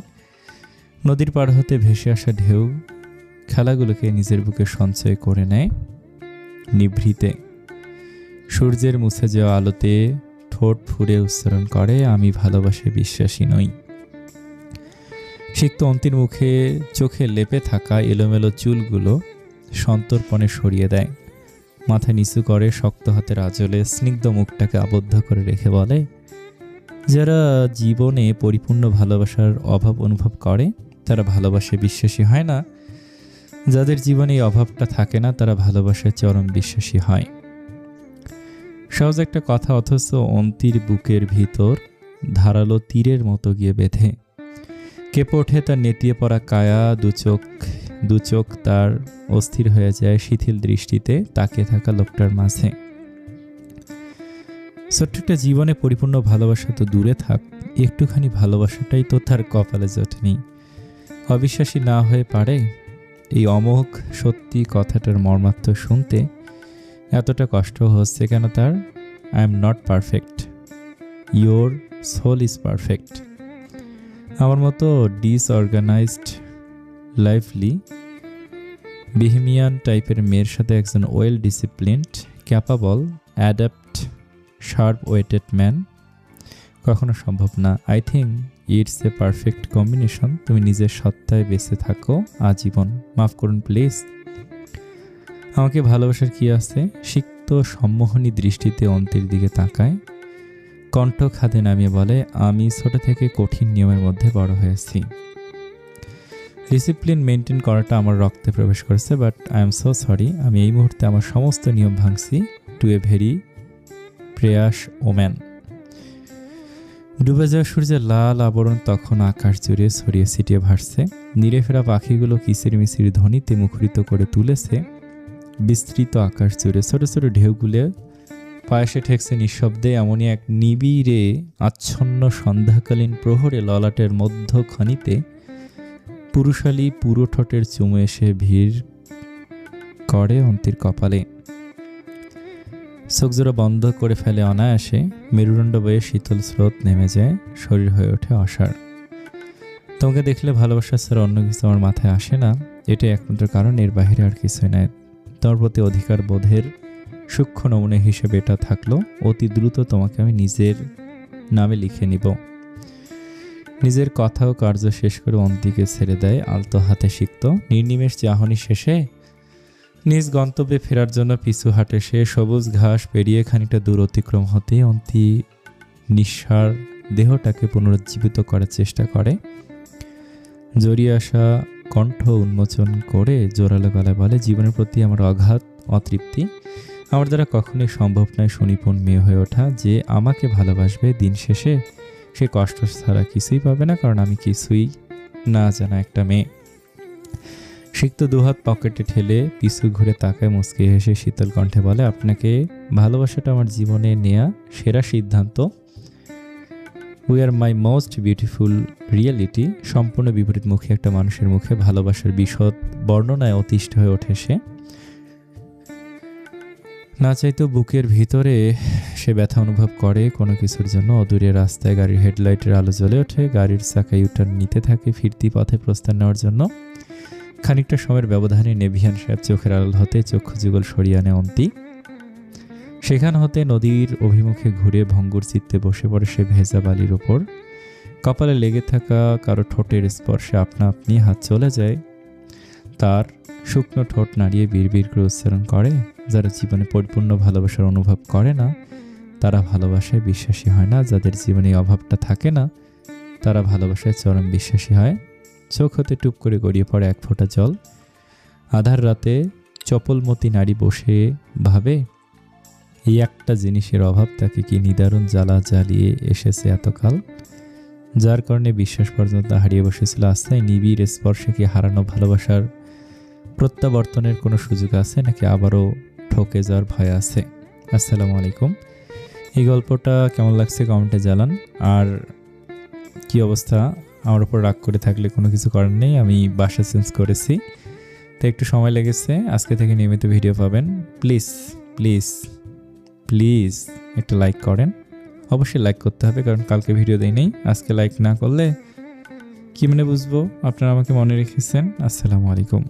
নদীর পাড় হতে ভেসে আসা ঢেউ খেলাগুলোকে নিজের বুকে সঞ্চয় করে নেয় নিভৃতে। সূর্যের মুছে যাওয়া আলোতে ঠোঁট ফুঁড়ে উচ্চারণ করে, আমি ভালোবাসায় বিশ্বাসী নই। সিক্ত অন্তির মুখে চোখে লেপে থাকা এলোমেলো চুলগুলো সন্তর্পণে সরিয়ে দেয়, মাথা নিচু করে শক্ত হাতের আঁচলে স্নিগ্ধ মুখটাকে আবদ্ধ করে রেখে বলে, যারা জীবনে পরিপূর্ণ ভালোবাসার অভাব অনুভব করে তারা ভালোবাসায় বিশ্বাসী হয় না, যাদের জীবনে এই অভাবটা থাকে না তারা ভালোবাসায় চরম বিশ্বাসী হয়। সহজ একটা কথা, অথচ অন্তির বুকের ভিতর ধারালো তীরের মতো গিয়ে বেঁধে। কেঁপে ওঠে তার নেতিয়ে পড়া কায়া, দু চোখ তার অস্থির হয়ে যায় শিথিল দৃষ্টিতে তাকিয়ে থাকা লোকটার মাঝে। ছোট্ট একটা জীবনে পরিপূর্ণ ভালোবাসা তো দূরে থাক, একটুখানি ভালোবাসাটাই তো তার কপালে জোটেনি। অবিশ্বাসী না হয়ে পারে? এই অমোঘ সত্যি কথাটার মর্মার্থ শুনতে এতটা কষ্ট হচ্ছে কেন তার? I am not perfect, your soul is perfect. আমার মতো ডিসঅর্গানাইজড, লাইভলি, বিহেমিয়ান টাইপের মেয়ের সাথে একজন well disciplined, capable, adapt, sharp witted man কখনো সম্ভব না। I think it's a perfect combination. তুমি নিজের সত্তায় বেঁচে থাকো আজীবন। মাফ করুন প্লিজ। আমাকে ভালোবাসার কি আছে? সিক্ত সম্মোহনী দৃষ্টিতে অন্তের দিকে তাকায়, কণ্ঠ খাদে নামিয়ে বলে, আমি ছোট থেকে কঠিন নিয়মের মধ্যে বড় হয়েছি। ডিসিপ্লিন মেনটেন করাটা আমার রক্তে প্রবেশ করেছে, but I am so sorry, আমি এই মুহূর্তে আমার সমস্ত নিয়ম ভাঙছি টু এ ভেরি প্রেয়াস ওম্যান। ডুবে যাওয়া সূর্যের লাল আবরণ তখন আকাশ জুড়ে ছড়িয়ে ছিটিয়ে ভাসছে। নিরে ফেরা পাখিগুলো কিচিরমিচির ধ্বনিতে মুখরিত করে তুলেছে বিস্তৃত আকাশ জুড়ে। ছোট ছোট ঢেউগুলো পায়েসে ঠেকছে নিঃশব্দে। এমনই এক নিবিড়ে আচ্ছন্ন সন্ধ্যাকালীন প্রহরে ললাটের মধ্যখানিতে পুরুষালী পুরো ঠোঁটের চুমু এসে ভিড় করে অন্তির কপালে। চোখজোড়া বন্ধ করে ফেলে অনায়াসে। মেরুদণ্ড বয়ে শীতল স্রোত নেমে যায়, শরীর হয়ে ওঠে অসাড়। তোমাকে দেখলে ভালোবাসা ছাড়া অন্য কিছু আমার মাথায় আসে না, এটাই একমাত্র কারণ, এর বাহিরে আর কিছুই নাই। তোমার প্রতি অধিকার বোধের সূক্ষ্ম নমুনা হিসেবে এটা থাকলো। অতি দ্রুত তোমাকে আমি নিজের নামে লিখে নিব। নিজের কথা ও কার্য শেষ করে অন্তিকে ছেড়ে দেয় আলতো হাতে সিক্ত। নির্নিমেষ চাহনি শেষে নিজ গন্তব্যে ফেরার জন্য পিছু হাঁটে সে। সবুজ ঘাস পেরিয়ে খানিকটা দূর অতিক্রম হতে অন্তি নিঃসার দেহটাকে পুনরুজ্জীবিত করার চেষ্টা করে। জড়িয়ে আসা কণ্ঠ উন্মোচন করে জোরালো গলায় বলে, জীবনের প্রতি আমার অগাধ অতৃপ্তি। আমার দ্বারা কখনোই সম্ভব নয় সুনিপুণ মেয়ে হয়ে ওঠা যে আমাকে ভালোবাসবে। দিন শেষে সে কষ্ট ছাড়া কিছুই পাবে না, কারণ আমি কিছুই না জানা একটা মেয়ে। সিক্ত দুহাত পকেটে ঠেলে পিছু ঘুরে তাকায়, মুচকি হেসে শীতল কণ্ঠে বলে, আপনাকে ভালোবাসাটা আমার জীবনে নেয়া সেরা সিদ্ধান্ত। We are my most beautiful reality. সম্পূর্ণ বিপরীতমুখী একটা মানুষের মুখে ভালোবাসার বিশদ বর্ণনায় অতিষ্ঠ হয়ে ওঠে সে। না চাইতেও বুকের ভিতরে সে ব্যথা অনুভব করে কোনো কিছুর জন্য। অদূরে রাস্তায় গাড়ির হেডলাইটের আলো জ্বলে ওঠে। গাড়ির চাকা ইউটার্ন নিতে থাকে ফিরতি পথে প্রস্থান নেওয়ার জন্য। খানিকটা সময়ের ব্যবধানে নেভিয়ান সাহেব চোখের আড়াল হতে চক্ষু যুগল সরিয়ে আনে অন্তি। সেখান হতে নদীর অভিমুখে ঘুরে ভঙ্গুর চিত্তে বসে পড়ে সে ভেজা বালির ওপর। কপালে লেগে থাকা কারো ঠোঁটের স্পর্শে আপনা আপনি হাত চলে যায়। তার শুকনো ঠোঁট নাড়িয়ে বিড়বিড় করে উচ্চারণ করে, যারা জীবনে পরিপূর্ণ ভালোবাসার অনুভব করে না তারা ভালোবাসায় বিশ্বাসী হয় না, যাদের জীবনে অভাবটা থাকে না তারা ভালোবাসায় চরম বিশ্বাসী হয়। চোখ হতে টুপ করে গড়িয়ে পড়ে এক ফোঁটা জল। আধার রাতে চপলমতি নারী বসে ভাবে, এই একটা জিনিসের অভাব তাকে কি নিদারুণ জ্বালা জ্বালিয়ে এসেছে এতকাল, যার কারণে বিশ্বাস পর্যন্ত হারিয়ে বসেছিল। আস্থায় নিবিড় স্পর্শে কি হারানো ভালোবাসার প্রত্যাবর্তনের কোনো সুযোগ আছে, নাকি আবারও ঠকে যাওয়ার ভয় আছে? আসসালামু আলাইকুম। এই গল্পটা কেমন লাগছে কমেন্টে জানান। আর কি অবস্থা, আমার উপর রাগ করে থাকলে কোনো কিছু করার নেই, আমি বাসা চেঞ্জ করেছি তো একটু সময় লেগেছে। আজকে থেকে নিয়মিত ভিডিও পাবেন। প্লিজ প্লিজ প্লিজ একটা লাইক করেন। অবশ্যই লাইক করতে হবে, কারণ কালকে ভিডিও দেই নেই। আজকে লাইক না করলে কি মানে বুঝবো আপনারা আমাকে মনে রেখেছেন। আসসালামু আলাইকুম।